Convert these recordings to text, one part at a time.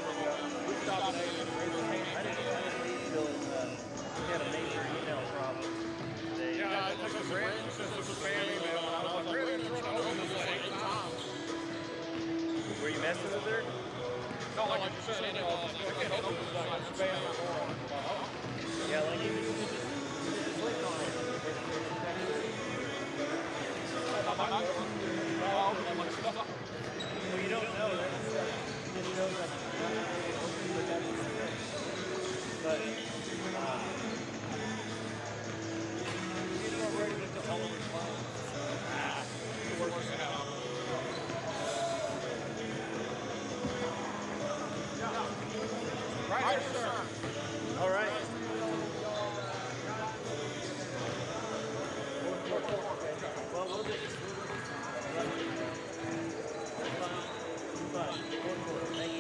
We stopped at 8 and raised his hand. I didn't leave till he had a major email problem today. Yeah, I texted Brent, since it was a spam email, and I was like, really? You're trying to open this like 8 times. Were you messing with her? No, like you said, I can't open this like spam or more. Yeah, like you just click on it. Well, you don't know. You just know that nothing open, but that's but You're ready to tell them it's fine. It works out. Right here, sir. all right. Well, we'll just. Thank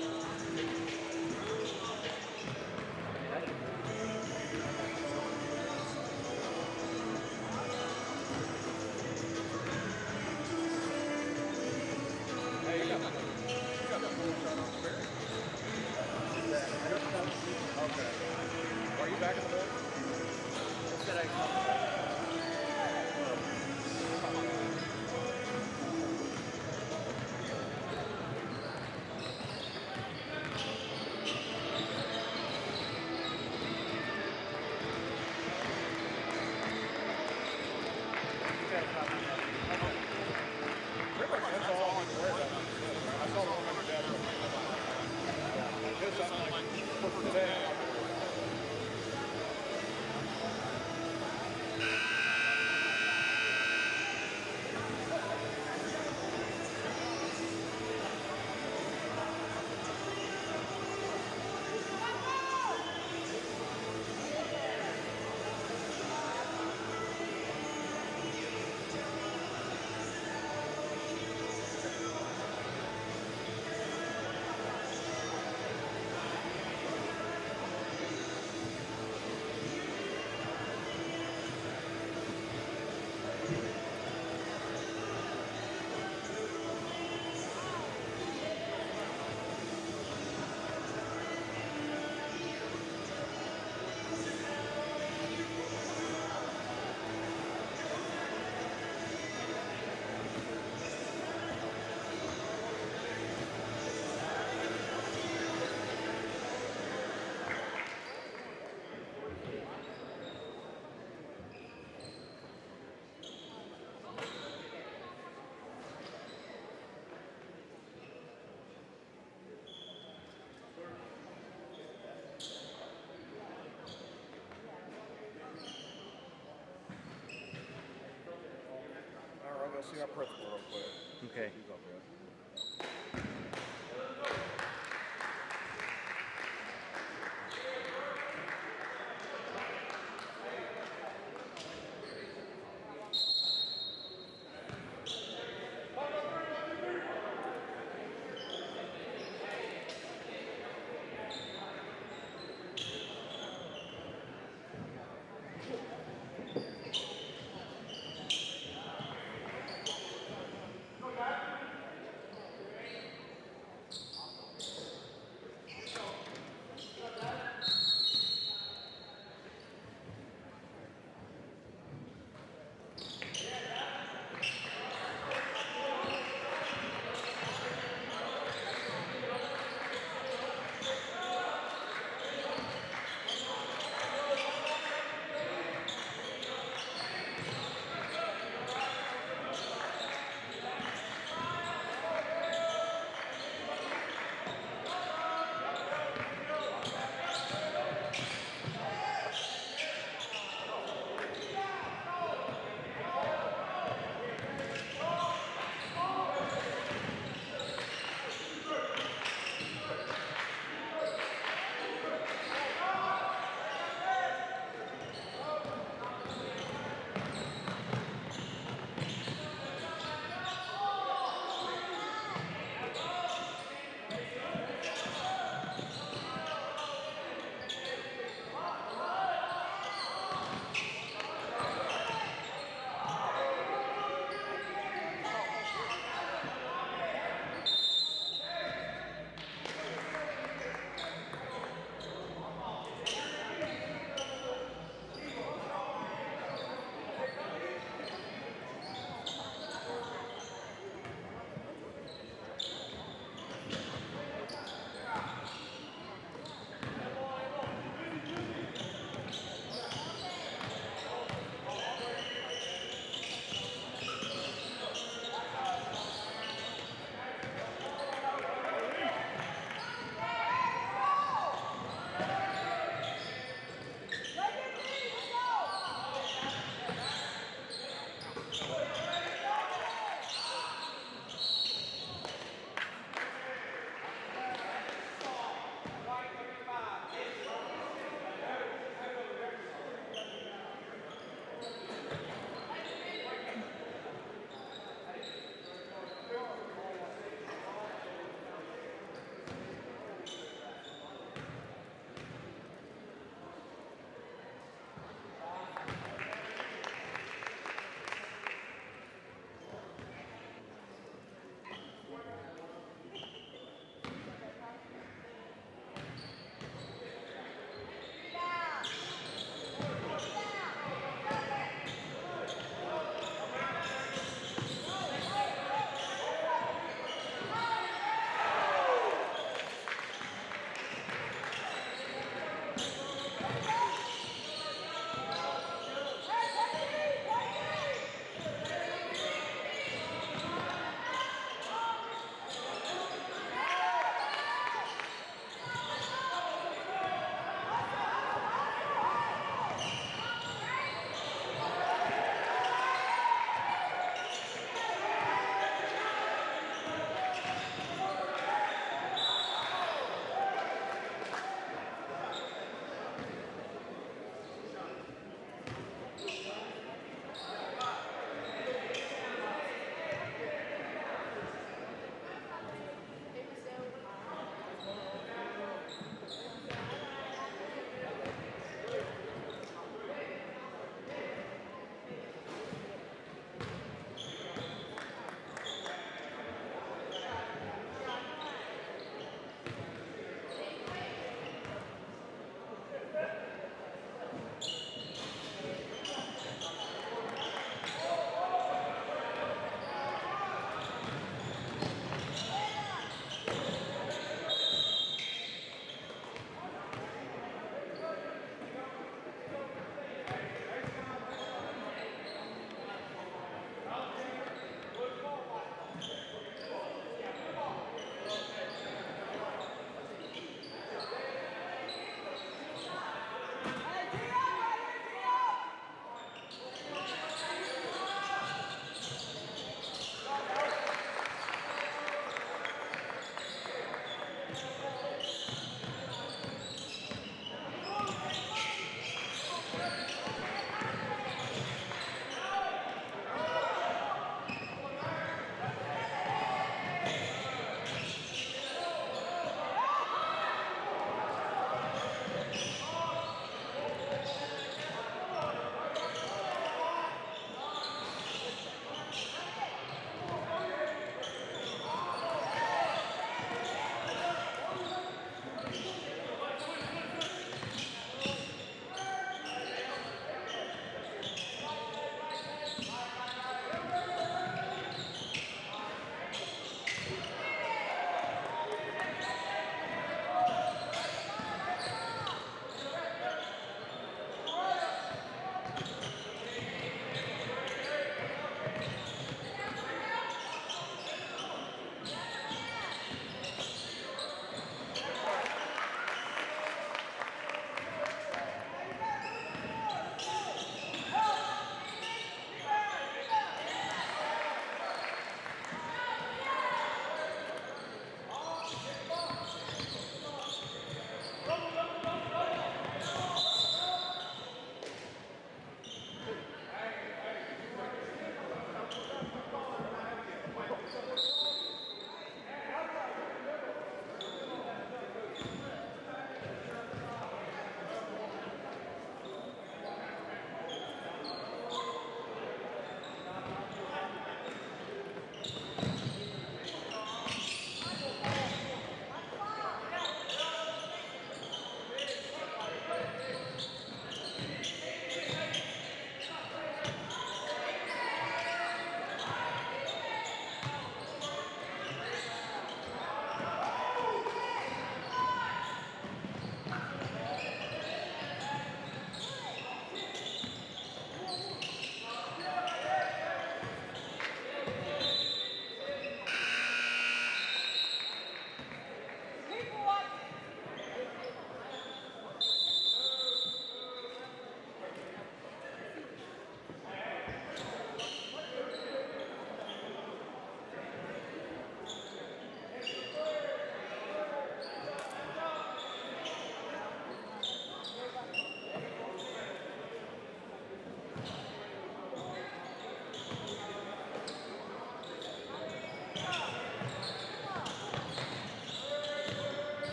you. Hey, you got the full shot on spare. Okay. Are you back in the boat? What should I call? That's all I can wear that. I saw the one on your dad. This I'm like, for today. Alright, I'll see our principal real quick. Okay. He's up there.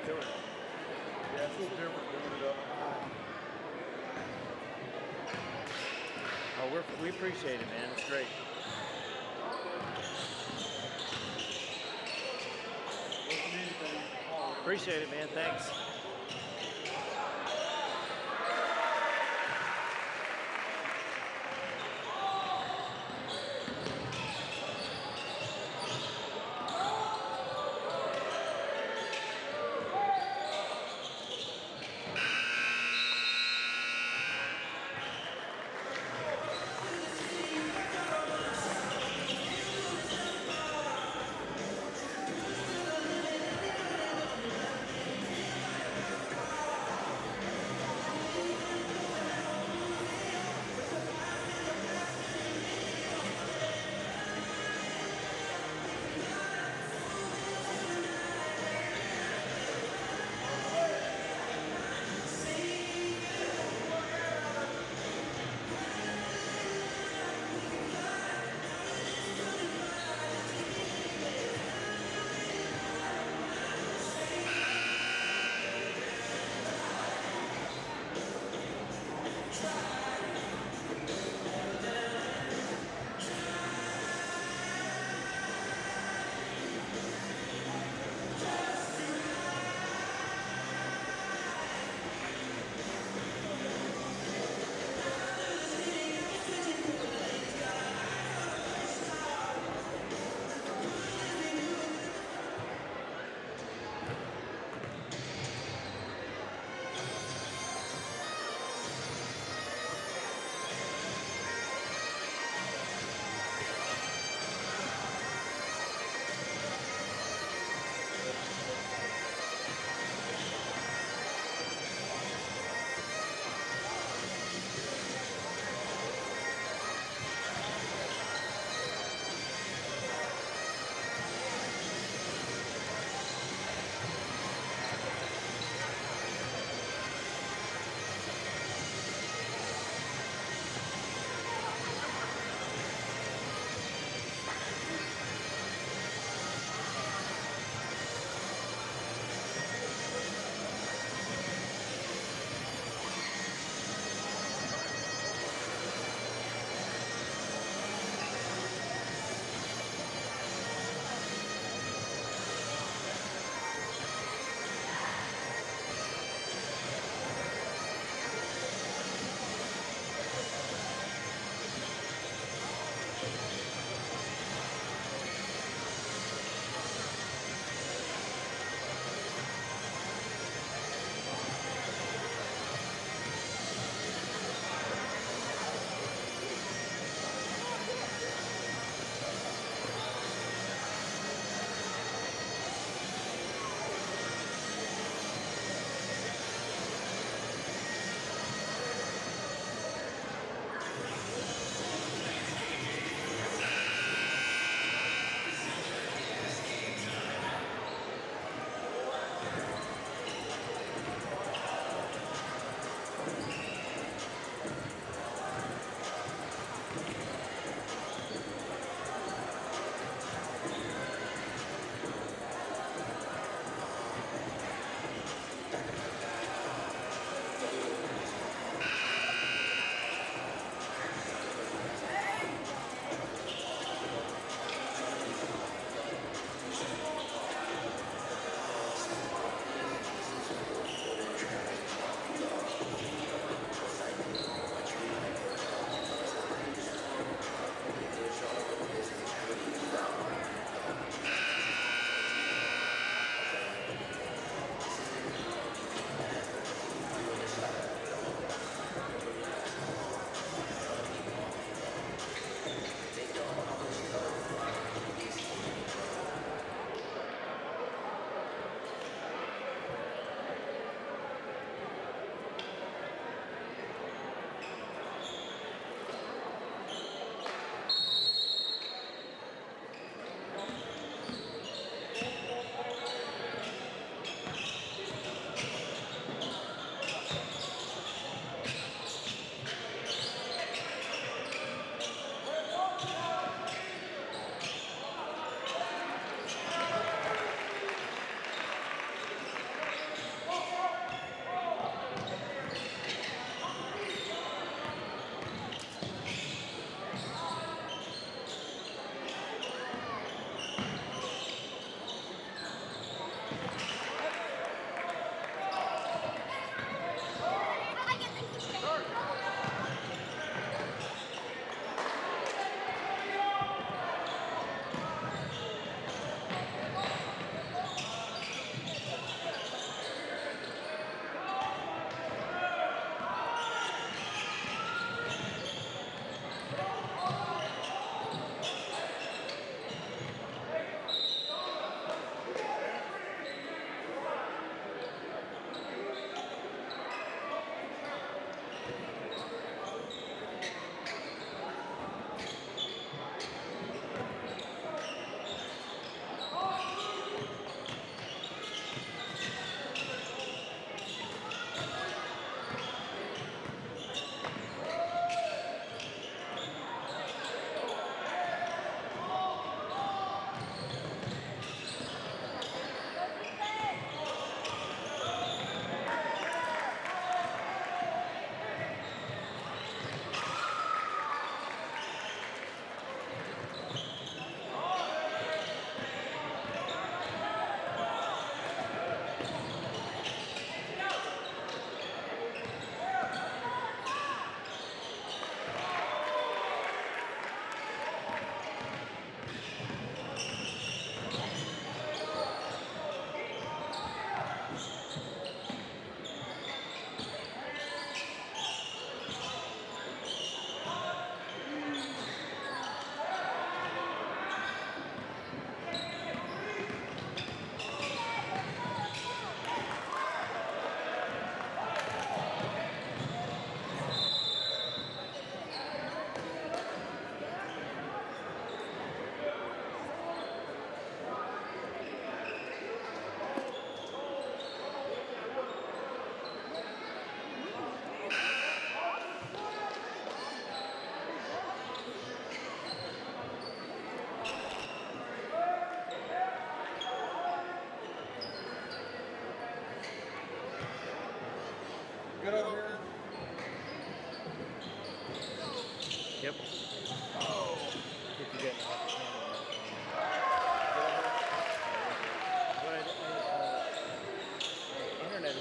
to it. Yeah, it's a little different doing it up. Oh, we appreciate it, man. It's great. Appreciate it, man. Thanks.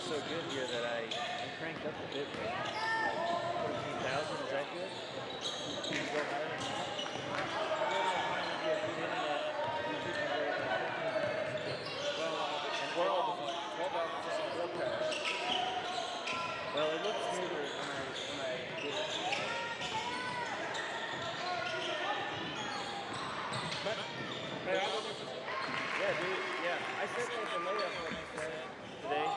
so good here that I cranked up the bit rate. 14,000, is that good? Can you go higher than that? Well, it looks smoother when I get it. Yeah, dude. Yeah, I said that the layup like you said today.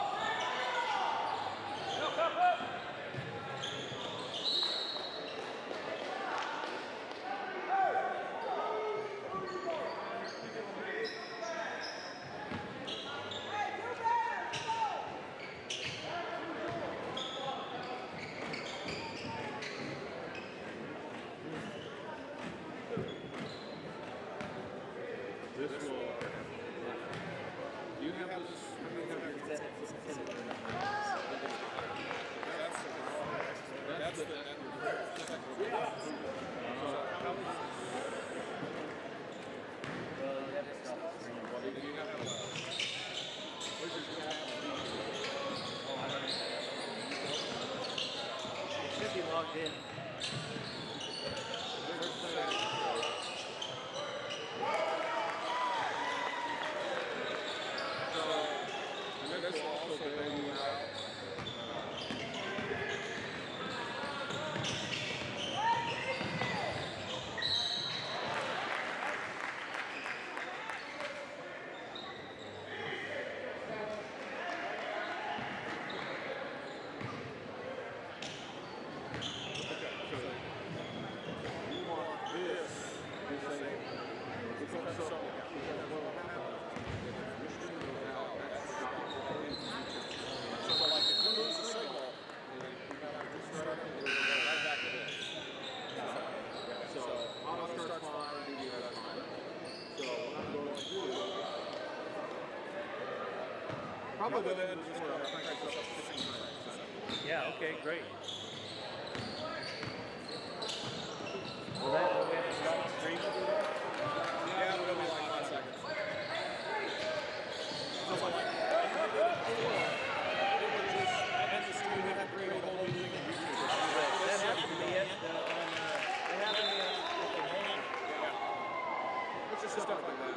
This will. You have this. That's the. It should be logged in. This will also bail you out. Probably go ahead and just Yeah, okay, great. Will we have to stop the stream to do that? Yeah, it'll be like 5 seconds. That happened to me at the home. It's just stuff like that.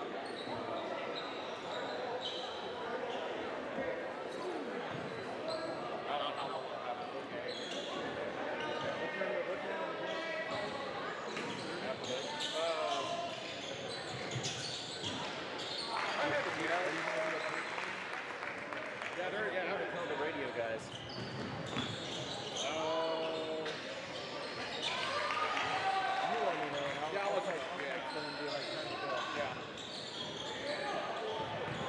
Yeah, how to tell the radio guys. You let me know. I'll text them and be like, time to go. Yeah.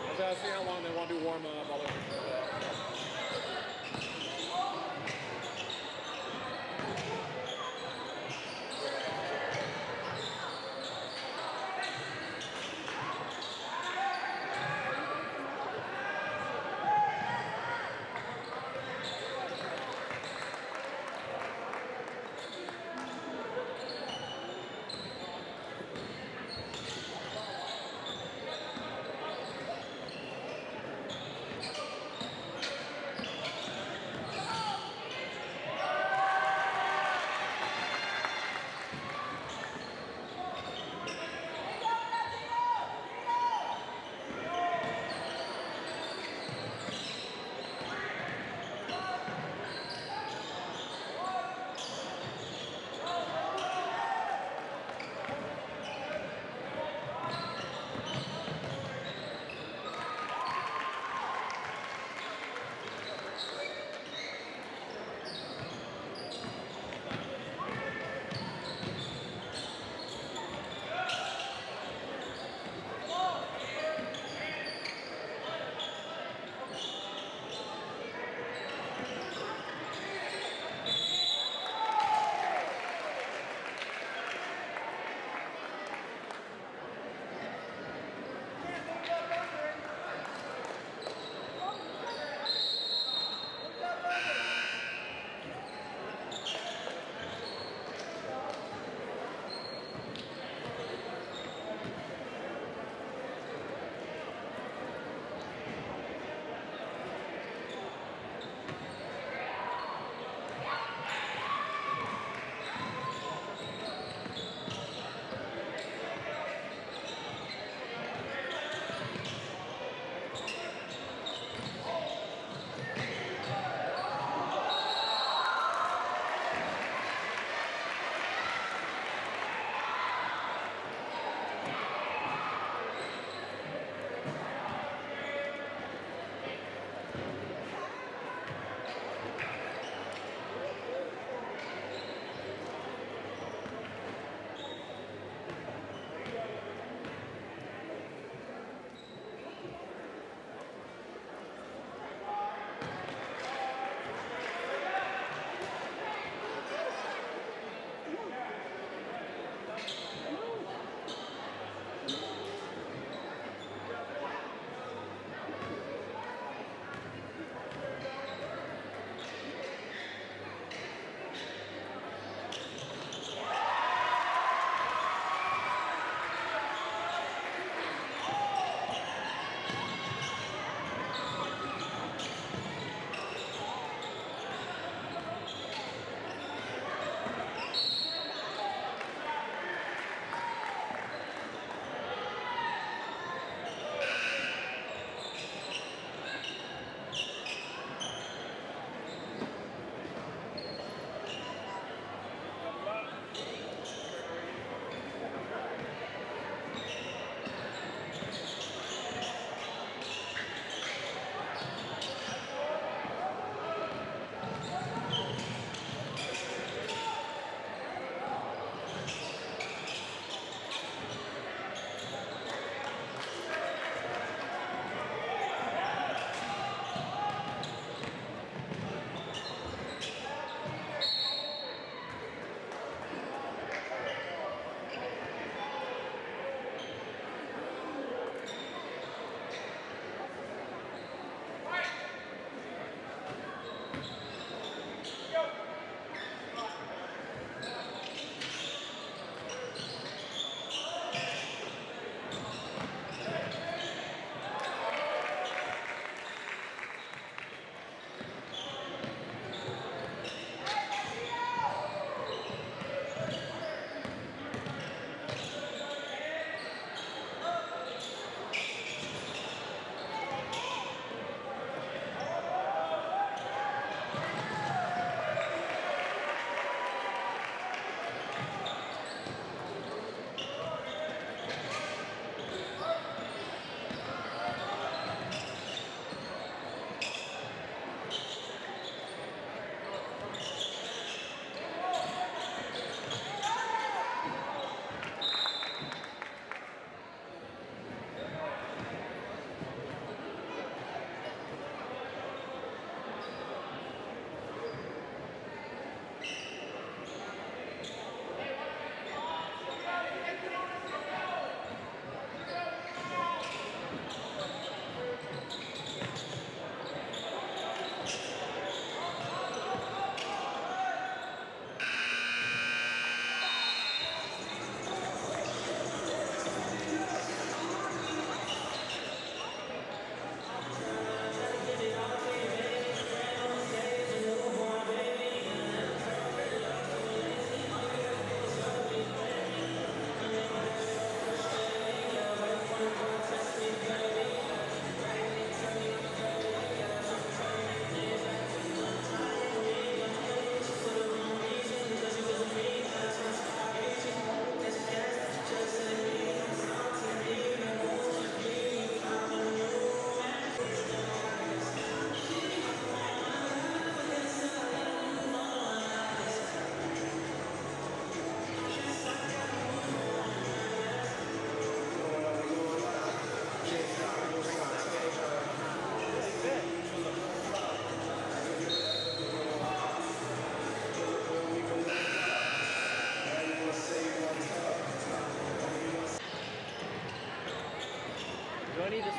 I was asking how long they want to do warm up. All that.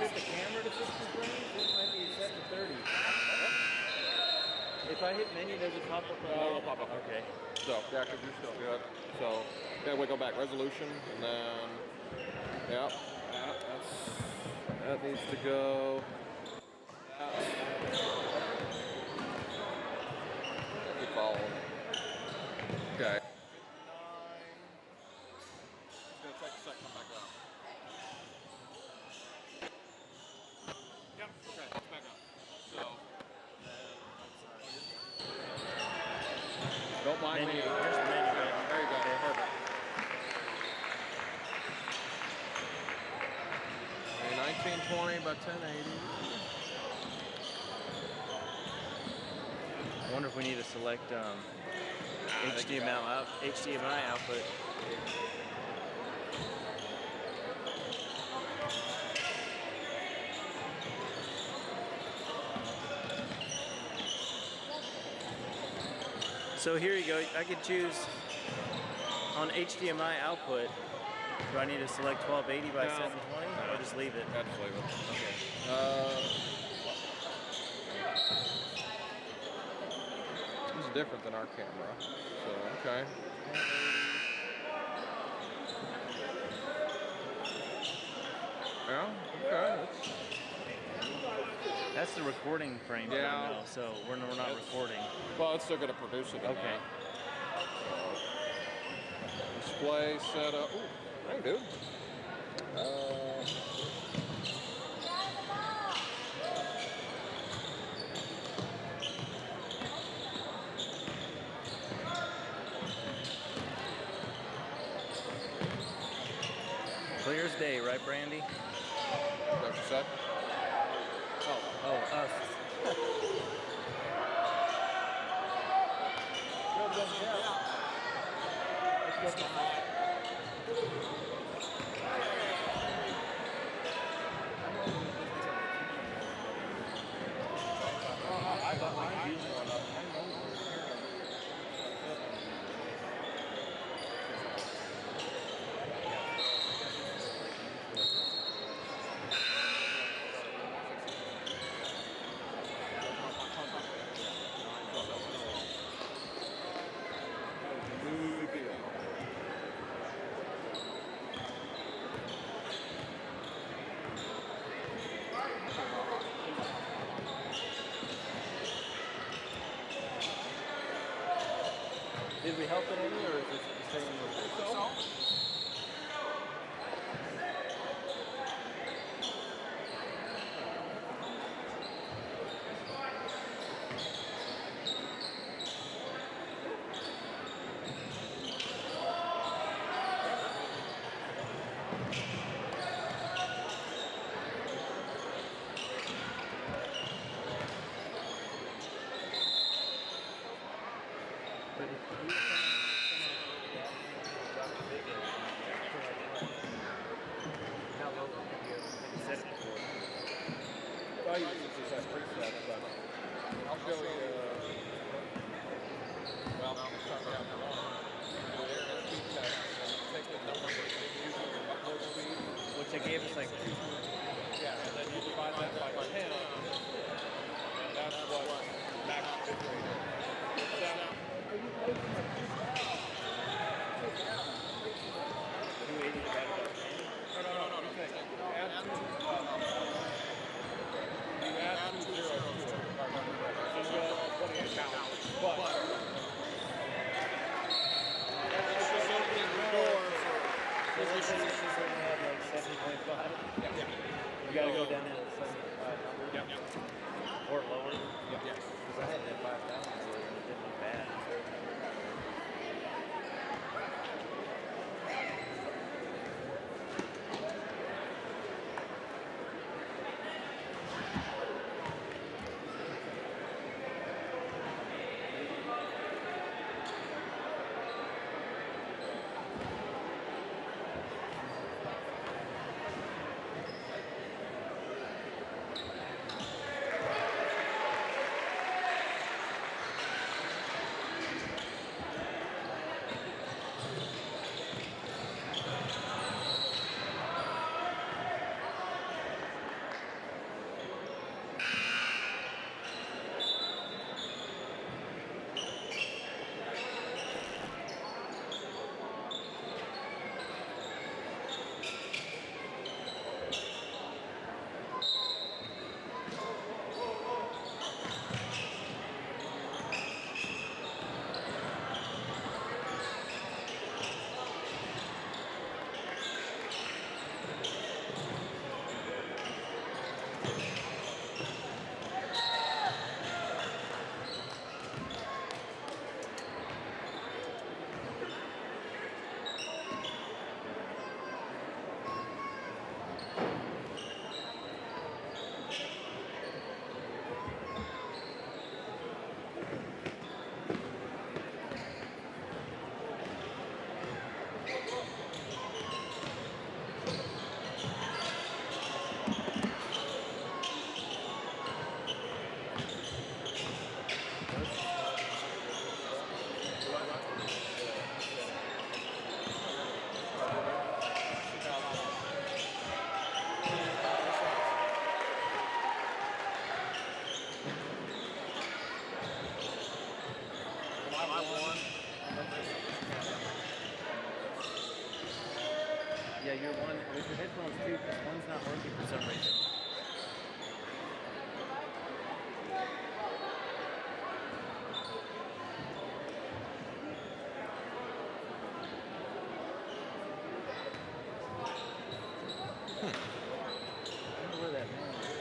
set the camera to 60 frames, this might be set to 30. If I hit menu, does it pop up? It'll pop up. Okay. So, yeah, because you're still good. So, yeah, we go back resolution, and then, yeah, that needs to go. Keep following. Okay. 9. It's gonna take a second to come back up. Yep. Okay, it's back up. So. Don't mind me. Here's the menu. There you go. Okay. Perfect. Okay, 1920 by 1080. I wonder if we need to select HDMI output. So here you go. I could choose on HDMI output. Do I need to select 1280 by 720 or just leave it? Just leave it. Okay. This is different than our camera. So, okay. Yeah, okay. That's the recording frame. Yeah. Though, so we're not recording. Well, it's still going to produce it. Okay. Display setup. Ooh, hey, dude. Clear as day, right, Brandy? Is that what you said? Oh, us. I got my views one up. Did we help it any, or is it the same? I use this as preset, but I'll show you. Well, I'll start out the one. There is speed test. Take the number that you use your upload speed, Which they gave us like. yeah, and then you divide that by 10, and that's what max bit rate is. No. You take add two. You add 2 zeros to it, if I remember correctly. So you go 28 counts. But that's just opening the door for positions. Have like 70.5. Yeah. You gotta go down to 75 Yep. or lower. Yes. Yeah, you're one with your headphones too, because one's not working for some reason. I wonder where that man is.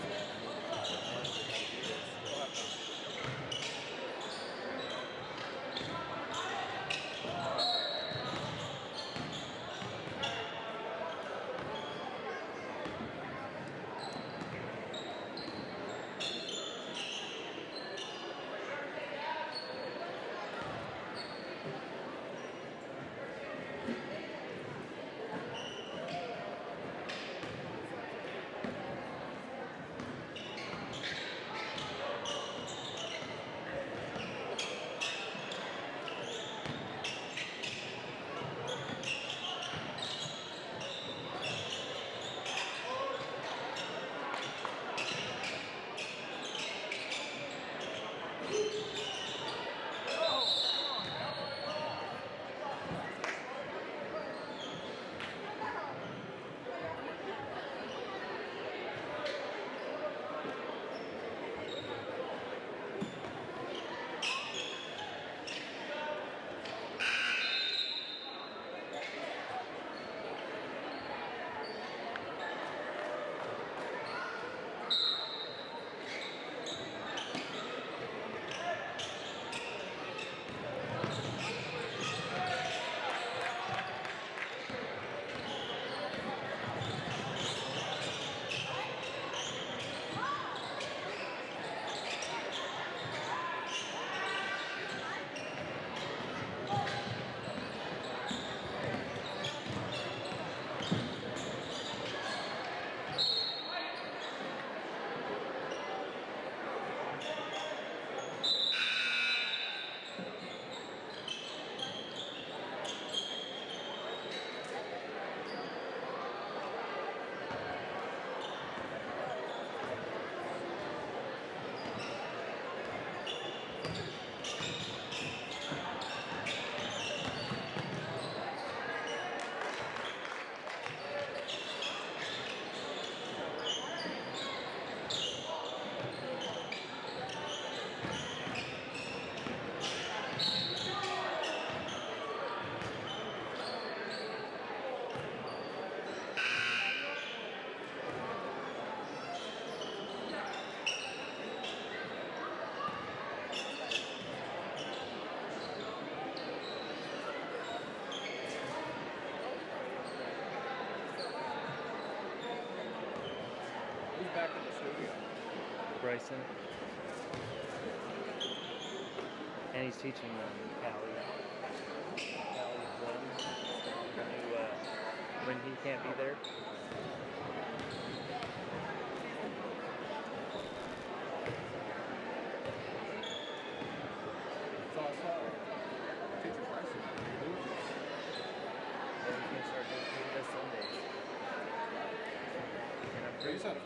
Who's back in the studio? Bryson. And he's teaching Callie. Callie's Glenn. When he can't be there. So I saw teacher Bryson. And he's going to start doing it this Sunday. And I'm You said it.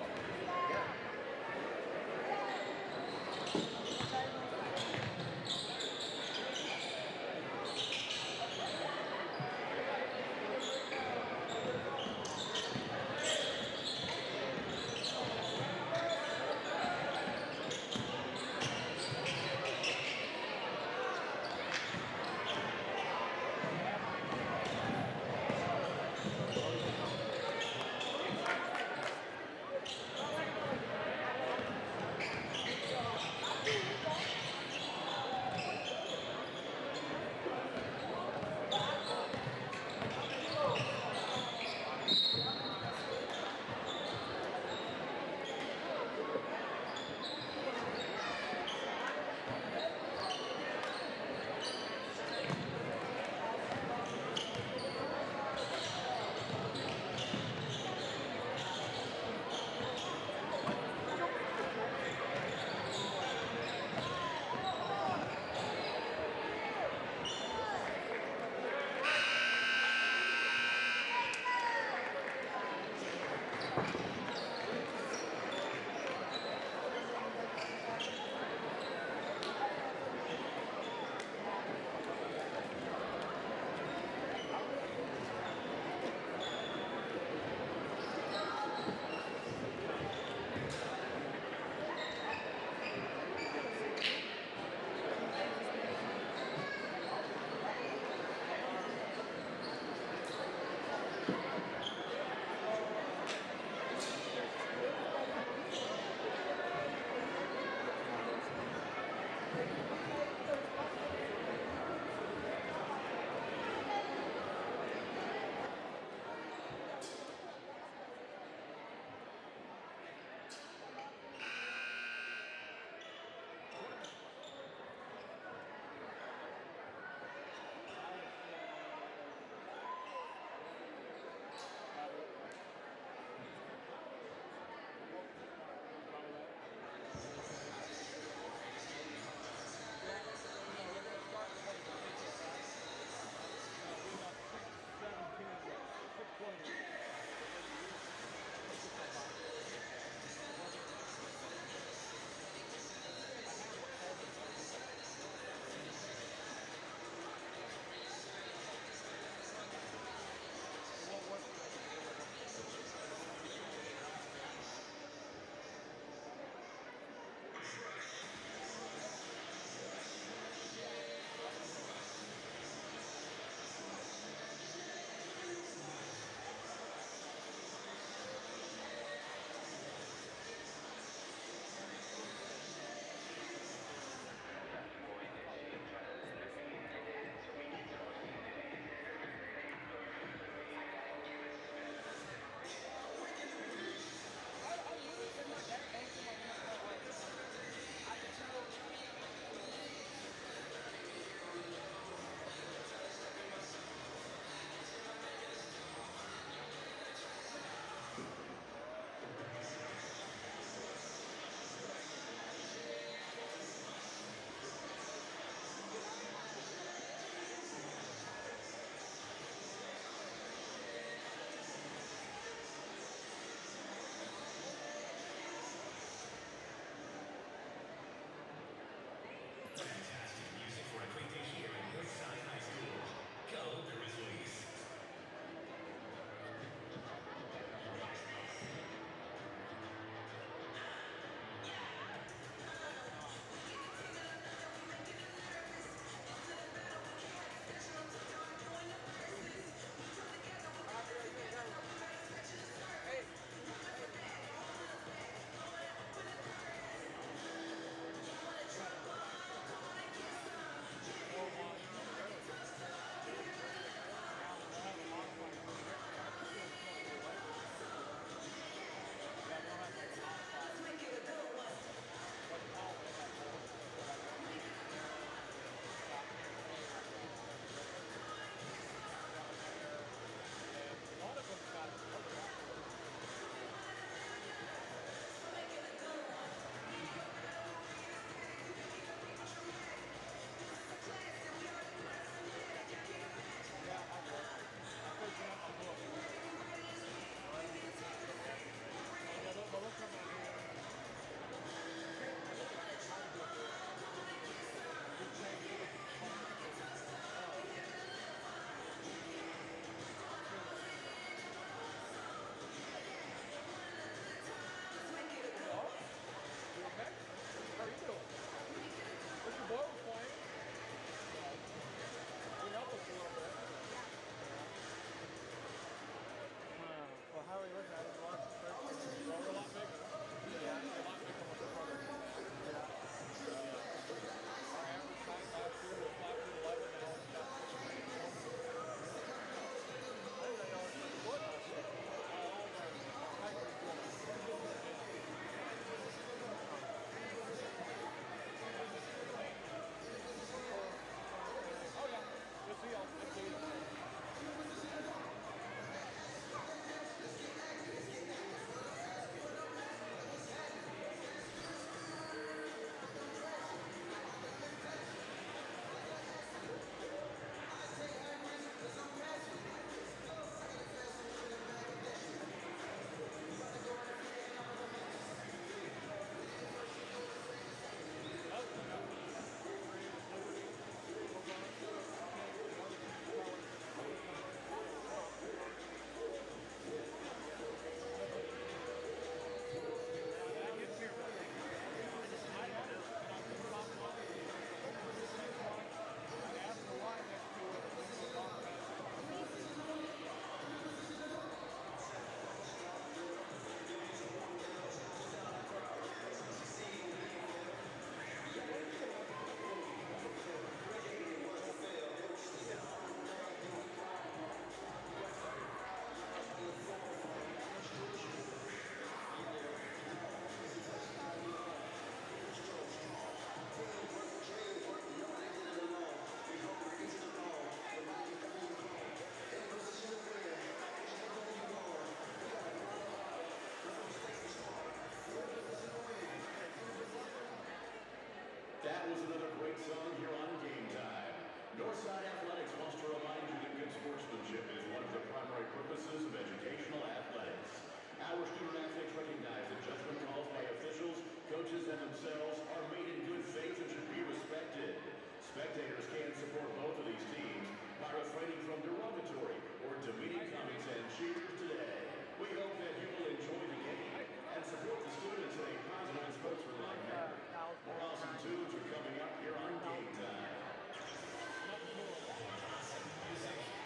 That was another great song here on Game Time. Northside Athletics wants to remind you that good sportsmanship is one of the primary purposes of educational athletics. Our student athletes recognize that judgment calls by officials, coaches, and themselves are made in good faith and should be respected. Spectators can support both of these teams by refraining from derogatory or demeaning comments and cheers today. We hope that you will enjoy the game and support the students in a positive and sportsmanlike manner. More awesome tunes are coming up here on Game Time.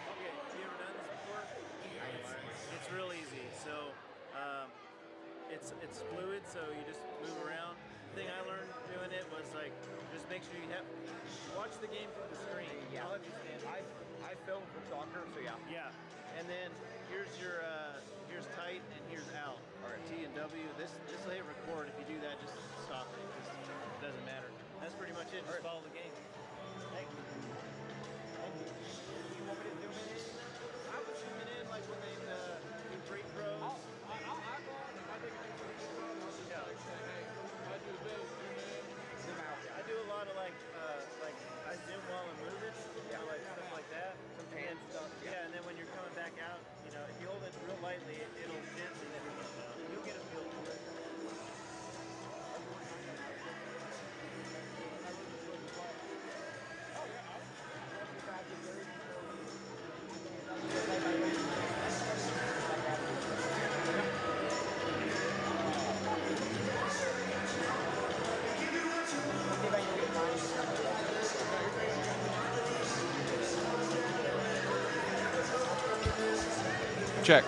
Okay, have you ever done this before? It's real easy. So it's fluid, so you just move around. The thing I learned doing it was like just make sure you watch the game through the screen. Yeah. I film for soccer, so yeah. Yeah. And then here's your here's tight and here's out. Or T and W. This will hit record. If you do that, just stop it. It doesn't matter. That's pretty much it. Just follow the game. Thank you. You want me to zoom in? I would zoom it in like when they do free throws. I think I can say, hey, I do this, zoom out. I do a lot of like I zoom while I'm moving, like stuff like that. Some hand stuff. Yeah, and then when you're coming back out, if you hold it real lightly, it'll gently move out. You'll get a feel for it. Check.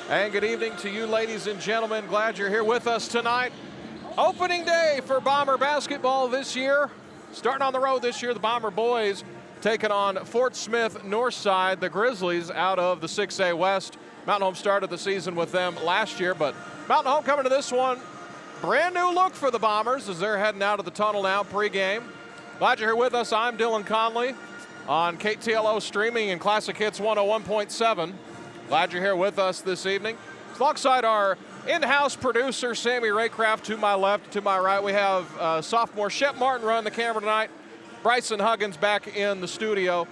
And good evening to you, ladies and gentlemen. Glad you're here with us tonight. Opening day for Bomber basketball this year. Starting on the road this year, the Bomber boys taking on Fort Smith Northside, the Grizzlies out of the 6A West. Mountain Home started the season with them last year, but Mountain Home coming to this one. Brand new look for the Bombers as they're heading out of the tunnel now pregame. Glad you're here with us. I'm Dylan Conley on KTLO streaming and Classic Hits 101.7. Glad you're here with us this evening. Alongside our in-house producer, Sammy Raycraft, to my left, to my right, we have sophomore Shep Martin running the camera tonight. Bryson Huggins back in the studio.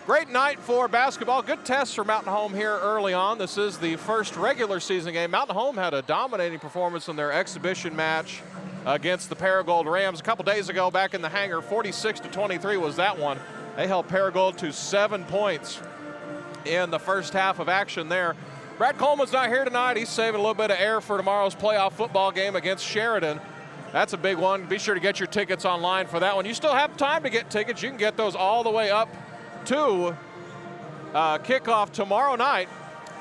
Great night for basketball. Good test for Mountain Home here early on. This is the first regular season game. Mountain Home had a dominating performance in their exhibition match against the Paragould Rams a couple days ago back in the hangar. 46-23 was that one. They held Paragould to 7 points in the first half of action there. Brad Coleman's not here tonight. He's saving a little bit of air for tomorrow's playoff football game against Sheridan. That's a big one. Be sure to get your tickets online for that one. You still have time to get tickets. You can get those all the way up to kickoff tomorrow night.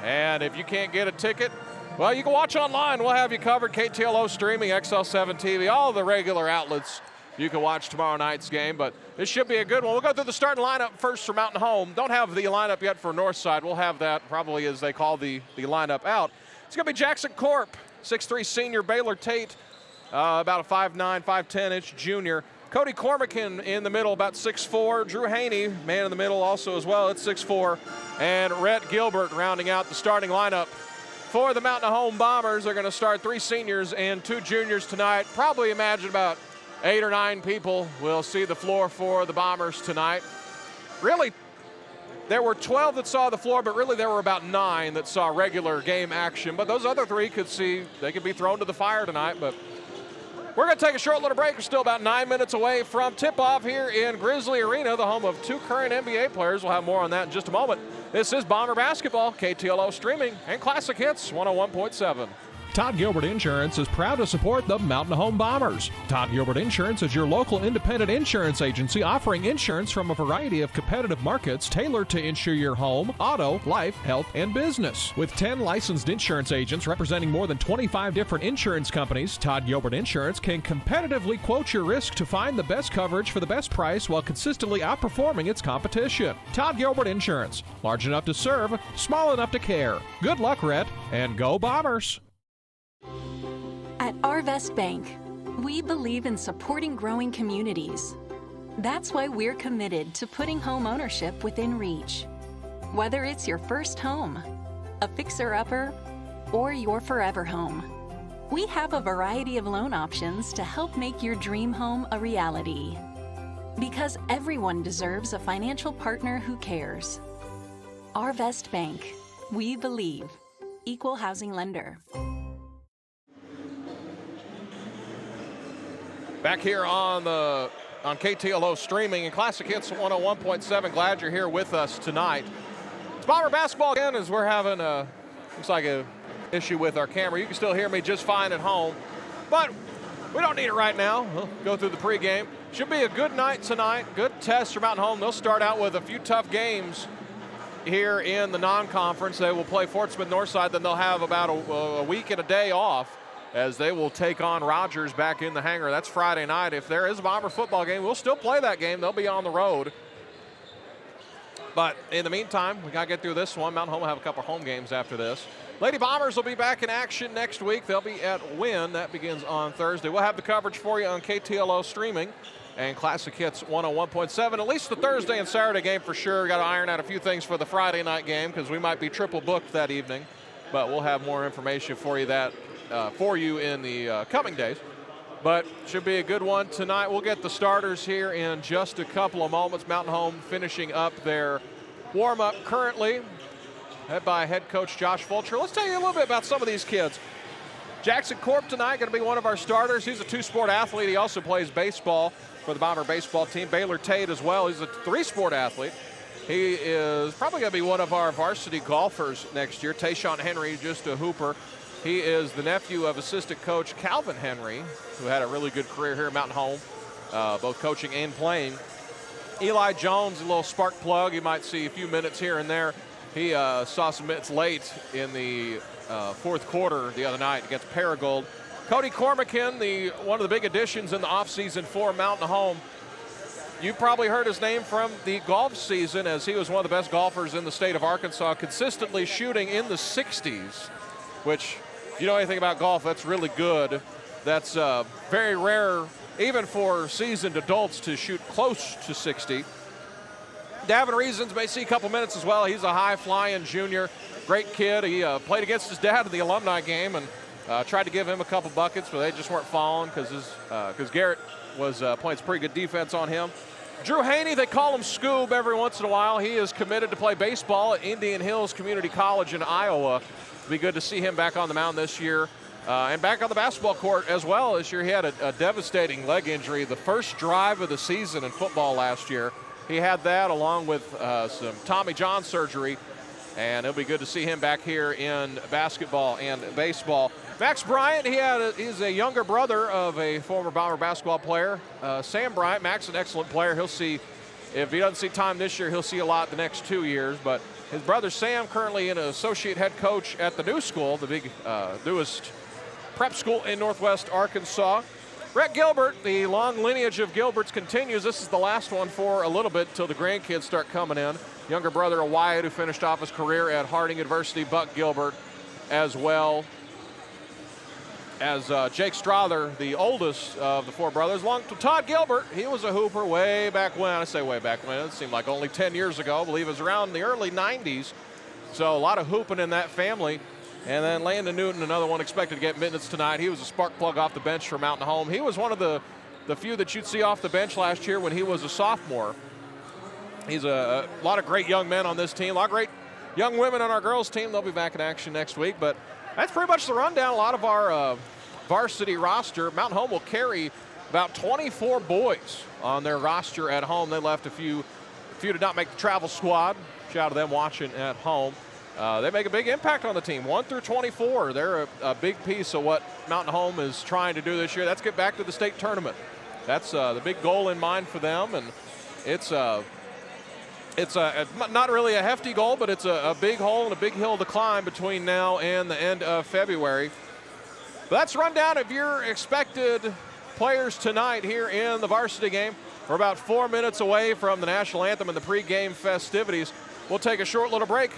And if you can't get a ticket, well, you can watch online. We'll have you covered. KTLO streaming, XL7 TV, all the regular outlets. You can watch tomorrow night's game, but this should be a good one. We'll go through the starting lineup first for Mountain Home. Don't have the lineup yet for Northside. We'll have that probably as they call the lineup out. It's going to be Jackson Corp, 6'3" senior, Baylor Tate, about a 5'9", 5'10" junior. Cody Cormican in the middle, about 6'4". Drew Haney, man in the middle also as well, it's 6'4". And Rhett Gilbert rounding out the starting lineup for the Mountain Home Bombers. They're going to start 3 seniors and 2 juniors tonight. Probably imagine about 8 or 9 people will see the floor for the Bombers tonight. Really, there were 12 that saw the floor, but really there were about 9 that saw regular game action. But those other 3 they could be thrown to the fire tonight. But we're going to take a short little break. We're still about 9 minutes away from tip-off here in Grizzly Arena, the home of 2 current NBA players. We'll have more on that in just a moment. This is Bomber Basketball, KTLO streaming, and Classic Hits 101.7. Todd Gilbert Insurance is proud to support the Mountain Home Bombers. Todd Gilbert Insurance is your local independent insurance agency offering insurance from a variety of competitive markets tailored to insure your home, auto, life, health, and business. With 10 licensed insurance agents representing more than 25 different insurance companies, Todd Gilbert Insurance can competitively quote your risk to find the best coverage for the best price while consistently outperforming its competition. Todd Gilbert Insurance, large enough to serve, small enough to care. Good luck, Rhett, and go Bombers! At Arvest Bank, we believe in supporting growing communities. That's why we're committed to putting home ownership within reach. Whether it's your first home, a fixer-upper, or your forever home, we have a variety of loan options to help make your dream home a reality. Because everyone deserves a financial partner who cares. Arvest Bank, we believe. Equal housing lender. Back here on KTLO streaming and Classic Hits 101.7. Glad you're here with us tonight. It's Bomber basketball again as we're having looks like a issue with our camera. You can still hear me just fine at home, but we don't need it right now. We'll go through the pregame. Should be a good night tonight. Good test for Mountain Home. They'll start out with a few tough games here in the non-conference. They will play Fort Smith Northside, then they'll have about a week and a day off as they will take on Rogers back in the hangar. That's Friday night. If there is a Bomber football game, we'll still play that game. They'll be on the road. But in the meantime, we got to get through this one. Mountain Home will have a couple home games after this. Lady Bombers will be back in action next week. They'll be at Wynn. That begins on Thursday. We'll have the coverage for you on KTLO streaming and Classic Hits 101.7. At least the Thursday and Saturday game for sure. We got to iron out a few things for the Friday night game because we might be triple booked that evening. But we'll have more information for you in the coming days. But should be a good one tonight. We'll get the starters here in just a couple of moments. Mountain Home finishing up their warm-up currently, led by head coach Josh Fulcher. Let's tell you a little bit about some of these kids. Jackson Corp tonight going to be one of our starters. He's a 2-sport athlete. He also plays baseball for the Bomber baseball team. Baylor Tate as well. He's a 3-sport athlete. He is probably going to be one of our varsity golfers next year. Tayshawn Henry, just a hooper. He is the nephew of assistant coach Calvin Henry, who had a really good career here at Mountain Home, both coaching and playing. Eli Jones, a little spark plug. You might see a few minutes here and there. He saw some minutes late in the fourth quarter the other night against Paragould. Cody Cormican, one of the big additions in the offseason for Mountain Home. You probably heard his name from the golf season as he was one of the best golfers in the state of Arkansas, consistently shooting in the 60s, which, if you know anything about golf, that's really good. That's very rare, even for seasoned adults, to shoot close to 60. Davin Reasons may see a couple minutes as well. He's a high-flying junior, great kid. He played against his dad in the alumni game and tried to give him a couple buckets, but they just weren't falling because Garrett was playing some pretty good defense on him. Drew Haney, they call him Scoob every once in a while. He is committed to play baseball at Indian Hills Community College in Iowa. It'll be good to see him back on the mound this year and back on the basketball court as well this year. He had a devastating leg injury the first drive of the season in football last year. He had that along with some Tommy John surgery, and it'll be good to see him back here in basketball and baseball. Max Bryant, he's a younger brother of a former Bomber basketball player, Sam Bryant. Max, an excellent player. He'll see, if he doesn't see time this year, he'll see a lot the next 2 years. But his brother Sam, currently an associate head coach at the new school, the big newest prep school in Northwest Arkansas. Rhett Gilbert, the long lineage of Gilberts continues. This is the last one for a little bit till the grandkids start coming in. Younger brother of Wyatt, who finished off his career at Harding University, Buck Gilbert as well. as Jake Strother, the oldest of the 4 brothers, along to Todd Gilbert. He was a hooper way back when. I say way back when. It seemed like only 10 years ago. I believe it was around the early 90s. So a lot of hooping in that family. And then Landon Newton, another one expected to get minutes tonight. He was a spark plug off the bench for Mountain Home. He was one of the few that you'd see off the bench last year when he was a sophomore. He's a lot of great young men on this team, a lot of great young women on our girls team. They'll be back in action next week. But that's pretty much the rundown. A lot of our varsity roster. Mountain Home will carry about 24 boys on their roster at home. They left a few did not make the travel squad. Shout out to them watching at home. They make a big impact on the team. 1 through 24, they're a big piece of what Mountain Home is trying to do this year. That's get back to the state tournament. That's the big goal in mind for them, and it's not really a hefty goal, but it's a big hole and a big hill to climb between now and the end of February. But that's rundown of your expected players tonight here in the varsity game. We're about 4 minutes away from the national anthem and the pregame festivities. We'll take a short little break,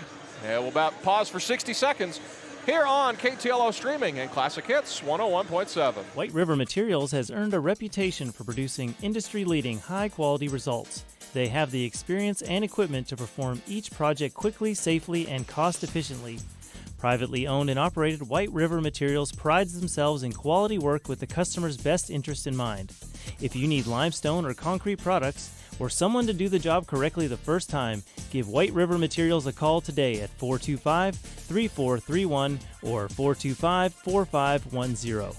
and we'll about pause for 60 seconds here on KTLO Streaming and Classic Hits 101.7. White River Materials has earned a reputation for producing industry-leading high-quality results. They have the experience and equipment to perform each project quickly, safely, and cost-efficiently. Privately owned and operated, White River Materials prides themselves in quality work with the customer's best interest in mind. If you need limestone or concrete products, or someone to do the job correctly the first time, give White River Materials a call today at 425-3431 or 425-4510.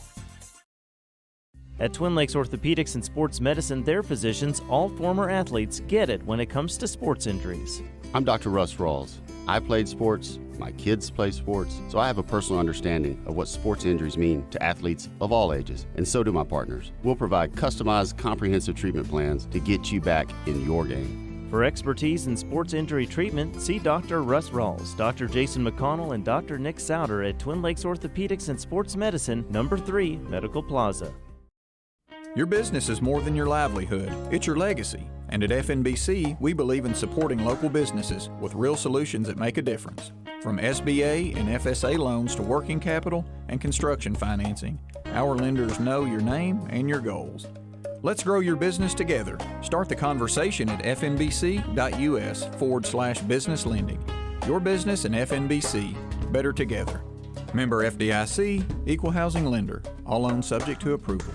At Twin Lakes Orthopedics and Sports Medicine, their physicians, all former athletes, get it when it comes to sports injuries. I'm Dr. Russ Rawls. I played sports, my kids play sports, so I have a personal understanding of what sports injuries mean to athletes of all ages, and so do my partners. We'll provide customized, comprehensive treatment plans to get you back in your game. For expertise in sports injury treatment, see Dr. Russ Rawls, Dr. Jason McConnell, and Dr. Nick Souter at Twin Lakes Orthopedics and Sports Medicine, number 3, Medical Plaza. Your business is more than your livelihood, it's your legacy. And at FNBC, we believe in supporting local businesses with real solutions that make a difference. From SBA and FSA loans to working capital and construction financing, our lenders know your name and your goals. Let's grow your business together. Start the conversation at fnbc.us/business lending. Your business and FNBC, better together. Member FDIC, Equal Housing Lender. All loans subject to approval.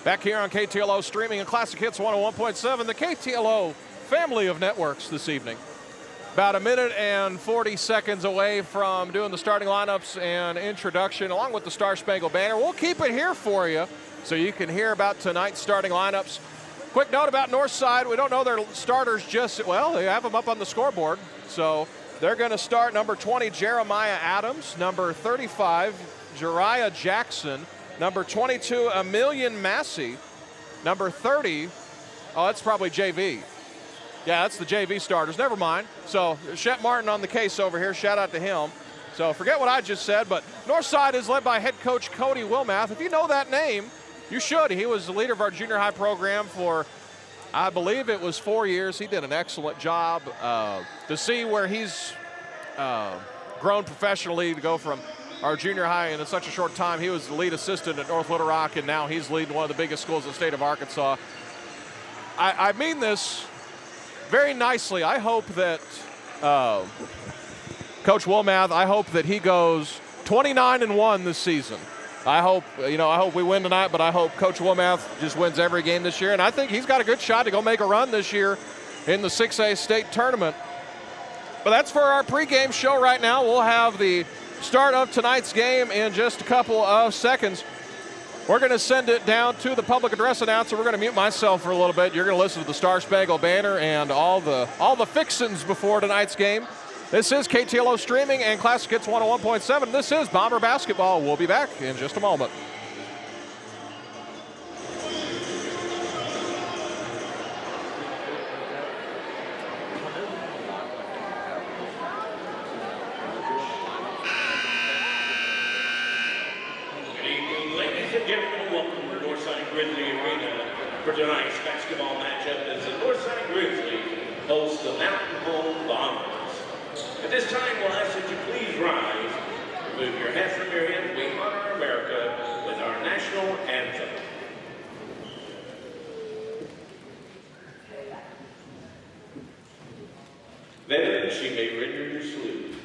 Back here on KTLO Streaming and Classic Hits 101.7, the KTLO family of networks this evening. About a minute and 40 seconds away from doing the starting lineups and introduction, along with the Star Spangled Banner. We'll keep it here for you so you can hear about tonight's starting lineups. Quick note about Northside, we don't know their starters just, well, they have them up on the scoreboard. So they're going to start number 20, Jeremiah Adams, number 35, Jariah Jackson, number 22, Emilian Massey. Number 30, oh, that's probably JV. Yeah, that's the JV starters. Never mind. So Shet Martin on the case over here. Shout out to him. So forget what I just said, but Northside is led by head coach Cody Wilmath. If you know that name, you should. He was the leader of our junior high program for, I believe it was 4 years. He did an excellent job. To see where he's grown professionally, to go from our junior high, and in such a short time, he was the lead assistant at North Little Rock, and now he's leading one of the biggest schools in the state of Arkansas. I mean this very nicely. I hope that Coach Wilmath, I hope that he goes 29-1 this season. I hope we win tonight, but I hope Coach Wilmath just wins every game this year, and I think he's got a good shot to go make a run this year in the 6A state tournament. But that's for our pregame show right now. We'll have the start of tonight's game in just a couple of seconds. We're going to send it down to the public address announcer. We're going to mute myself for a little bit. You're going to listen to the Star Spangled Banner and all the fixins before tonight's game. This is KTLO Streaming and Classic Hits 101.7. This is Bomber Basketball. We'll be back in just a moment. Grizzly Arena for tonight's basketball matchup as the Northside Grizzlies host the Mountain Home Bombers. At this time, we'll ask that you please rise. Move your hands from your hands. We honor America with our national anthem. Veterans, she may render your salute.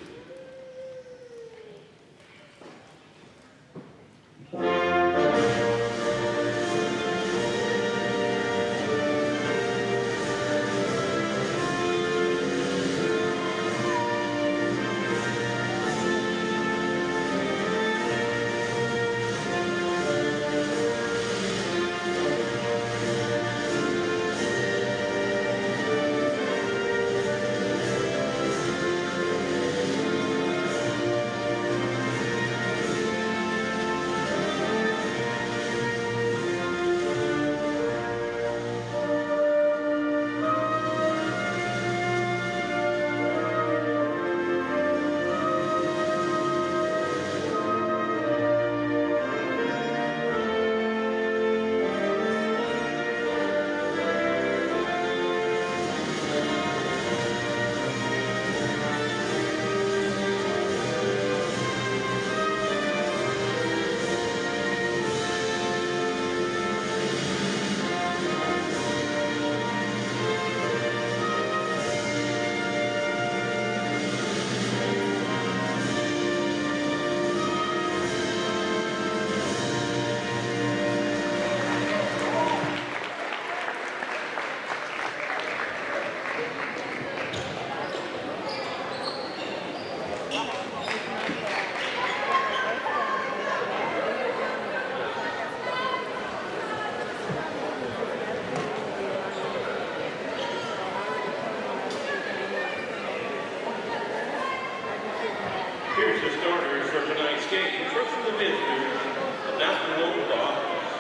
Here's the starters for tonight's game. First from the visitors, the Mountain Home Bombers.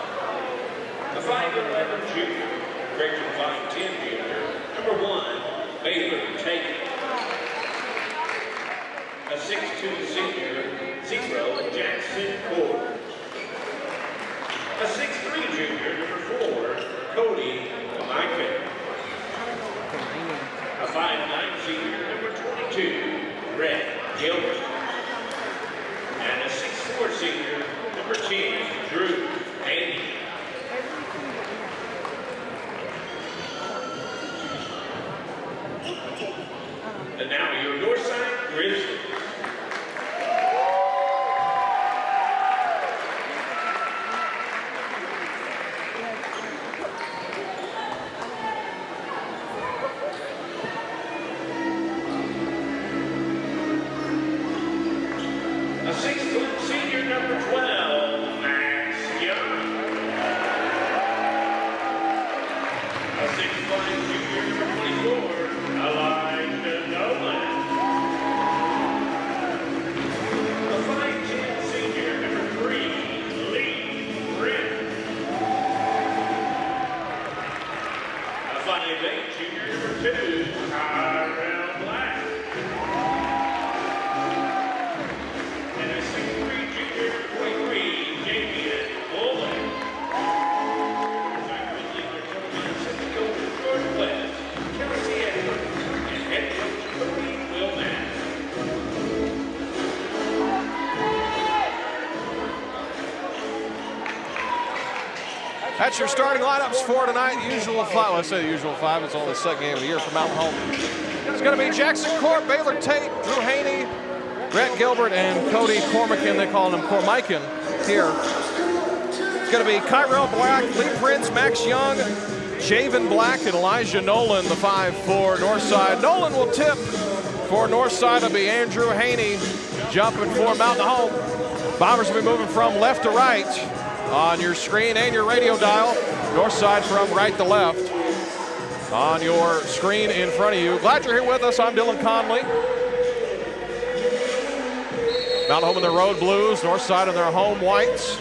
A 5'11" junior, correction 5'10" junior. Number 1, Baylor Tate. A 6'2" senior, 0, Jackson Ford. A 6'3" junior, number 4, Cody Mikan. A 5'9" senior, number 22, Brett Gilbert. And a 6'4" senior, number 10, Drew Haney. And now your Northside Grizzlies. A 6-foot senior, number 12, Max Young. A 6'5" junior, number 24, Elijah Nolan. A 5'10" senior, number 3, Lee Britt. A 5'8" junior, number 2, Tyrell Black. And a 6'3" junior, number 23, Damian Bowling. Grizzlies are tournament set to go to Northwest, Kelsey Edwards, and head coach Cody Wilmax. That's your starting lineups for tonight. Usual five. Well, I say the usual five. It's only the second game of the year for Mountain Home. It's going to be Jackson Corp, Baylor Tate, Drew Haney, Brett Gilbert, and Cody Cormican. They call him Cormican here. It's going to be Kyrell Black, Lee Prince, Max Young, Javen Black, and Elijah Nolan, the 5 for Northside. Nolan will tip for Northside. It'll be Andrew Haney jumping for Mountain Home. Bombers will be moving from left to right on your screen and your radio dial. Northside from right to left on your screen in front of you. Glad you're here with us. I'm Dylan Conley. Mountain Home in their road blues, Northside in their home whites.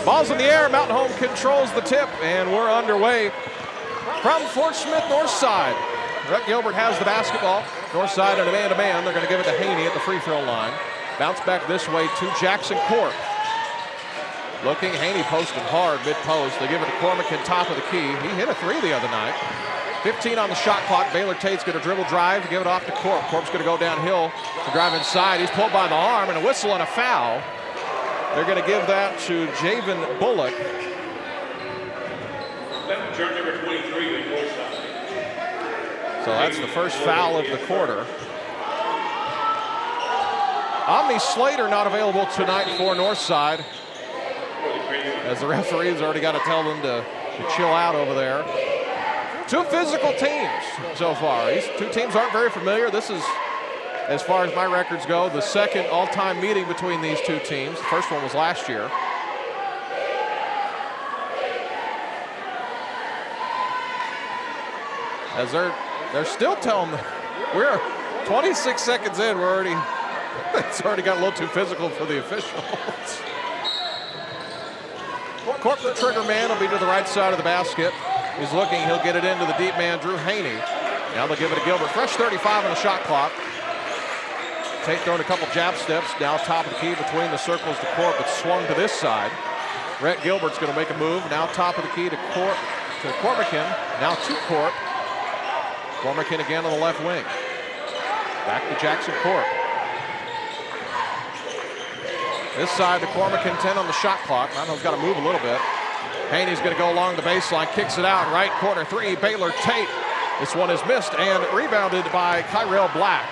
Ball's in the air, Mountain Home controls the tip, and we're underway from Fort Smith, Northside. Brett Gilbert has the basketball. Northside in a man-to-man. They're going to give it to Haney at the free throw line. Bounce back this way to Jackson Corp. Looking, Haney posted hard mid-post. They give it to Cormican, top of the key. He hit a 3 the other night. 15 on the shot clock. Baylor Tate's going to dribble drive to give it off to Corp. Corp's going to go downhill to drive inside. He's pulled by the arm, and a whistle and a foul. They're going to give that to Javen Bullock. Turn number 23 with Northside. So that's the first foul of the quarter. Omni Slater not available tonight for Northside, as the referee's already got to tell them to chill out over there. Two physical teams so far. These two teams aren't very familiar. This is, as far as my records go, the second all-time meeting between these two teams. The first one was last year. As they're still telling them, we're 26 seconds in, it's already got a little too physical for the officials. Corp, the trigger man, will be to the right side of the basket. He's looking, he'll get it into the deep man, Drew Haney. Now they'll give it to Gilbert. Fresh 35 on the shot clock. Tate throwing a couple jab steps, now top of the key between the circles to Corp, but swung to this side. Rhett Gilbert's going to make a move, now top of the key to Cormican, now to Corp. Cormican again on the left wing. Back to Jackson Corp. This side to Cormican, 10 on the shot clock. Mountain's got to move a little bit. Haney's going to go along the baseline, kicks it out, right corner three, Baylor Tate. This one is missed and rebounded by Kyrell Black.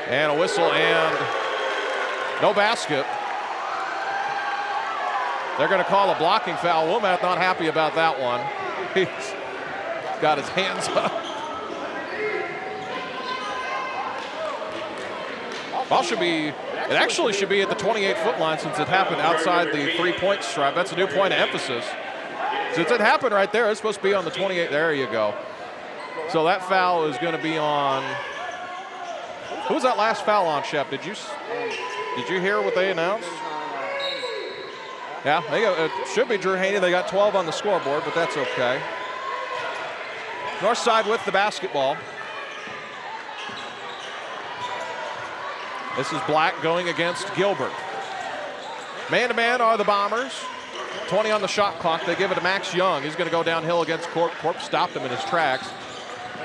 And a whistle and no basket. They're going to call a blocking foul. Wilmette not happy about that one. He's got his hands up. Ball it actually should be at the 28-foot line since it happened outside the three-point stripe. That's a new point of emphasis. Since it happened right there, it's supposed to be on the 28. There you go. So that foul is going to be on. Who was that last foul on, Shep? Did you hear what they announced? Yeah, it should be Drew Haney. They got 12 on the scoreboard, but that's okay. Northside with the basketball. This is Black going against Gilbert. Man-to-man are the Bombers. 20 on the shot clock. They give it to Max Young. He's going to go downhill against Corp. Corp stopped him in his tracks.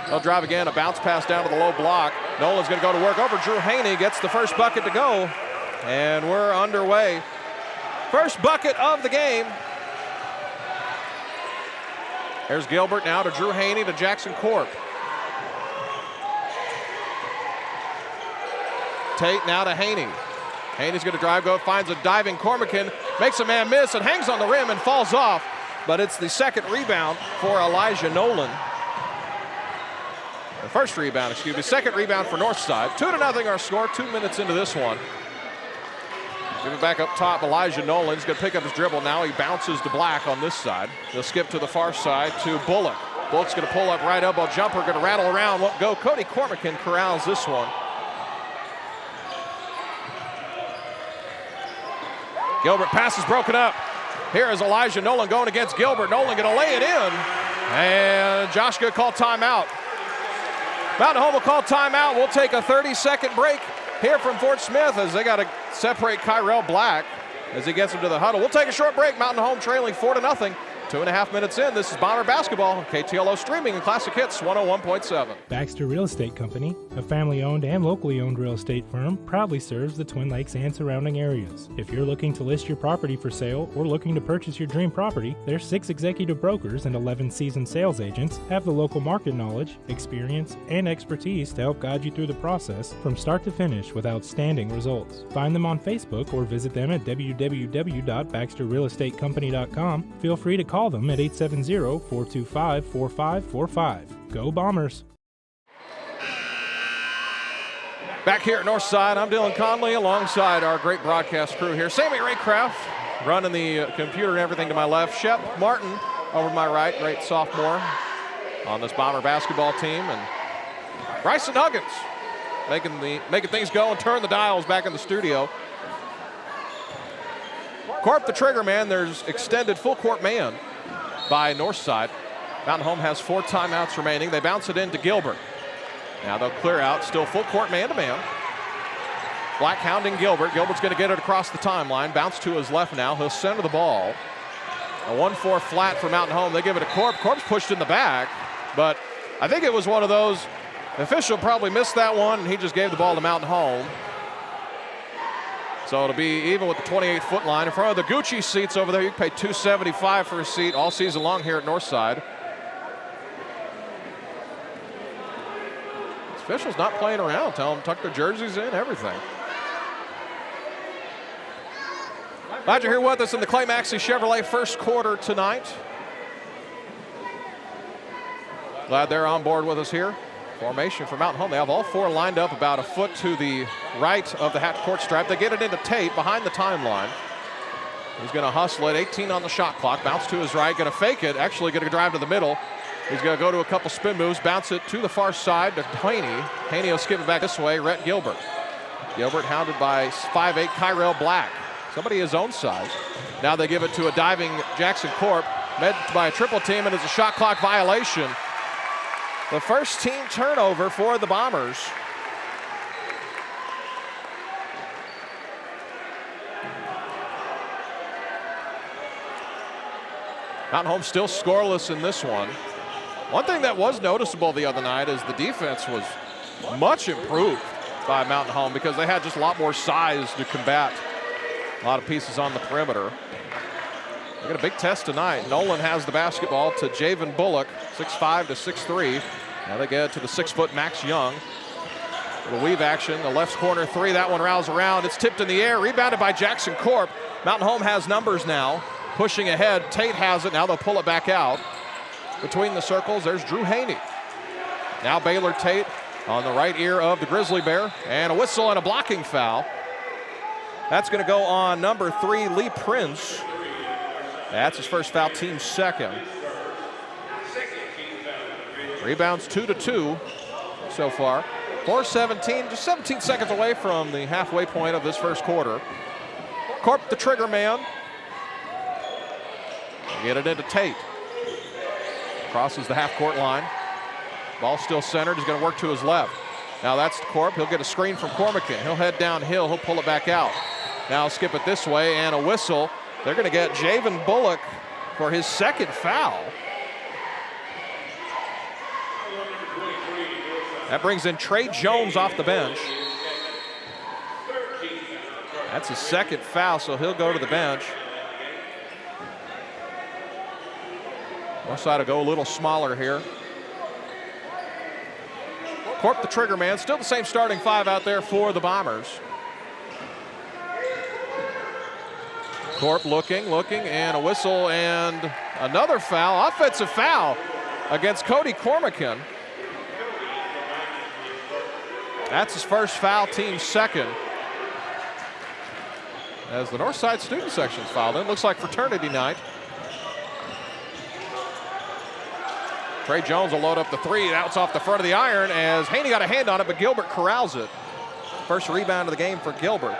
They'll drive again. A bounce pass down to the low block. Nolan's going to go to work over Drew Haney. Gets the first bucket to go. And we're underway. First bucket of the game. There's Gilbert now to Drew Haney to Jackson Corp. Tate now to Haney. Haney's going to drive, finds a diving Cormican, makes a man miss and hangs on the rim and falls off. But it's the second rebound for Elijah Nolan. The first rebound, second rebound for Northside. 2-0 our score, 2 minutes into this one. Give it back up top, Elijah Nolan's going to pick up his dribble now. He bounces to Black on this side. He'll skip to the far side to Bullock. Bullock's going to pull up right elbow jumper, going to rattle around, won't go. Cody Cormican corrals this one. Gilbert pass is broken up. Here is Elijah Nolan going against Gilbert. Nolan going to lay it in. And Josh going to call timeout. Mountain Home will call timeout. We'll take a 30-second break here from Fort Smith as they got to separate Kyrell Black as he gets him to the huddle. We'll take a short break. Mountain Home trailing 4-0. 2.5 minutes in. This is Bomber Basketball. KTLO streaming and Classic Hits 101.7. Baxter Real Estate Company, a family-owned and locally owned real estate firm, proudly serves the Twin Lakes and surrounding areas. If you're looking to list your property for sale or looking to purchase your dream property, their 6 executive brokers and 11 seasoned sales agents have the local market knowledge, experience, and expertise to help guide you through the process from start to finish with outstanding results. Find them on Facebook or visit them at www.baxterrealestatecompany.com. Feel free to call them at 870-425-4545. Go Bombers! Back here at Northside, I'm Dylan Conley alongside our great broadcast crew here. Sammy Raycraft running the computer and everything to my left. Shep Martin over my right, great sophomore on this Bomber basketball team. And Bryson Huggins making things go and turn the dials back in the studio. Corp the trigger man. There's extended full court man by Northside. Mountain Home has 4 timeouts remaining. They bounce it into Gilbert. Now they'll clear out, still full court man-to-man. Black hounding Gilbert. Gilbert's going to get it across the timeline. Bounce to his left now. He'll center the ball. A 1-4 flat for Mountain Home. They give it to Corp. Corp's pushed in the back, but I think it was one of those, the official probably missed that one, and he just gave the ball to Mountain Home. So it'll be even with the 28-foot line. In front of the Gucci seats over there, you can pay $275 for a seat all season long here at Northside. This official's not playing around. Tell them tuck their jerseys in, everything. Glad you're here with us in the Clay Maxey Chevrolet first quarter tonight. Glad they're on board with us here. Formation for Mountain Home. They have all four lined up about a foot to the right of the half court stripe. They get it into Tate behind the timeline. He's going to hustle it. 18 on the shot clock. Bounce to his right. Going to fake it. Actually going to drive to the middle. He's going to go to a couple spin moves. Bounce it to the far side to Haney. Haney will skip it back this way. Rhett Gilbert. Gilbert hounded by 5'8" Kyrell Black. Somebody his own size. Now they give it to a diving Jackson Corp. Met by a triple team, and it's a shot clock violation. The first team turnover for the Bombers. Mountain Home still scoreless in this one. One thing that was noticeable the other night is the defense was much improved by Mountain Home because they had just a lot more size to combat a lot of pieces on the perimeter. They got a big test tonight. Nolan has the basketball to Javen Bullock, 6'5" to 6'3". Now they get to the 6-foot Max Young. The weave action, the left corner three. That one rounds around. It's tipped in the air, rebounded by Jackson Corp. Mountain Home has numbers now, pushing ahead. Tate has it. Now they'll pull it back out. Between the circles, there's Drew Haney. Now Baylor Tate on the right ear of the Grizzly Bear, and a whistle and a blocking foul. That's going to go on number 3, Lee Prince. That's his first foul, team second. Rebounds 2-2 so far. 4:17, just 17 seconds away from the halfway point of this first quarter. Corp, the trigger man. Get it into Tate. Crosses the half-court line. Ball still centered. He's going to work to his left. Now that's Corp. He'll get a screen from Cormican. He'll head downhill. He'll pull it back out. Now skip it this way, and a whistle. They're going to get Javen Bullock for his second foul. That brings in Trey Jones off the bench. That's his second foul, so he'll go to the bench. Northside will go a little smaller here. Corp, the trigger man, still the same starting five out there for the Bombers. Corp looking, and a whistle and another foul, offensive foul against Cody Cormican. That's his first foul, team second. As the Northside student section's fouled in, looks like fraternity night. Trey Jones will load up the three. That's off the front of the iron as Haney got a hand on it, but Gilbert corrals it. First rebound of the game for Gilbert.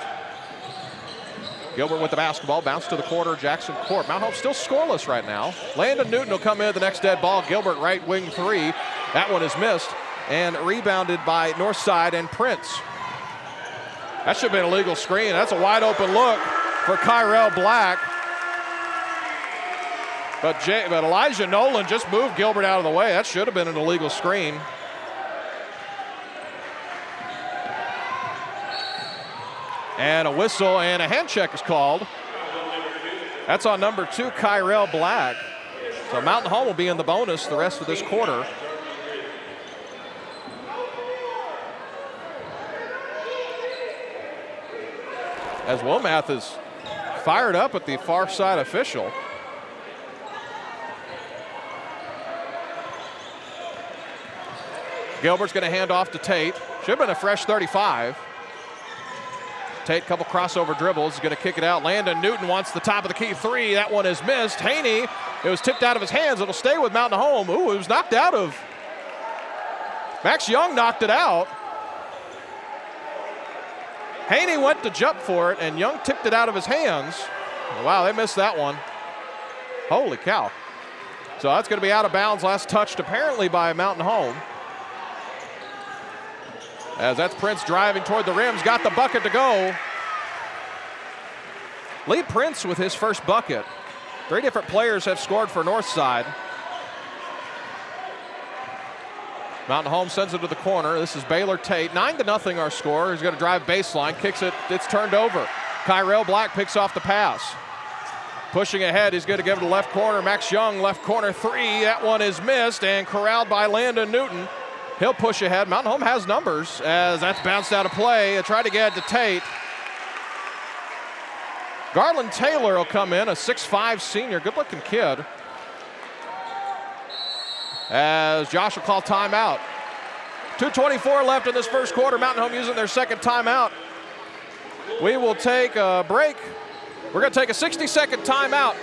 Gilbert with the basketball, bounce to the corner, Jackson Corp. Mount Hope still scoreless right now. Landon Newton will come in the next dead ball. Gilbert right wing three. That one is missed and rebounded by Northside and Prince. That should have been a legal screen. That's a wide open look for Kyrell Black. But Elijah Nolan just moved Gilbert out of the way. That should have been an illegal screen. And a whistle and a hand check is called. That's on number 2, Kyrell Black. So Mountain Home will be in the bonus the rest of this quarter. As Womath is fired up at the far side official. Gilbert's going to hand off to Tate. Should have been a fresh 35. Tate, couple crossover dribbles, is going to kick it out. Landon Newton wants the top of the key three. That one is missed. Haney, it was tipped out of his hands. It'll stay with Mountain Home. Ooh, it was knocked out of. Max Young knocked it out. Haney went to jump for it, and Young tipped it out of his hands. Wow, they missed that one. Holy cow. So that's going to be out of bounds. Last touched apparently by Mountain Home. As that's Prince driving toward the rims, got the bucket to go. Lee Prince with his first bucket. 3 different players have scored for Northside. Mountain Home sends it to the corner. This is Baylor Tate. 9-0 our score. He's going to drive baseline, kicks it, it's turned over. Kyrell Black picks off the pass. Pushing ahead, he's going to give it to left corner. Max Young, left corner 3. That one is missed and corralled by Landon Newton. He'll push ahead. Mountain Home has numbers as that's bounced out of play. They tried to get it to Tate. Garland Taylor will come in, a 6'5 senior, good-looking kid. As Josh will call timeout. 2:24 left in this first quarter. Mountain Home using their second timeout. We will take a break. We're going to take a 60-second timeout.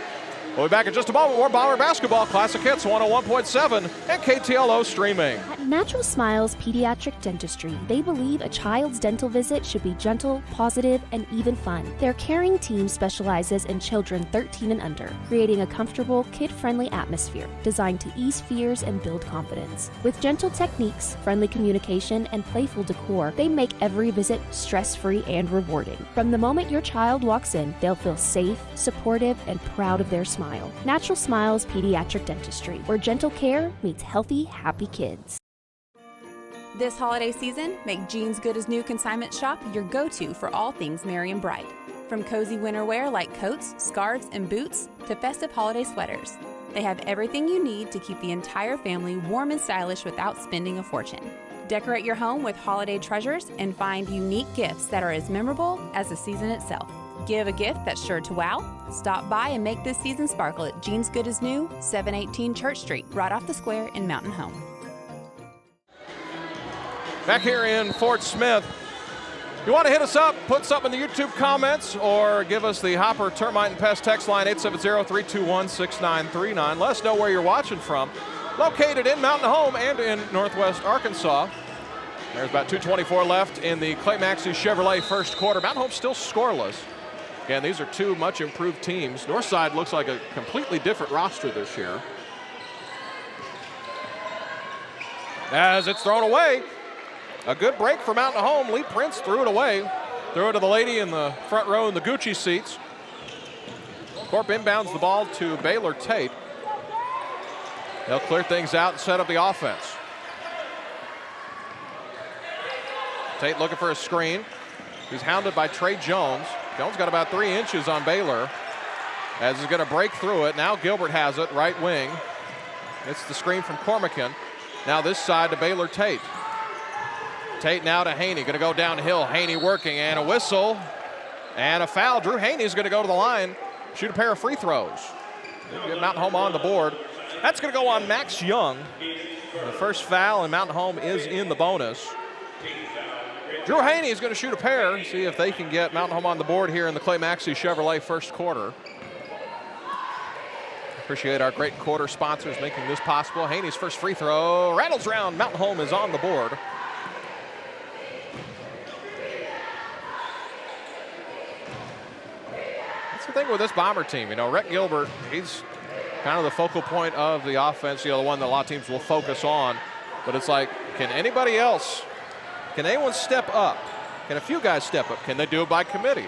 We'll be back in just a moment. More Bomber Basketball Classic Hits 101.7 and KTLO streaming. At Natural Smiles Pediatric Dentistry, they believe a child's dental visit should be gentle, positive, and even fun. Their caring team specializes in children 13 and under, creating a comfortable, kid-friendly atmosphere designed to ease fears and build confidence. With gentle techniques, friendly communication, and playful decor, they make every visit stress-free and rewarding. From the moment your child walks in, they'll feel safe, supportive, and proud of their smile. Natural Smiles Pediatric Dentistry, where gentle care meets healthy, happy kids. This holiday season, make Jeans Good as New Consignment Shop your go-to for all things merry and bright. From cozy winter wear like coats, scarves, and boots to festive holiday sweaters. They have everything you need to keep the entire family warm and stylish without spending a fortune. Decorate your home with holiday treasures and find unique gifts that are as memorable as the season itself. Give a gift that's sure to wow. Stop by and make this season sparkle at Jeans Good as New, 718 Church Street, right off the square in Mountain Home. Back here in Fort Smith. You want to hit us up, put something in the YouTube comments, or give us the Hopper Termite and Pest text line 870-321-6939. Let us know where you're watching from. Located in Mountain Home and in Northwest Arkansas. There's about 2:24 left in the Clay Maxey Chevrolet first quarter. Mountain Home still scoreless. Again, these are 2 much improved teams. Northside looks like a completely different roster this year. As it's thrown away, a good break for Mountain Home. Lee Prince threw it away. Threw it to the lady in the front row in the Gucci seats. Corp inbounds the ball to Baylor Tate. They'll clear things out and set up the offense. Tate looking for a screen. He's hounded by Trey Jones. Jones got about 3 inches on Baylor as he's going to break through it. Now Gilbert has it, right wing. It's the screen from Cormican. Now this side to Baylor Tate. Tate now to Haney, going to go downhill. Haney working, and a whistle and a foul. Drew Haney's going to go to the line, shoot a pair of free throws. Get Mountain Home on the board. That's going to go on Max Young. The first foul, and Mountain Home is in the bonus. Drew Haney is going to shoot a pair, see if they can get Mountain Home on the board here in the Clay Maxey Chevrolet first quarter. Appreciate our great quarter sponsors making this possible. Haney's first free throw rattles around. Mountain Home is on the board. That's the thing with this Bomber team. You know, Rhett Gilbert, he's kind of the focal point of the offense, you know, the one that a lot of teams will focus on. But it's like, can anybody else, can anyone step up? Can a few guys step up? Can they do it by committee?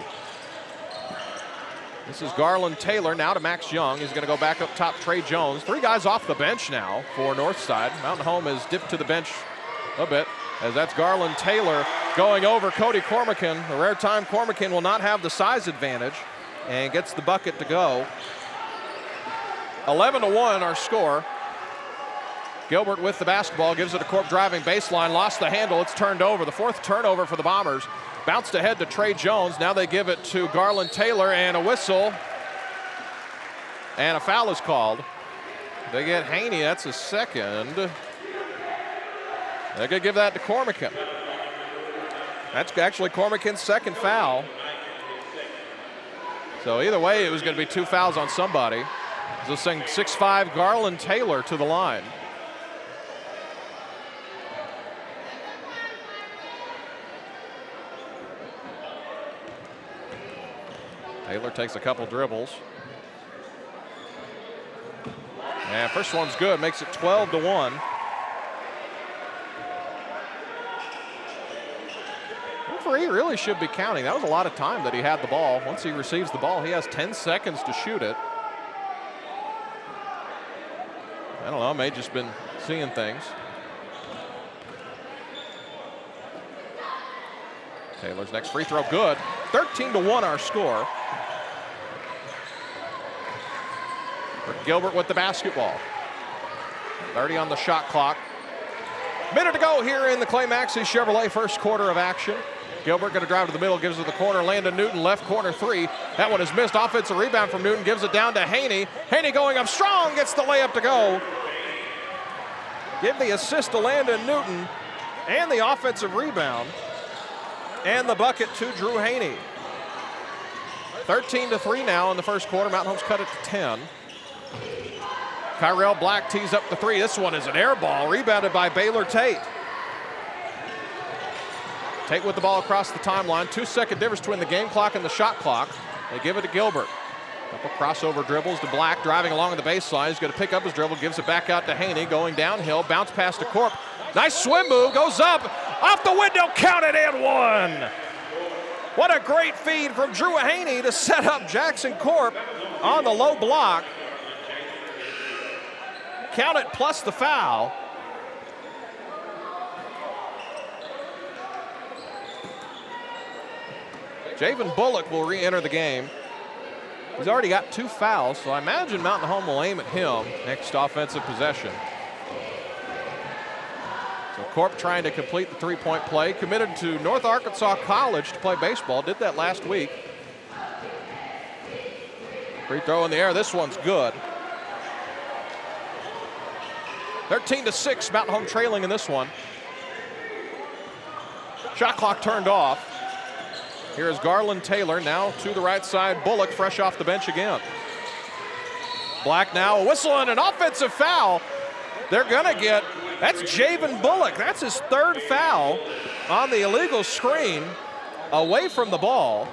This is Garland Taylor now to Max Young. He's going to go back up top, Trey Jones. 3 guys off the bench now for Northside. Mountain Home has dipped to the bench a bit, as that's Garland Taylor going over Cody Cormican. The rare time Cormican will not have the size advantage and gets the bucket to go. 11-1 our score. Gilbert with the basketball, gives it a Corp driving baseline, lost the handle, it's turned over. The 4th turnover for the Bombers. Bounced ahead to Trey Jones. Now they give it to Garland Taylor, and a whistle. And a foul is called. They get Haney, that's a second. They're going to give that to Cormican. That's actually Cormican's second foul. So either way, it was going to be 2 fouls on somebody. So send 6'5" Garland Taylor to the line. Taylor takes a couple dribbles. And first one's good, makes it 12-1. referee really should be counting. That was a lot of time that he had the ball. Once he receives the ball, he has 10 seconds to shoot it. I don't know, may just been seeing things. Taylor's next free throw, good. 13-1 our score. Gilbert with the basketball. 30 on the shot clock. Minute to go here in the Clay Maxey Chevrolet first quarter of action. Gilbert going to drive to the middle, gives it to the corner. Landon Newton, left corner three. That one is missed. Offensive rebound from Newton, gives it down to Haney. Haney going up strong, gets the layup to go. Give the assist to Landon Newton and the offensive rebound. And the bucket to Drew Haney. 13-3 now in the first quarter. Mountain Home's cut it to 10. Kyrell Black tees up the three. This one is an air ball, rebounded by Baylor Tate. Tate with the ball across the timeline. 2-second difference between the game clock and the shot clock. They give it to Gilbert. Couple crossover dribbles to Black, driving along the baseline. He's going to pick up his dribble, gives it back out to Haney, going downhill, bounce pass to Corp. Nice swim move, goes up, off the window, counted and one. What a great feed from Drew Haney to set up Jackson Corp on the low block. Count it plus the foul. Javen Bullock will re-enter the game. He's already got 2 fouls, so I imagine Mountain Home will aim at him next offensive possession. So Corp trying to complete the three-point play. Committed to North Arkansas College to play baseball. Did that last week. Free throw in the air. This one's good. 13-6, Mountain Home trailing in this one. Shot clock turned off. Here's Garland Taylor, now to the right side. Bullock fresh off the bench again. Black now, a whistle and an offensive foul. They're gonna get, that's Javen Bullock. That's his 3rd foul on the illegal screen away from the ball.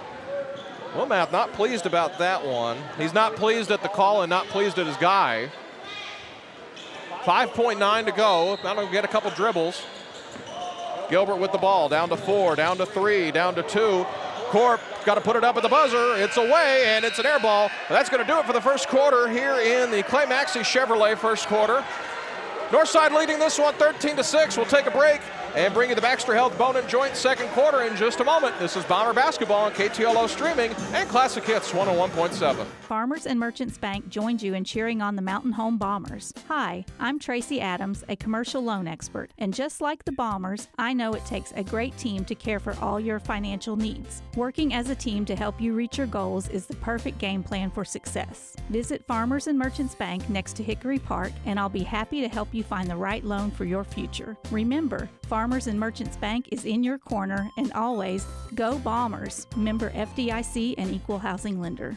Wilmath not pleased about that one. He's not pleased at the call and not pleased at his guy. 5.9 to go. Now gonna get a couple dribbles. Gilbert with the ball, down to 4, down to 3, down to 2. Corp got to put it up at the buzzer. It's away, and it's an air ball. That's going to do it for the first quarter here in the Clay Maxey Chevrolet first quarter. Northside leading this one 13-6. We'll take a break and bring you the Baxter Health Bone and Joint second quarter in just a moment. This is Bomber Basketball on KTLO Streaming and Classic Hits 101.7. Farmers and Merchants Bank joins you in cheering on the Mountain Home Bombers. Hi, I'm Tracy Adams, a commercial loan expert, and just like the Bombers, I know it takes a great team to care for all your financial needs. Working as a team to help you reach your goals is the perfect game plan for success. Visit Farmers and Merchants Bank next to Hickory Park, and I'll be happy to help you find the right loan for your future. Remember, Farmers and Merchants Bank is in your corner, and always, go Bombers! Member FDIC and Equal Housing Lender.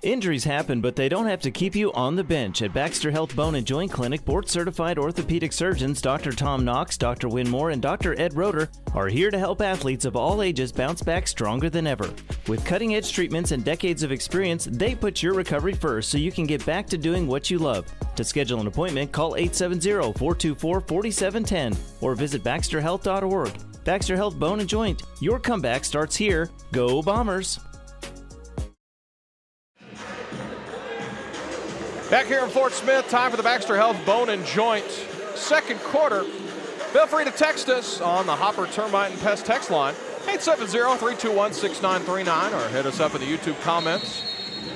Injuries happen, but they don't have to keep you on the bench. At Baxter Health Bone and Joint Clinic, board-certified orthopedic surgeons Dr. Tom Knox, Dr. Win Moore, and Dr. Ed Roeder are here to help athletes of all ages bounce back stronger than ever. With cutting-edge treatments and decades of experience, they put your recovery first so you can get back to doing what you love. To schedule an appointment, call 870-424-4710 or visit baxterhealth.org. Baxter Health Bone and Joint. Your comeback starts here. Go Bombers! Back here in Fort Smith, time for the Baxter Health Bone and Joint second quarter. Feel free to text us on the Hopper Termite and Pest text line, 870-321-6939, or hit us up in the YouTube comments.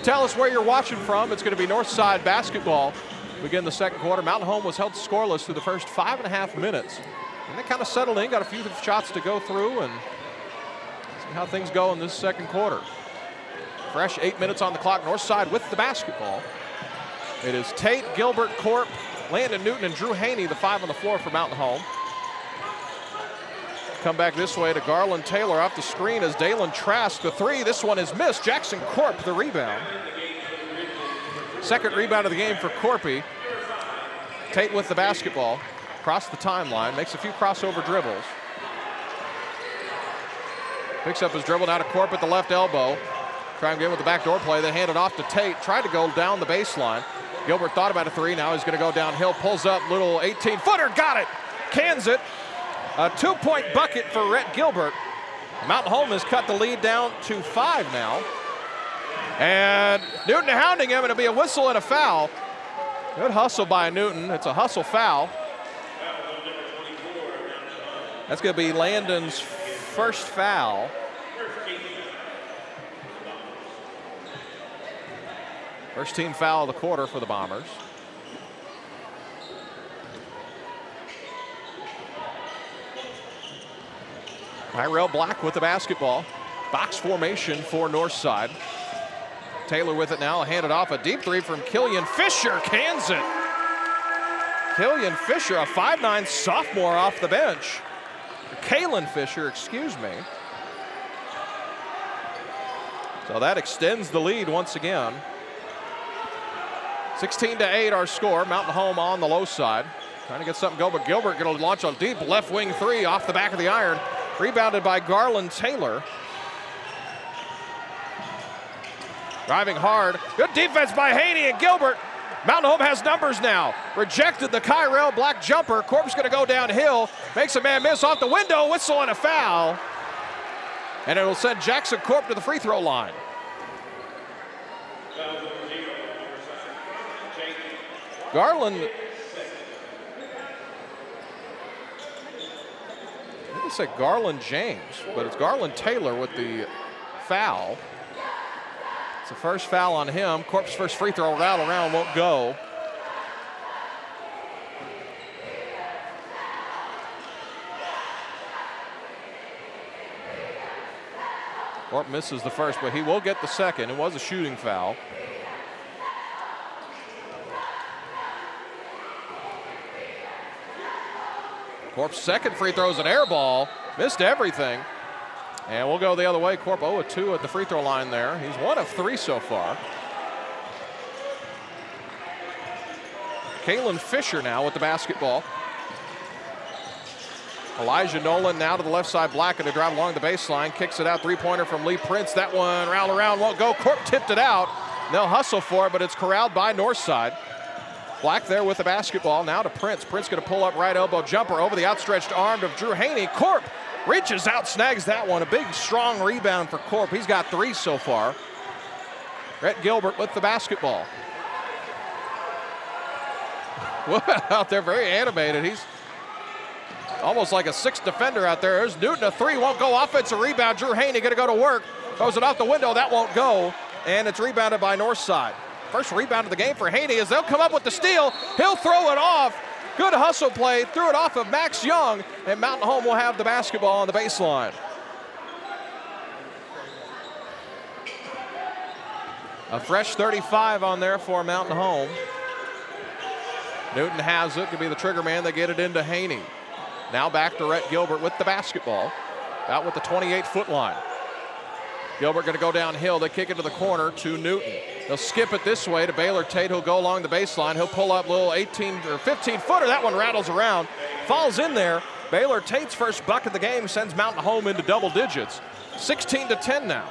Tell us where you're watching from. It's going to be Northside basketball. Begin the second quarter. Mountain Home was held scoreless through the first 5.5 minutes. And they kind of settled in, got a few shots to go through, and see how things go in this second quarter. Fresh 8 minutes on the clock. Northside with the basketball. It is Tate, Gilbert, Corp, Landon Newton, and Drew Haney, the 5 on the floor for Mountain Home. Come back this way to Garland Taylor off the screen as Dalen Trask, the 3. This one is missed. Jackson Corp, the rebound. Second rebound of the game for Corpy. Tate with the basketball. Across the timeline, makes a few crossover dribbles. Picks up his dribble now to Corp at the left elbow. Try and get with the backdoor play. They hand it off to Tate. Tried to go down the baseline. Gilbert thought about a 3. Now he's going to go downhill. Pulls up, little 18-footer. Got it. Cans it. A 2-point bucket for Rhett Gilbert. Mountain Home has cut the lead down to 5 now. And Newton hounding him, and it'll be a whistle and a foul. Good hustle by Newton. It's a hustle foul. That's going to be Landon's first foul. First team foul of the quarter for the Bombers. Tyrell Black with the basketball. Box formation for Northside. Taylor with it now, handed off a deep three from Killian Fisher, cans it. Killian Fisher, a 5'9" sophomore off the bench. Kalen Fisher, excuse me. So that extends the lead once again. 16-8 our score. Mountain Home on the low side. Trying to get something going, but Gilbert going to launch a deep left wing three off the back of the iron. Rebounded by Garland Taylor. Driving hard. Good defense by Haney and Gilbert. Mountain Home has numbers now. Rejected the Kyrell Black jumper. Corp's going to go downhill. Makes a man miss off the window. Whistle and a foul. And it'll send Jackson Corp to the free throw line. Garland. I think it said Garland James, but it's Garland Taylor with the foul. It's the first foul on him. Corp's first free throw rattle around won't go. Corp misses the first, but he will get the second. It was a shooting foul. Corp's second free throw is an air ball. Missed everything. And we'll go the other way. Corp 0-2 at the free throw line there. He's 1 of 3 so far. Kalen Fisher now with the basketball. Elijah Nolan now to the left side. Black going to drive along the baseline. Kicks it out. Three-pointer from Lee Prince. That one round around won't go. Corp tipped it out. They'll hustle for it, but it's corralled by Northside. Black there with the basketball. Now to Prince. Prince going to pull up right elbow jumper over the outstretched arm of Drew Haney. Corp reaches out, snags that one. A big, strong rebound for Corp. He's got 3 so far. Rhett Gilbert with the basketball. Out there, very animated. He's almost like a 6th defender out there. There's Newton, a 3, won't go. Offensive rebound. Drew Haney going to go to work. Throws it off the window. That won't go. And it's rebounded by Northside. First rebound of the game for Haney as they'll come up with the steal. He'll throw it off. Good hustle play. Threw it off of Max Young. And Mountain Home will have the basketball on the baseline. A fresh 35 on there for Mountain Home. Newton has it. Could be the trigger man. They get it into Haney. Now back to Rhett Gilbert with the basketball. Out with the 28-foot line. Gilbert going to go downhill. They kick it to the corner to Newton. They'll skip it this way to Baylor Tate, who'll go along the baseline. He'll pull up a little 18 or 15-footer. That one rattles around. Falls in there. Baylor Tate's first bucket of the game sends Mountain Home into double digits. 16-10 now.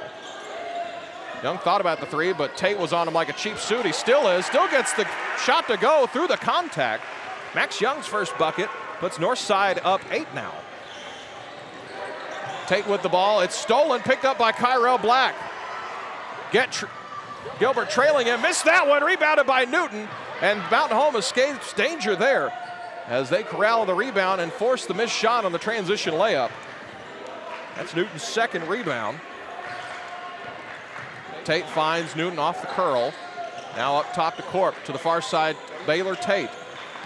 Young thought about the 3, but Tate was on him like a cheap suit. He still is. Still gets the shot to go through the contact. Max Young's first bucket puts Northside up 8 now. Tate with the ball. It's stolen, picked up by Kyrell Black. Gilbert trailing him. Missed that one. Rebounded by Newton. And Mountain Home escapes danger there as they corral the rebound and force the missed shot on the transition layup. That's Newton's second rebound. Tate finds Newton off the curl. Now up top to Corp. To the far side, Baylor Tate.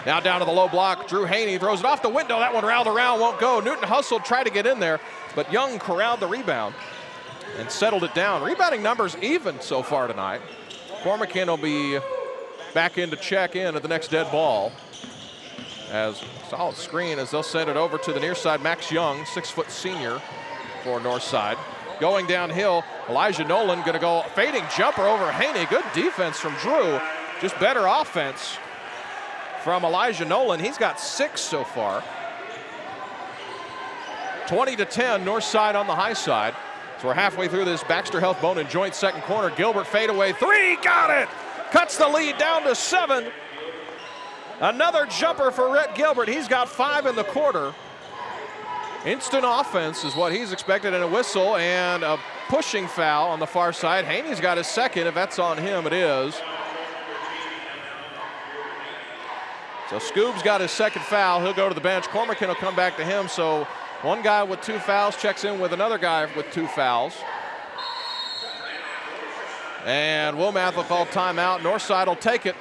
Now down to the low block. Drew Haney throws it off the window. That one rattled around, won't go. Newton hustled, tried to get in there, but Young corralled the rebound and settled it down. Rebounding numbers even so far tonight. Cormican will be back in to check in at the next dead ball. As solid screen as they'll send it over to the near side. Max Young, 6-foot senior for Northside. Going downhill, Elijah Nolan going to go fading jumper over Haney. Good defense from Drew. Just better offense from Elijah Nolan. He's got 6 so far. 20-10, Northside on the high side. So we're halfway through this Baxter Health Bone and Joint second quarter. Gilbert fadeaway 3, got it! Cuts the lead down to 7. Another jumper for Rhett Gilbert. He's got 5 in the quarter. Instant offense is what he's expected, and a whistle and a pushing foul on the far side. Haney's got his second. If that's on him, it is. So Scoob's got his second foul. He'll go to the bench. Cormican will come back to him. So one guy with 2 fouls checks in with another guy with 2 fouls. And Wilmath will call timeout. Northside will take it.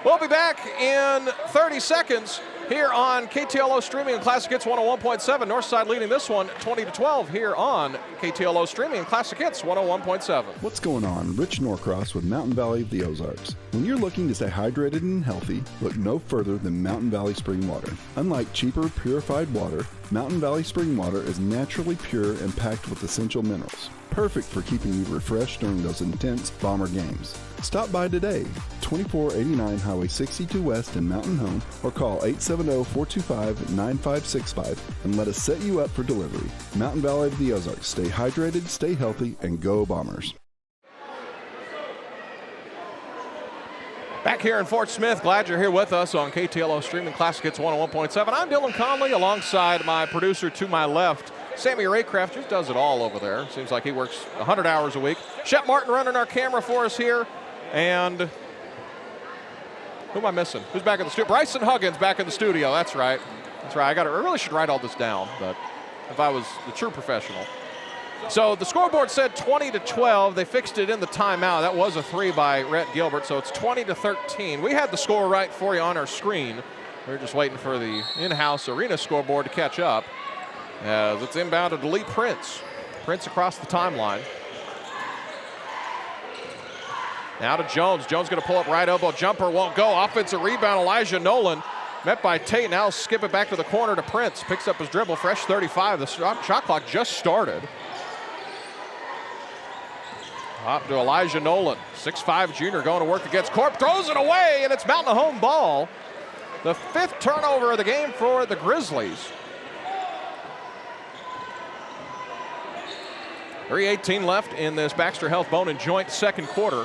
We'll be back in 30 seconds here on KTLO Streaming and Classic Hits 101.7. Northside leading this one 20-12 here on KTLO Streaming and Classic Hits 101.7. What's going on? Rich Norcross with Mountain Valley of the Ozarks. When you're looking to stay hydrated and healthy, look no further than Mountain Valley Spring Water. Unlike cheaper, purified water, Mountain Valley Spring Water is naturally pure and packed with essential minerals. Perfect for keeping you refreshed during those intense Bomber games. Stop by today, 2489 Highway 62 West in Mountain Home, or call 870-425-9565 and let us set you up for delivery. Mountain Valley of the Ozarks. Stay hydrated, stay healthy, and go Bombers. Back here in Fort Smith, glad you're here with us on KTLO Streaming Classic Hits 101.7. I'm Dylan Conley alongside my producer to my left, Sammy Raycraft. Just does it all over there. Seems like he works 100 hours a week. Shep Martin running our camera for us here. And who am I missing? Who's back in the studio? Bryson Huggins back in the studio. That's right. That's right. I really should write all this down, but if I was the true professional. So the scoreboard said 20-12. They fixed it in the timeout. That was a 3 by Rhett Gilbert, so it's 20-13. We had the score right for you on our screen. We're just waiting for the in-house arena scoreboard to catch up as it's inbounded to Lee Prince. Prince across the timeline. Now to Jones. Jones going to pull up right elbow jumper, won't go. Offensive rebound, Elijah Nolan. Met by Tate. Now skip it back to the corner to Prince. Picks up his dribble, fresh 35. The shot clock just started. Up to Elijah Nolan. 6'5" junior going to work against Corp. Throws it away, and it's Mountain Home ball. The 5th turnover of the game for the Grizzlies. 3:18 left in this Baxter Health Bone and Joint second quarter.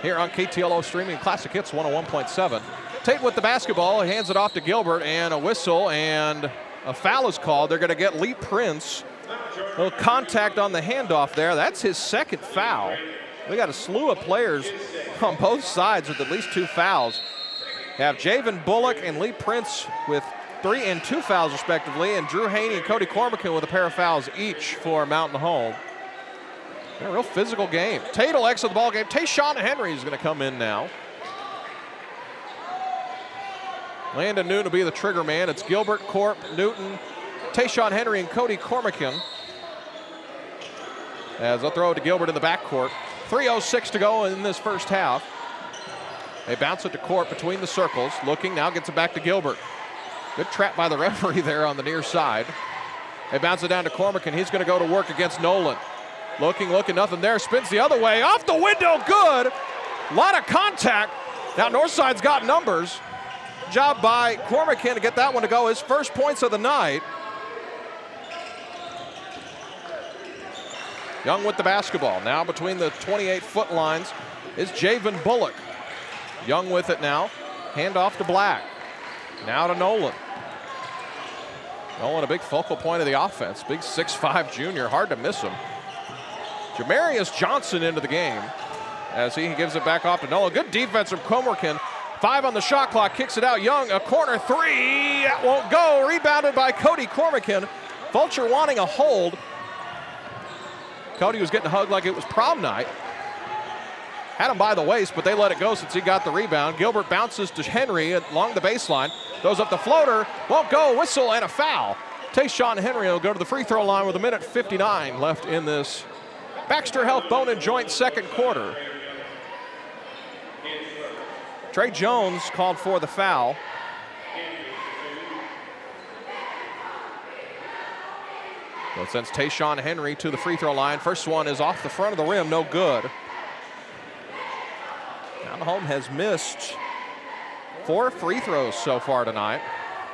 Here on KTLO Streaming Classic Hits 101.7. Tate with the basketball. He hands it off to Gilbert, and a whistle and a foul is called. They're going to get Lee Prince. A little contact on the handoff there. That's his second foul. We got a slew of players on both sides with at least 2 fouls. We have Javen Bullock and Lee Prince with 3 and 2 fouls respectively, and Drew Haney and Cody Cormican with a pair of fouls each for Mountain Home. A real physical game. Tate will exit the ball game. Tayshawn Henry is going to come in now. Landon Newton will be the trigger man. It's Gilbert, Corp, Newton, Tayshawn Henry, and Cody Cormican. As they'll throw it to Gilbert in the backcourt. 3:06 to go in this first half. They bounce it to Corp between the circles. Looking, now gets it back to Gilbert. Good trap by the referee there on the near side. They bounce it down to Cormican. He's going to go to work against Nolan. Looking, nothing there. Spins the other way. Off the window, good. A lot of contact. Now Northside's got numbers. Job by Cormican to get that one to go. His first points of the night. Young with the basketball. Now between the 28-foot lines is Javen Bullock. Young with it now. Hand off to Black. Now to Nolan. Nolan, a big focal point of the offense. Big 6'5" junior. Hard to miss him. Jamarius Johnson into the game as he gives it back off to Nolan. Good defense from Cormican. 5 on the shot clock. Kicks it out. Young, a corner 3. That won't go. Rebounded by Cody Cormican. Vulture wanting a hold. Cody was getting hugged like it was prom night. Had him by the waist, but they let it go since he got the rebound. Gilbert bounces to Henry along the baseline. Throws up the floater. Won't go. Whistle and a foul. Tayshawn Henry will go to the free throw line with 1:59 left in this Baxter Health Bone and Joint second quarter. Trey Jones called for the foul. So it sends Tayshawn Henry to the free throw line. First one is off the front of the rim, no good. Mountain Home has missed 4 free throws so far tonight.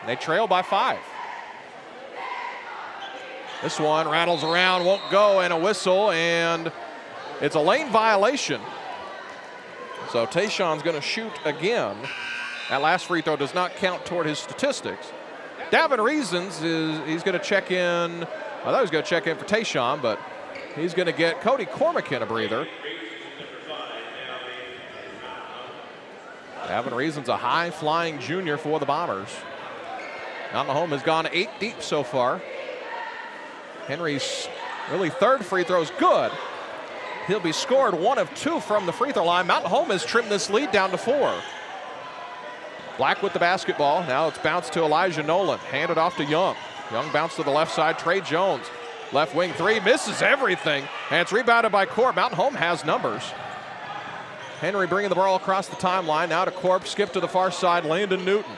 They trail by 5. This one rattles around, won't go, and a whistle, and it's a lane violation. So Tayshawn's going to shoot again. That last free throw does not count toward his statistics. Davin Reasons he's going to check in. I thought he was going to check in for Tayshawn, but he's going to get Cody Cormican a breather. Davin Reasons, a high-flying junior for the Bombers. Mountain Home has gone 8 deep so far. Henry's really third free throw is good. He'll be scored 1 of 2 from the free throw line. Mountain Home has trimmed this lead down to 4. Black with the basketball. Now it's bounced to Elijah Nolan. Handed off to Young. Young bounced to the left side. Trey Jones. Left wing three. Misses everything. And it's rebounded by Corp. Mountain Home has numbers. Henry bringing the ball across the timeline. Now to Corp. Skip to the far side. Landon Newton.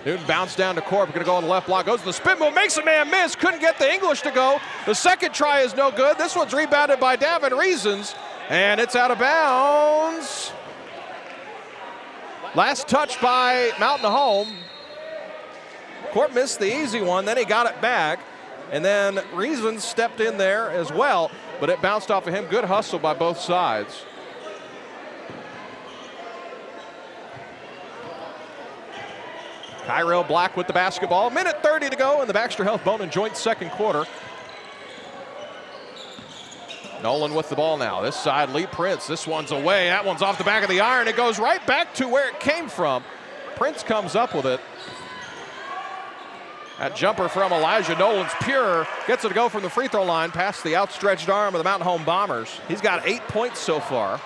Newton bounced down to Corp. Going to go on the left block. Goes to the spin move. Makes a man miss. Couldn't get the English to go. The second try is no good. This one's rebounded by Davin Reasons. And it's out of bounds. Last touch by Mountain Home. Corp missed the easy one. Then he got it back. And then Reasons stepped in there as well. But it bounced off of him. Good hustle by both sides. Kyrell Black with the basketball. 1:30 to go in the Baxter Health Bone and Joint second quarter. Nolan with the ball now. This side, Lee Prince. This one's away. That one's off the back of the iron. It goes right back to where it came from. Prince comes up with it. That jumper from Elijah Nolan's pure. Gets it to go from the free throw line past the outstretched arm of the Mountain Home Bombers. He's got 8 points so far.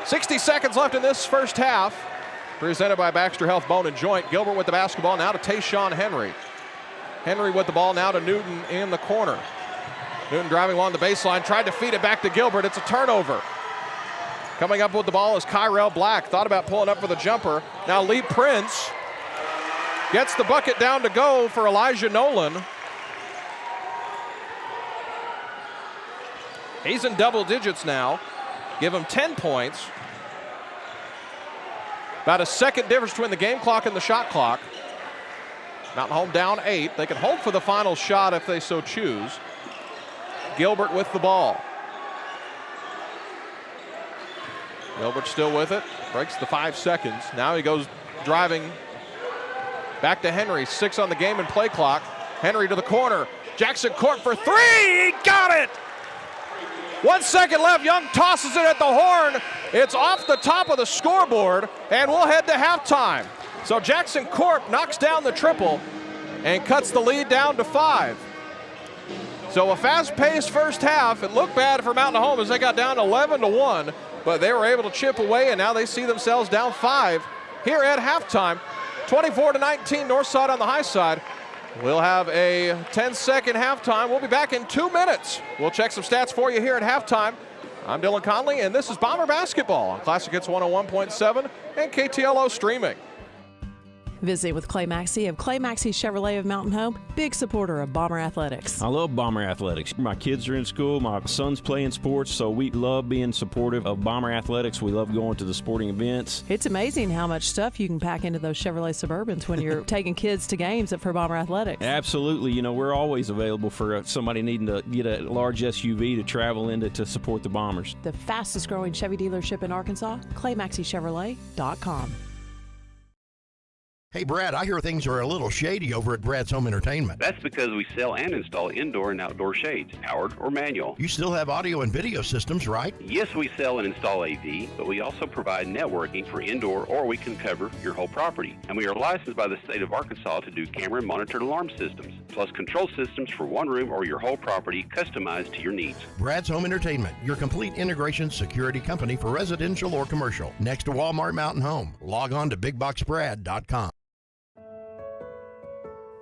60 seconds left in this first half. Presented by Baxter Health Bone and Joint. Gilbert with the basketball now to Tayshawn Henry. Henry with the ball now to Newton in the corner. Newton driving along the baseline, tried to feed it back to Gilbert. It's a turnover. Coming up with the ball is Kyrell Black. Thought about pulling up for the jumper. Now Lee Prince gets the bucket down to go for Elijah Nolan. He's in double digits now. Give him 10 points. About a second difference between the game clock and the shot clock. Mountain Home down 8. They can hold for the final shot if they so choose. Gilbert with the ball. Gilbert still with it. Breaks the 5 seconds. Now he goes driving back to Henry. 6 on the game and play clock. Henry to the corner. Jackson Corp for 3. He got it! 1 second left. Young tosses it at the horn. It's off the top of the scoreboard, and we'll head to halftime. So Jackson Corp knocks down the triple and cuts the lead down to 5. So a fast-paced first half. It looked bad for Mountain Home as they got down 11-1, but they were able to chip away, and now they see themselves down 5 here at halftime. 24-19, Northside on the high side. We'll have a 10-second halftime. We'll be back in 2 minutes. We'll check some stats for you here at halftime. I'm Dylan Conley, and this is Bomber Basketball on Classic Hits 101.7 and KTLO streaming. Visit with Clay Maxey of Clay Maxey Chevrolet of Mountain Home, big supporter of Bomber Athletics. I love Bomber Athletics. My kids are in school, my son's playing sports, so we love being supportive of Bomber Athletics. We love going to the sporting events. It's amazing how much stuff you can pack into those Chevrolet Suburbans when you're taking kids to games for Bomber Athletics. Absolutely. You know, we're always available for somebody needing to get a large SUV to travel into to support the Bombers. The fastest growing Chevy dealership in Arkansas, ClayMaxeyChevrolet.com. Hey, Brad, I hear things are a little shady over at Brad's Home Entertainment. That's because we sell and install indoor and outdoor shades, powered or manual. You still have audio and video systems, right? Yes, we sell and install AV, but we also provide networking for indoor, or we can cover your whole property. And we are licensed by the state of Arkansas to do camera and monitored alarm systems, plus control systems for one room or your whole property, customized to your needs. Brad's Home Entertainment, your complete integration security company for residential or commercial. Next to Walmart Mountain Home. Log on to BigBoxBrad.com.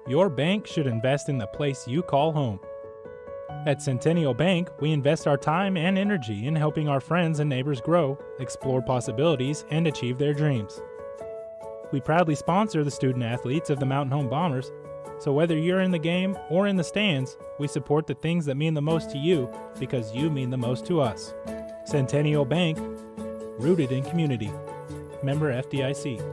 Your bank should invest in the place you call home. At Centennial Bank, we invest our time and energy in helping our friends and neighbors grow, explore possibilities, and achieve their dreams. We proudly sponsor the student athletes of the Mountain Home Bombers, so whether you're in the game or in the stands, we support the things that mean the most to you because you mean the most to us. Centennial Bank, rooted in community. Member FDIC.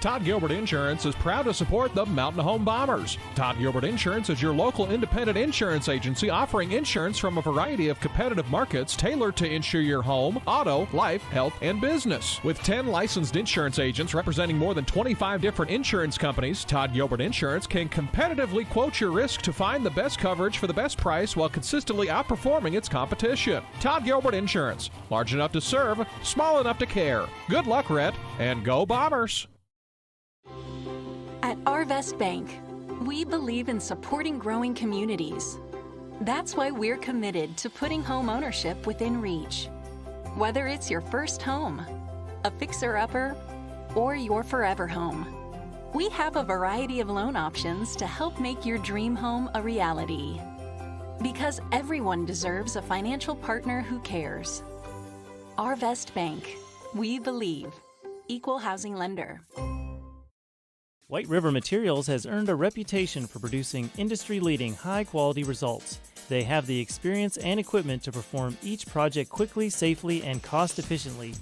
Todd Gilbert Insurance is proud to support the Mountain Home Bombers. Todd Gilbert Insurance is your local independent insurance agency offering insurance from a variety of competitive markets tailored to insure your home, auto, life, health, and business. With 10 licensed insurance agents representing more than 25 different insurance companies, Todd Gilbert Insurance can competitively quote your risk to find the best coverage for the best price while consistently outperforming its competition. Todd Gilbert Insurance. Large enough to serve, small enough to care. Good luck, Rhett, and go Bombers! At Arvest Bank, we believe in supporting growing communities. That's why we're committed to putting home ownership within reach. Whether it's your first home, a fixer-upper, or your forever home, we have a variety of loan options to help make your dream home a reality. Because everyone deserves a financial partner who cares. Arvest Bank, we believe. Equal housing lender. White River Materials has earned a reputation for producing industry-leading high-quality results. They have the experience and equipment to perform each project quickly, safely, and cost-efficiently.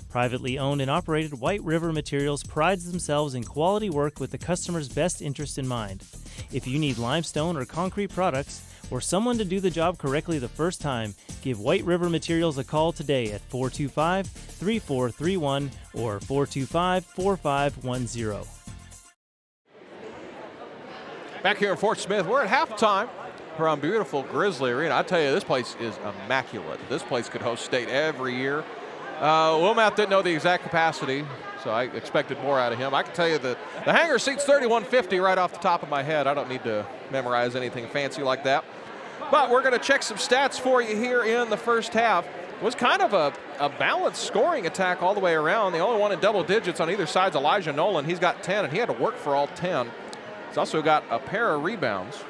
Privately owned and operated, White River Materials prides themselves in quality work with the customer's best interest in mind. If you need limestone or concrete products, or someone to do the job correctly the first time, give White River Materials a call today at 425-3431 or 425-4510. Back here in Fort Smith, we're at halftime from beautiful Grizzly Arena. I tell you, this place is immaculate. This place could host state every year. Wilmouth didn't know the exact capacity, so I expected more out of him. I can tell you that the hangar seats 3,150 right off the top of my head. I don't need to memorize anything fancy like that. But we're going to check some stats for you here in the first half. It was kind of a balanced scoring attack all the way around. The only one in double digits on either side is Elijah Nolan. He's got 10, and he had to work for all 10. He's also got a pair of rebounds.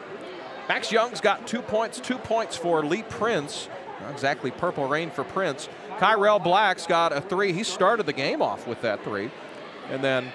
Max Young's got 2 points, 2 points for Lee Prince. Not exactly purple rain for Prince. Kyrell Black's got a 3. He started the game off with that 3. And then,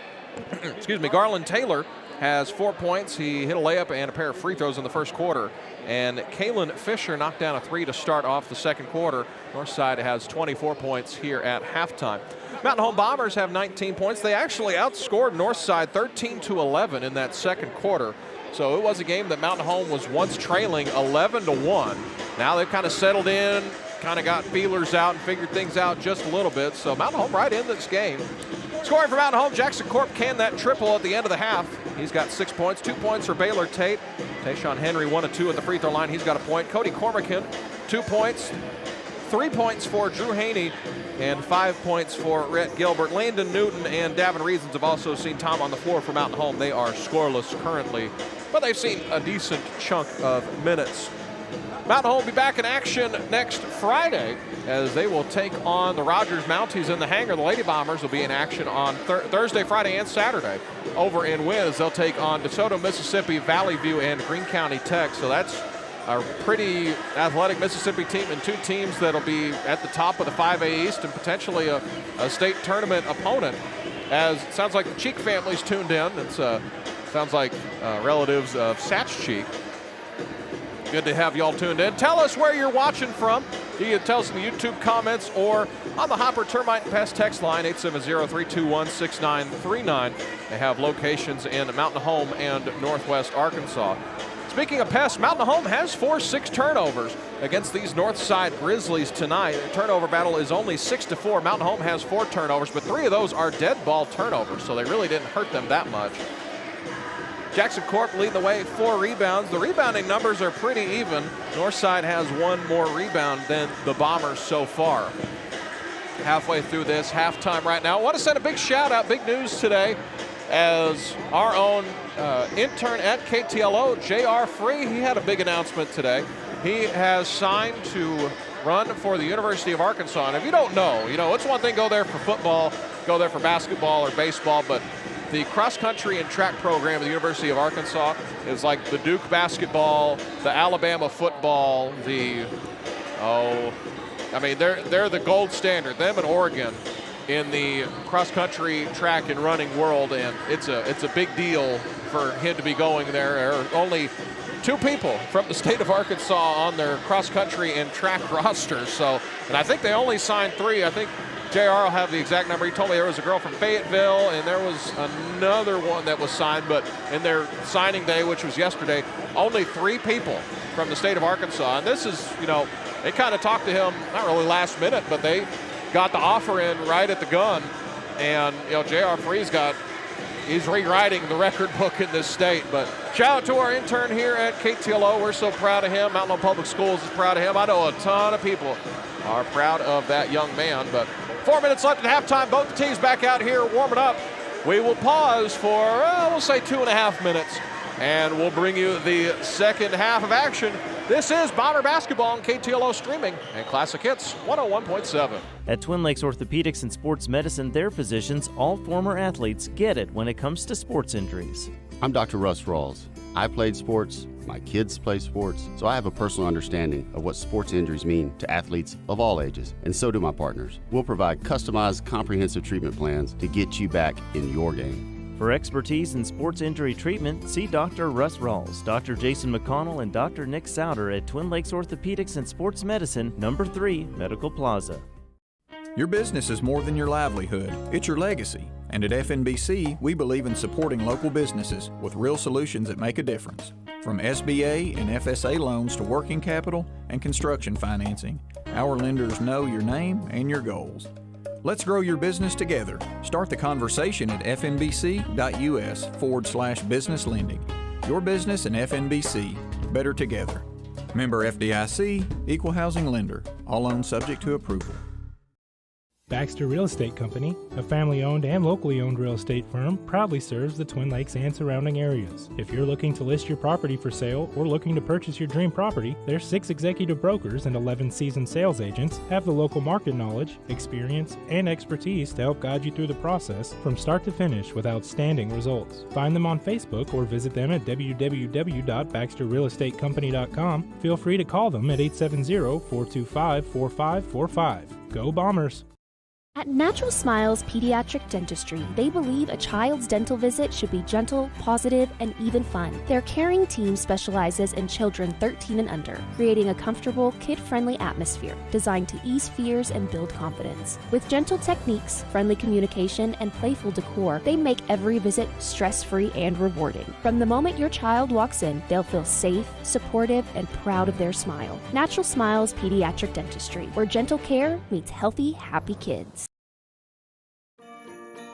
Garland Taylor has 4 points. He hit a layup and a pair of free throws in the first quarter. And Kalen Fisher knocked down a 3 to start off the second quarter. Northside has 24 points here at halftime. Mountain Home Bombers have 19 points. They actually outscored Northside 13-11 in that second quarter. So it was a game that Mountain Home was once trailing 11-1. Now they've kind of settled in, kind of got feelers out and figured things out just a little bit. So Mountain Home right in this game. Scoring for Mountain Home, Jackson Corp canned that triple at the end of the half. He's got 6 points, 2 points for Baylor Tate. Tayshawn Henry 1 of 2 at the free throw line. He's got a point. Cody Cormican, 2 points, 3 points for Drew Haney, and 5 points for Rhett Gilbert. Landon Newton and Davin Reasons have also seen time on the floor for Mountain Home. They are scoreless currently, but they've seen a decent chunk of minutes. Mountain Home will be back in action next Friday as they will take on the Rogers Mounties in the hangar. The Lady Bombers will be in action on Thursday, Friday, and Saturday over in Wynn as they'll take on DeSoto, Mississippi, Valley View, and Greene County Tech. So that's a pretty athletic Mississippi team and 2 teams that'll be at the top of the 5A East and potentially a state tournament opponent. As it sounds like the Cheek family's tuned in. It sounds like relatives of Satch Cheek. Good to have y'all tuned in. Tell us where you're watching from. You can tell us in the YouTube comments or on the Hopper Termite and Pest text line, 870-321-6939. They have locations in Mountain Home and Northwest Arkansas. Speaking of pests, Mountain Home has forced 6 turnovers against these Northside Grizzlies tonight. The turnover battle is only 6-4. Mountain Home has 4 turnovers, but 3 of those are dead ball turnovers, so they really didn't hurt them that much. Jackson Corp leading the way, 4 rebounds. The rebounding numbers are pretty even. Northside has 1 more rebound than the Bombers so far. Halfway through this halftime right now. I want to send a big shout out, big news today, as our own intern at KTLO, J.R. Free, he had a big announcement today. He has signed to run for the University of Arkansas. And if you don't know, it's one thing go there for football, go there for basketball or baseball, but the cross-country and track program at the University of Arkansas is like the Duke basketball, the Alabama football, they're the gold standard, them and Oregon, in the cross-country track and running world, and it's a big deal for him to be going there. There are only 2 people from the state of Arkansas on their cross-country and track rosters, and I think they only signed 3. I think JR will have the exact number. He told me there was a girl from Fayetteville, and there was another one that was signed, but in their signing day, which was yesterday, only 3 people from the state of Arkansas. And this is, they kind of talked to him, not really last minute, but they got the offer in right at the gun. And, J.R. Free's he's rewriting the record book in this state. But shout out to our intern here at KTLO. We're so proud of him. Mountain Home Public Schools is proud of him. I know a ton of people are proud of that young man. But 4 minutes left at halftime. Both the teams back out here warming up. We will pause for, we'll say 2.5 minutes, and we'll bring you the second half of action. This is Bomber Basketball on KTLO Streaming and Classic Hits 101.7. At Twin Lakes Orthopedics and Sports Medicine, their physicians, all former athletes, get it when it comes to sports injuries. I'm Dr. Russ Rawls. I played sports, my kids play sports, so I have a personal understanding of what sports injuries mean to athletes of all ages, and so do my partners. We'll provide customized, comprehensive treatment plans to get you back in your game. For expertise in sports injury treatment, see Dr. Russ Rawls, Dr. Jason McConnell, and Dr. Nick Souter at Twin Lakes Orthopedics and Sports Medicine, number 3, Medical Plaza. Your business is more than your livelihood, it's your legacy. And at FNBC, we believe in supporting local businesses with real solutions that make a difference. From SBA and FSA loans to working capital and construction financing, our lenders know your name and your goals. Let's grow your business together. Start the conversation at fnbc.us/business lending. Your business and FNBC, better together. Member FDIC, Equal Housing Lender. All loans subject to approval. Baxter Real Estate Company, a family-owned and locally owned real estate firm, proudly serves the Twin Lakes and surrounding areas. If you're looking to list your property for sale or looking to purchase your dream property, their 6 executive brokers and 11 seasoned sales agents have the local market knowledge, experience, and expertise to help guide you through the process from start to finish with outstanding results. Find them on Facebook or visit them at www.baxterrealestatecompany.com. Feel free to call them at 870-425-4545. Go Bombers! At Natural Smiles Pediatric Dentistry, they believe a child's dental visit should be gentle, positive, and even fun. Their caring team specializes in children 13 and under, creating a comfortable, kid-friendly atmosphere designed to ease fears and build confidence. With gentle techniques, friendly communication, and playful decor, they make every visit stress-free and rewarding. From the moment your child walks in, they'll feel safe, supportive, and proud of their smile. Natural Smiles Pediatric Dentistry, where gentle care meets healthy, happy kids.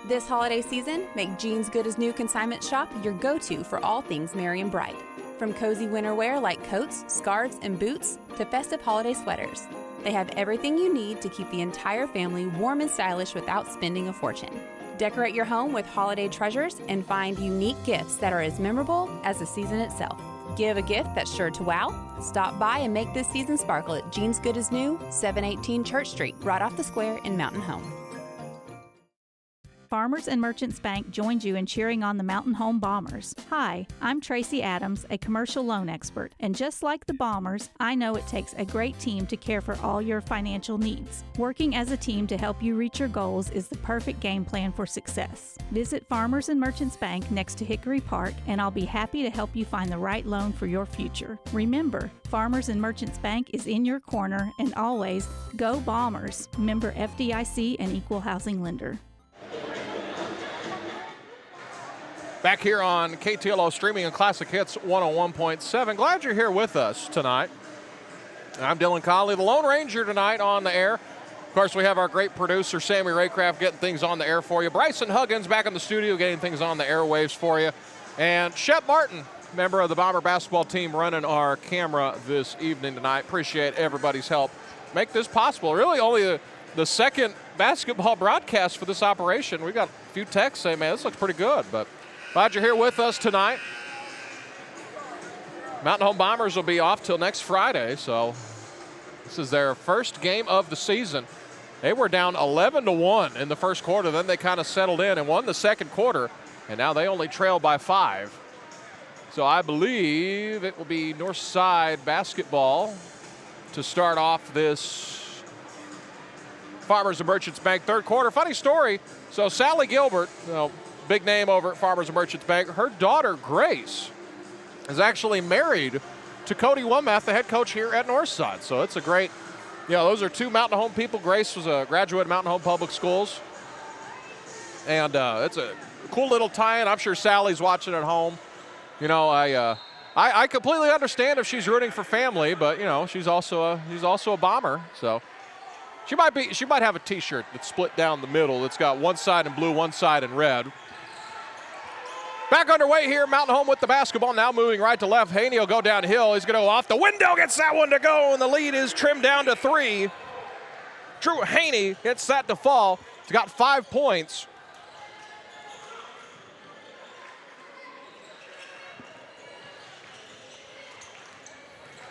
This holiday season, make Jeans Good as New Consignment Shop your go-to for all things merry and bright. From cozy winter wear like coats, scarves, and boots to festive holiday sweaters, they have everything you need to keep the entire family warm and stylish without spending a fortune. Decorate your home with holiday treasures and find unique gifts that are as memorable as the season itself. Give a gift that's sure to wow. Stop by and make this season sparkle at Jeans Good as New, 718 Church Street, right off the square in Mountain Home. Farmers and Merchants Bank joins you in cheering on the Mountain Home Bombers. Hi, I'm Tracy Adams, a commercial loan expert, and just like the Bombers, I know it takes a great team to care for all your financial needs. Working as a team to help you reach your goals is the perfect game plan for success. Visit Farmers and Merchants Bank next to Hickory Park, and I'll be happy to help you find the right loan for your future. Remember, Farmers and Merchants Bank is in your corner, and always, go Bombers! Member FDIC and Equal Housing Lender. Back here on KTLO Streaming and Classic Hits 101.7. Glad you're here with us tonight. I'm Dylan Conley, the Lone Ranger tonight on the air. Of course, we have our great producer, Sammy Raycraft, getting things on the air for you. Bryson Huggins back in the studio getting things on the airwaves for you. And Shep Martin, member of the Bomber basketball team, running our camera this evening tonight. Appreciate everybody's help. Make this possible. Really only the second basketball broadcast for this operation. We've got a few texts saying, man, this looks pretty good, but glad you're here with us tonight. Mountain Home Bombers will be off till next Friday, so this is their first game of the season. They were down 11-1 in the first quarter, then they kind of settled in and won the second quarter, and now they only trail by 5. So I believe it will be Northside basketball to start off this Farmers and Merchants Bank third quarter. Funny story, so Sally Gilbert, big name over at Farmers and Merchants Bank, her daughter Grace is actually married to Cody Womath, the head coach here at Northside. So it's a great Yeah, those are two Mountain Home people. Grace was a graduate of Mountain Home Public Schools. And it's a cool little tie-in. I'm sure Sally's watching at home. You know, I completely understand if she's rooting for family, but you know, she's also a Bomber. So she might have a T-shirt that's split down the middle. It's got one side in blue, one side in red. Back underway here, Mountain Home with the basketball, now moving right to left. Haney will go downhill. He's going to go off the window, gets that one to go, and the lead is trimmed down to 3. Drew Haney gets that to fall. He's got 5 points.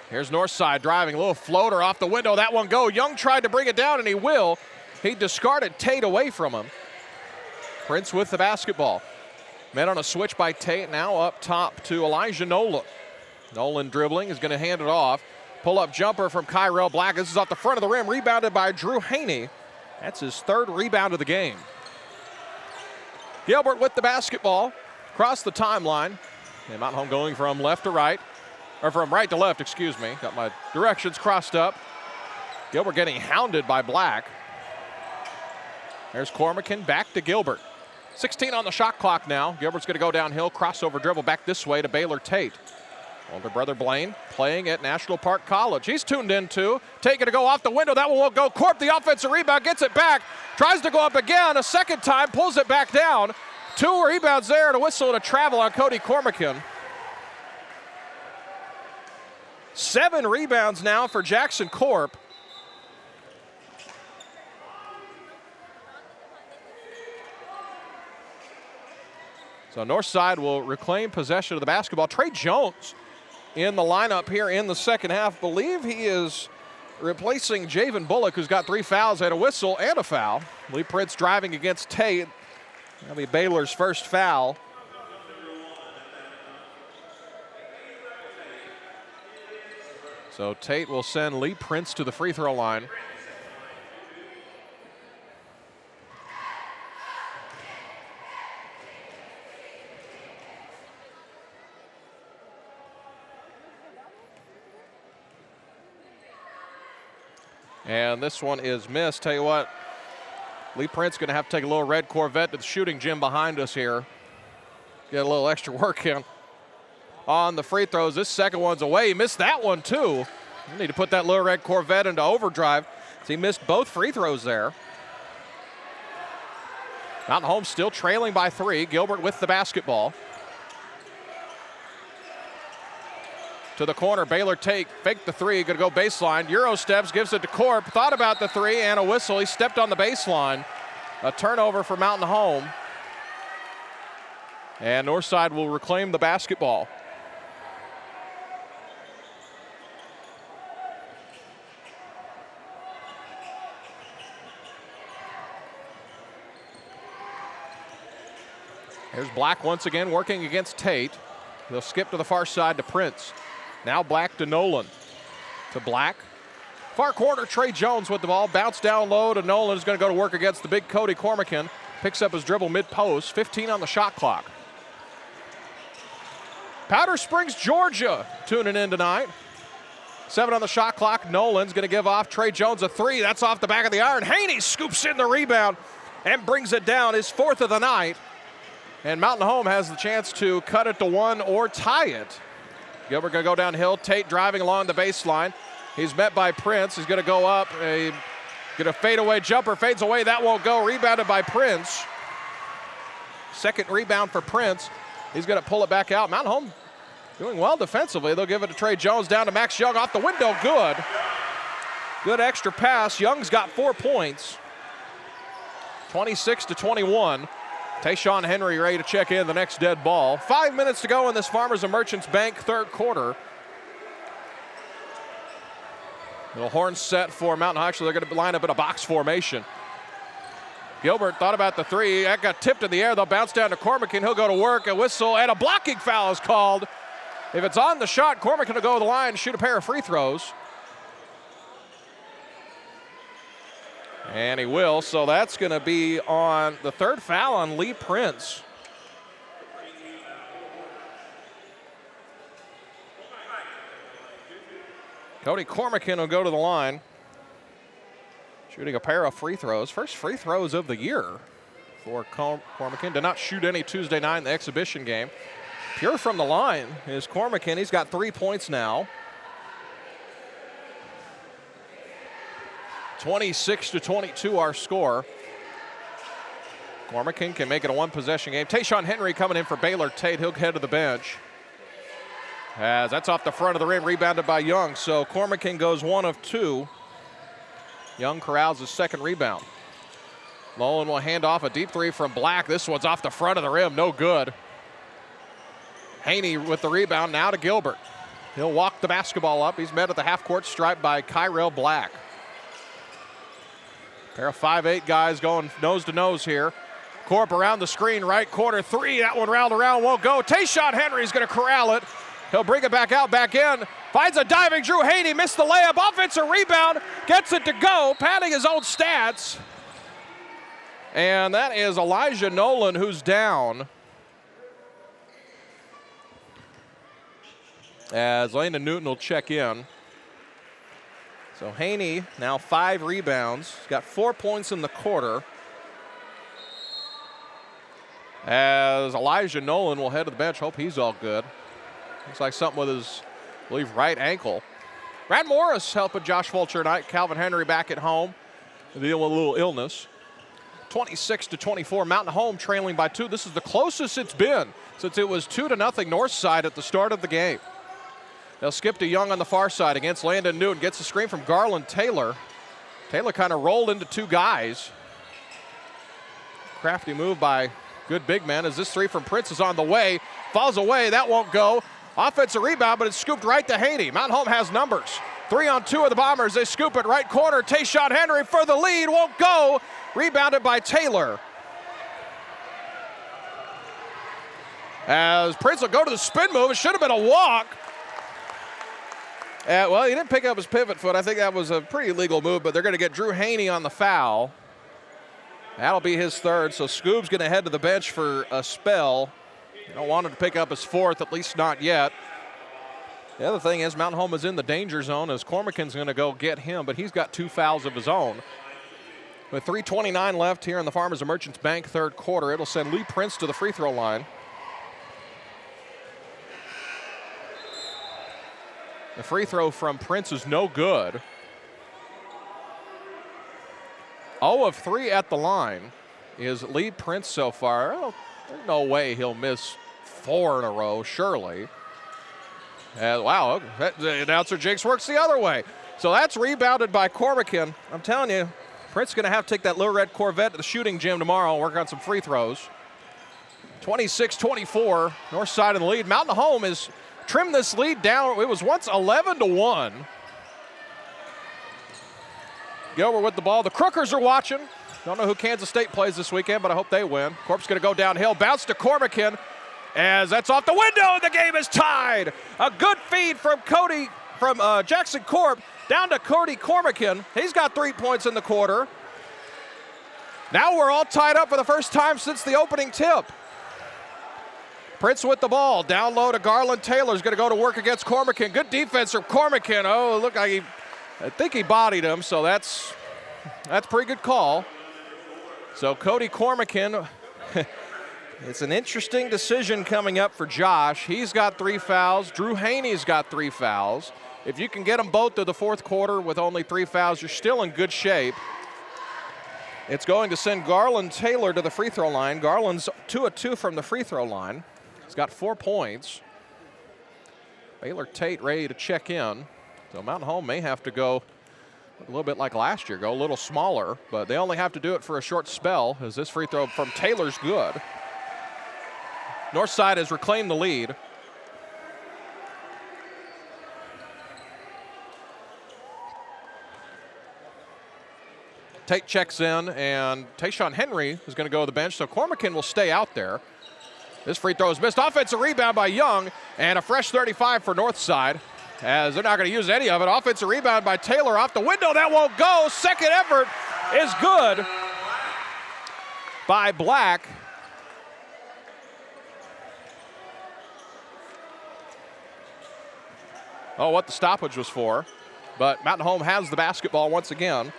Here's Northside driving, a little floater off the window. That one go. Young tried to bring it down, and he will. He discarded Tate away from him. Prince with the basketball. Met on a switch by Tate, now up top to Elijah Nolan. Nolan dribbling, is going to hand it off. Pull-up jumper from Kyrell Black. This is off the front of the rim, rebounded by Drew Haney. That's his 3rd rebound of the game. Gilbert with the basketball, across the timeline. And Mountain Home going from left to right, or from right to left, excuse me. Got my directions crossed up. Gilbert getting hounded by Black. There's Cormican, back to Gilbert. 16 on the shot clock now. Gilbert's going to go downhill, crossover dribble back this way to Baylor Tate. Older brother Blaine playing at National Park College. He's tuned in too. Tate going to go off the window. That one won't go. Corp, the offensive rebound, gets it back. Tries to go up again a second time, pulls it back down. 2 rebounds there and a whistle and a travel on Cody Cormican. 7 rebounds now for Jackson Corp. So Northside will reclaim possession of the basketball. Trey Jones in the lineup here in the second half. Believe he is replacing Javen Bullock, who's got 3 fouls and a whistle and a foul. Lee Prince driving against Tate. That'll be Baylor's first foul. So Tate will send Lee Prince to the free throw line. And this one is missed. Tell you what, Lee Prince going to have to take a little red Corvette to the shooting gym behind us here. Get a little extra work in on the free throws. This second one's away. He missed that one too. You need to put that little red Corvette into overdrive. So he missed both free throws there. Mountain Home still trailing by 3. Gilbert with the basketball. To the corner, Baylor Tate, fake the 3, gonna go baseline. Euro steps, gives it to Corp. Thought about the 3 and a whistle. He stepped on the baseline. A turnover for Mountain Home. And Northside will reclaim the basketball. Here's Black once again working against Tate. They'll skip to the far side to Prince. Now Black to Nolan. To Black. Far corner, Trey Jones with the ball. Bounce down low to Nolan. Is going to go to work against the big Cody Cormican. Picks up his dribble mid-post. 15 on the shot clock. Powder Springs, Georgia tuning in tonight. 7 on the shot clock. Nolan's going to give off Trey Jones a 3. That's off the back of the iron. Haney scoops in the rebound and brings it down. His 4th of the night. And Mountain Home has the chance to cut it to 1 or tie it. Gilbert going to go downhill. Tate driving along the baseline. He's met by Prince. He's going to go up. Get a fadeaway jumper. Fades away. That won't go. Rebounded by Prince. Second rebound for Prince. He's going to pull it back out. Mountain Home doing well defensively. They'll give it to Trey Jones. Down to Max Young off the window. Good. Good extra pass. Young's got 4 points. 26-21. Tayshawn Henry ready to check in the next dead ball. 5 minutes to go in this Farmers and Merchants Bank third quarter. Little horn set for Mountain High. Actually, they're going to line up in a box formation. Gilbert thought about the 3. That got tipped in the air. They'll bounce down to Cormican. He'll go to work. A whistle and a blocking foul is called. If it's on the shot, Cormican will go to the line and shoot a pair of free throws. And he will, so that's going to be on the 3rd foul on Lee Prince. Cody Cormican will go to the line. shooting a pair of free throws. First free throws of the year for Cormican. Did not shoot any Tuesday night in the exhibition game. Pure from the line is Cormican. He's got 3 points now. 26-22 our score. Cormican can make it a one-possession game. Tayshawn Henry coming in for Baylor Tate. He'll head to the bench. As that's off the front of the rim, rebounded by Young. So Cormican goes 1 of 2. Young corrals his second rebound. Mullen will hand off a deep three from Black. This one's off the front of the rim, no good. Haney with the rebound, now to Gilbert. He'll walk the basketball up. He's met at the half-court stripe by Kyrell Black. Pair of 5'8" guys going nose-to-nose here. Corp around the screen, right corner, three. That one round around, won't go. Tayshawn Henry's going to corral it. He'll bring it back out, back in. Finds a diving Drew Haney, missed the layup. Offensive rebound, gets it to go, padding his own stats. And that is Elijah Nolan who's down. As Landon Newton will check in. So Haney now 5 rebounds. He's got 4 points in the quarter. As Elijah Nolan will head to the bench. Hope he's all good. Looks like something with his, I believe, right ankle. Brad Morris helping Josh Fulcher tonight. Calvin Henry back at home, dealing with a little illness. 26-24, Mountain Home trailing by 2. This is the closest it's been since it was 2-0 Northside at the start of the game. They'll skip to Young on the far side against Landon Newton. Gets the screen from Garland Taylor. Taylor kind of rolled into 2 guys. Crafty move by good big man as this three from Prince is on the way. Falls away, that won't go. Offensive rebound, but it's scooped right to Haney. Mountain Home has numbers. 3-on-2 of the Bombers. They scoop it right corner. Tayshawn Henry for the lead, won't go. Rebounded by Taylor. As Prince will go to the spin move. It should have been a walk. Well, he didn't pick up his pivot foot. I think that was a pretty illegal move, but they're going to get Drew Haney on the foul. That'll be his third, so Scoob's going to head to the bench for a spell. You don't want him to pick up his fourth, at least not yet. The other thing is Mountain Home is in the danger zone as Cormican's going to go get him, but he's got 2 fouls of his own. With 3:29 left here in the Farmers and Merchants Bank third quarter, it'll send Lee Prince to the free throw line. The free throw from Prince is no good. 0 of 3 at the line is Lee Prince so far. Well, there's no way he'll miss 4 in a row, surely. Wow, the announcer Jakes works the other way. So that's rebounded by Cormican. I'm telling you, Prince is going to have to take that little red Corvette to the shooting gym tomorrow and work on some free throws. 26-24, Northside in the lead. Mountain Home has trimmed this lead down. It was once 11-1. Gilbert with the ball. The Crookers are watching. Don't know who Kansas State plays this weekend, but I hope they win. Corp's going to go downhill. Bounce to Cormican as that's off the window, and the game is tied. A good feed from Jackson Corp down to Cody Cormican. He's got 3 points in the quarter. Now we're all tied up for the first time since the opening tip. Prince with the ball. Down low to Garland Taylor's going to go to work against Cormican. Good defense from Cormican. Oh, look like I think he bodied him, so that's a pretty good call. So Cody Cormican, it's an interesting decision coming up for Josh. He's got 3 fouls. Drew Haney's got 3 fouls. If you can get them both to the fourth quarter with only 3 fouls, you're still in good shape. It's going to send Garland Taylor to the free throw line. Garland's 2 of 2 from the free throw line. He's got 4 points. Baylor Tate ready to check in. So Mountain Home may have to go a little bit like last year, go a little smaller, but they only have to do it for a short spell as this free throw from Taylor's good. Northside has reclaimed the lead. Tate checks in, and Tayshawn Henry is going to go to the bench, so Cormican will stay out there. This free throw is missed. Offensive rebound by Young, and a fresh 35 for Northside, as they're not going to use any of it. Offensive rebound by Taylor off the window. That won't go. Second effort is good by Black. Oh, what the stoppage was for. But Mountain Home has the basketball once again.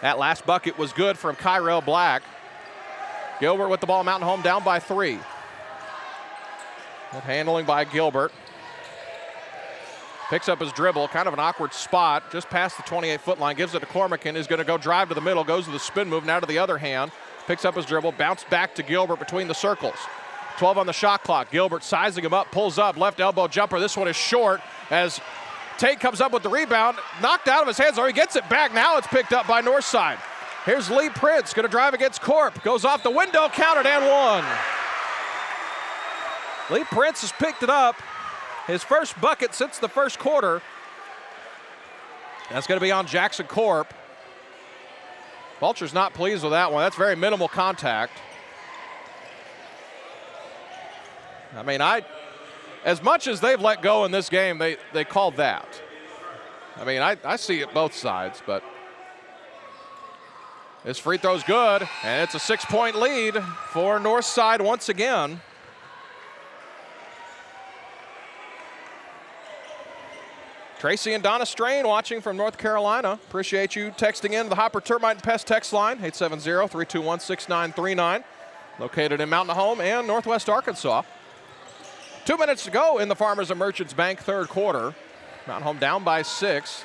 That last bucket was good from Kyrell Black. Gilbert with the ball, Mountain Home down by 3. Good handling by Gilbert. Picks up his dribble, kind of an awkward spot, just past the 28-foot line, gives it to Cormican, who's going to go drive to the middle, goes to the spin move, now to the other hand, picks up his dribble, bounce back to Gilbert between the circles. 12 on the shot clock. Gilbert sizing him up, pulls up, left elbow jumper. This one is short as Tate comes up with the rebound, knocked out of his hands, or he gets it back. Now it's picked up by Northside. Here's Lee Prince, going to drive against Corp, goes off the window, counted and one. Lee Prince has picked it up. His first bucket since the first quarter. That's going to be on Jackson Corp. Vulture's not pleased with that one. That's very minimal contact. I mean, as much as they've let go in this game, they called that. I mean, I see it both sides, but this free throw's good, and it's a 6-point lead for Northside once again. Tracy and Donna Strain watching from North Carolina. Appreciate you texting in the Hopper Termite and Pest text line, 870-321-6939. Located in Mountain Home and Northwest Arkansas. 2 minutes to go in the Farmers and Merchants Bank third quarter. Mountain Home down by 6.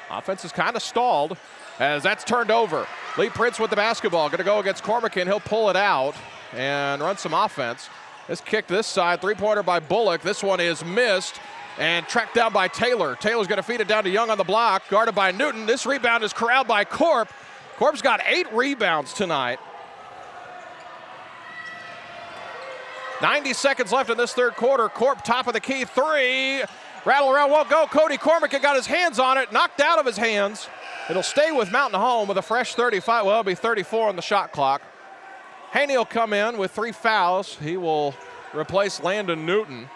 Offense is kind of stalled as that's turned over. Lee Prince with the basketball, gonna go against Cormican. He'll pull it out and run some offense. This kick this side, three-pointer by Bullock. This one is missed and tracked down by Taylor. Taylor's gonna feed it down to Young on the block, guarded by Newton. This rebound is corralled by Corp. Corp's got 8 rebounds tonight. 90 seconds left in this third quarter. Corp top of the key, 3. Rattle around, won't go. Cody Cormican got his hands on it, knocked out of his hands. It'll stay with Mountain Home with a fresh 35. Well, it'll be 34 on the shot clock. Haney will come in with 3 fouls. He will replace Landon Newton.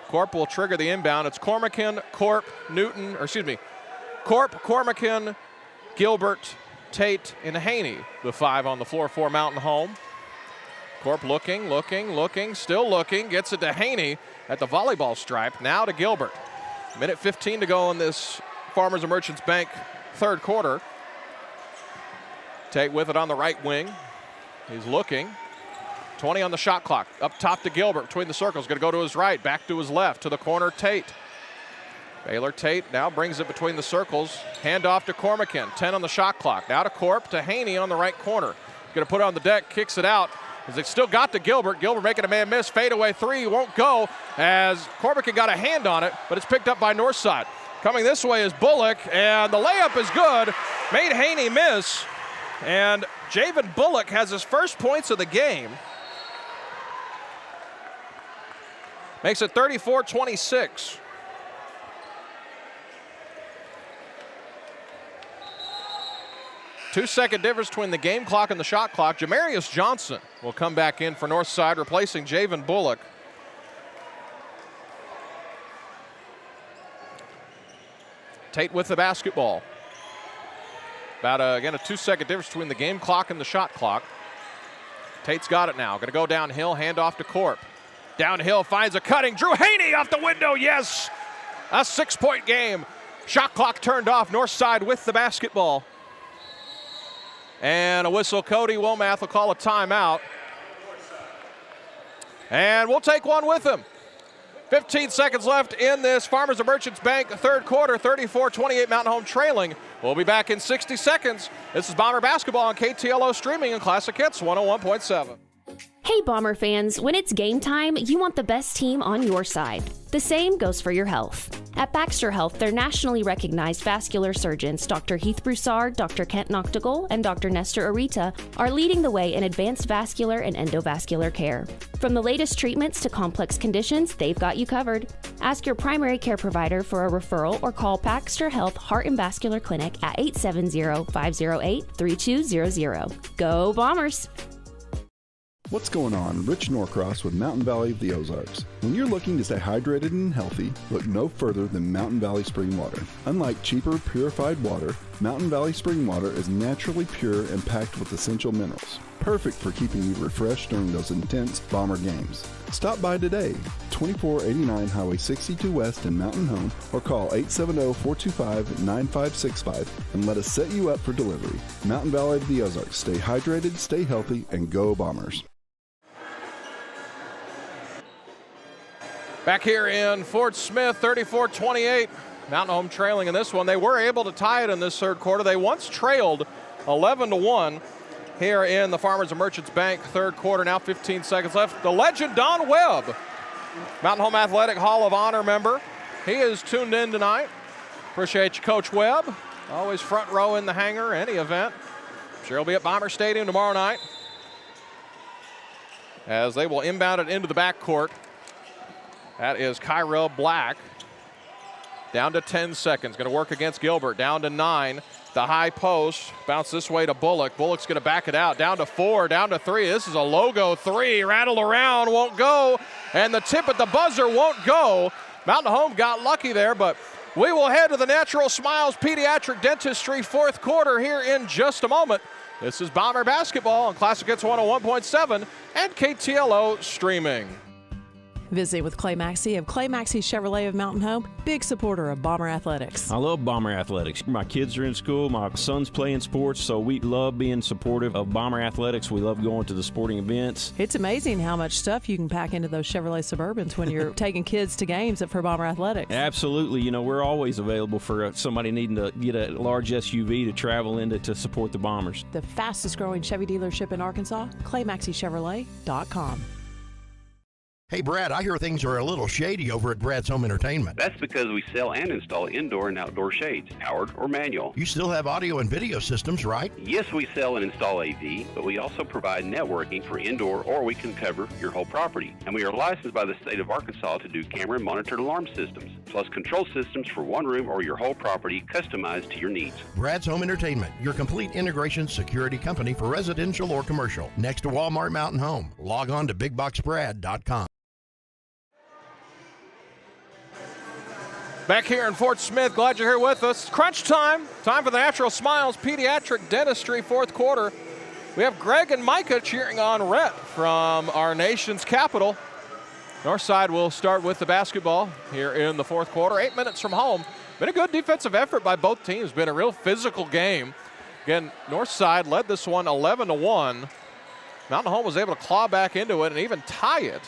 Corp will trigger the inbound. It's Cormican, Corp, Newton, or excuse me, Corp, Cormican, Gilbert, Tate, and Haney. The 5 on the floor for Mountain Home. Corp looking, still looking, gets it to Haney at the volleyball stripe. Now to Gilbert. Minute 15 to go in this Farmers and Merchants Bank third quarter. Tate with it on the right wing. He's looking. 20 on the shot clock. Up top to Gilbert between the circles. Going to go to his right, back to his left, to the corner, Tate. Baylor Tate now brings it between the circles. Hand off to Cormican. 10 on the shot clock. Now to Corp, to Haney on the right corner. Going to put it on the deck, kicks it out. As they still got to Gilbert. Gilbert making a man miss. Fadeaway 3 won't go as Cormican got a hand on it, but it's picked up by Northside. Coming this way is Bullock, and the layup is good. Made Haney miss, and Javen Bullock has his first points of the game. Makes it 34-26. Two-second difference between the game clock and the shot clock. Jamarius Johnson will come back in for Northside, replacing Javen Bullock. Tate with the basketball. Again, a 2-second difference between the game clock and the shot clock. Tate's got it now. Going to go downhill, hand off to Corp. Downhill, finds a cutting. Drew Haney off the window, yes! A 6-point game. Shot clock turned off. Northside with the basketball. And a whistle. Cody Womath will call a timeout. And we'll take one with him. 15 seconds left in this Farmers and Merchants Bank third quarter, 34-28 Mountain Home trailing. We'll be back in 60 seconds. This is Bomber Basketball on KTLO streaming and Classic Hits 101.7. Hey Bomber fans, when it's game time, you want the best team on your side. The same goes for your health. At Baxter Health, their nationally recognized vascular surgeons, Dr. Heath Broussard, Dr. Kent Noctegal, and Dr. Nestor Arita, are leading the way in advanced vascular and endovascular care. From the latest treatments to complex conditions, they've got you covered. Ask your primary care provider for a referral or call Baxter Health Heart and Vascular Clinic at 870-508-3200. Go Bombers! What's going on? Rich Norcross with Mountain Valley of the Ozarks. When you're looking to stay hydrated and healthy, look no further than Mountain Valley Spring Water. Unlike cheaper, purified water, Mountain Valley Spring Water is naturally pure and packed with essential minerals, perfect for keeping you refreshed during those intense Bomber games. Stop by today, 2489 Highway 62 West in Mountain Home, or call 870-425-9565 and let us set you up for delivery. Mountain Valley of the Ozarks. Stay hydrated, stay healthy, and go Bombers. Back here in Fort Smith, 34-28. Mountain Home trailing in this one. They were able to tie it in this third quarter. They once trailed 11-1 here in the Farmers and Merchants Bank third quarter. Now 15 seconds left. The legend Don Webb, Mountain Home Athletic Hall of Honor member. He is tuned in tonight. Appreciate you, Coach Webb. Always front row in the hangar, any event. Sure he'll be at Bomber Stadium tomorrow night as they will inbound it into the backcourt. That is Kyrell Black. Down to 10 seconds. Going to work against Gilbert. Down to 9. The high post. Bounce this way to Bullock. Bullock's going to back it out. Down to 4. Down to 3. This is a logo 3. Rattled around. Won't go. And the tip at the buzzer won't go. Mountain Home got lucky there, but we will head to the Natural Smiles Pediatric Dentistry fourth quarter here in just a moment. This is Bomber Basketball on Classic Hits 101.7 and KTLO streaming. Visit with Clay Maxey of Clay Maxey Chevrolet of Mountain Home, big supporter of Bomber Athletics. I love Bomber Athletics. My kids are in school, my son's playing sports, so we love being supportive of Bomber Athletics. We love going to the sporting events. It's amazing how much stuff you can pack into those Chevrolet Suburbans when you're taking kids to games for Bomber Athletics. Absolutely. You know, we're always available for somebody needing to get a large SUV to travel into to support the Bombers. The fastest growing Chevy dealership in Arkansas, ClayMaxeyChevrolet.com. Hey, Brad, I hear things are a little shady over at Brad's Home Entertainment. That's because we sell and install indoor and outdoor shades, powered or manual. You still have audio and video systems, right? Yes, we sell and install AV, but we also provide networking for indoor, or we can cover your whole property. And we are licensed by the state of Arkansas to do camera and monitored alarm systems, plus control systems for one room or your whole property, customized to your needs. Brad's Home Entertainment, your complete integration security company for residential or commercial. Next to Walmart Mountain Home. Log on to BigBoxBrad.com. Back here in Fort Smith, glad you're here with us. Crunch time. Time for the Natural Smiles Pediatric Dentistry fourth quarter. We have Greg and Micah cheering on Rhett from our nation's capital. Northside will start with the basketball here in the fourth quarter. 8 minutes from home. Been a good defensive effort by both teams. Been a real physical game. Again, Northside led this one 11-1. Mountain Home was able to claw back into it and even tie it.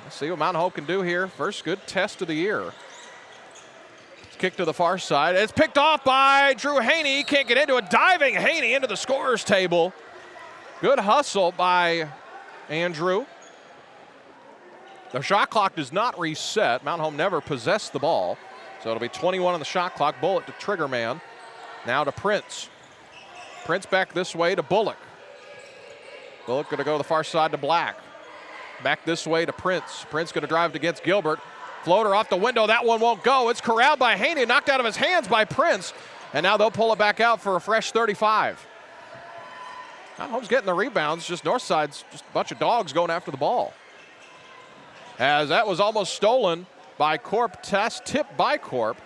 Let's see what Mountain Home can do here. First good test of the year. Kick to the far side. It's picked off by Drew Haney. Can't get into it. Diving Haney into the scorer's table. Good hustle by Andrew. The shot clock does not reset. Mountain Home never possessed the ball. So it'll be 21 on the shot clock. Bullock to trigger man. Now to Prince. Prince back this way to Bullock. Bullock going to go to the far side to Black. Back this way to Prince. Prince going to drive against Gilbert. Floater off the window. That one won't go. It's corralled by Haney, knocked out of his hands by Prince. And now they'll pull it back out for a fresh 35. Mountain Home's getting the rebounds. Just Northside's just a bunch of dogs going after the ball. As that was almost stolen by Corp. Test, tipped by Corp.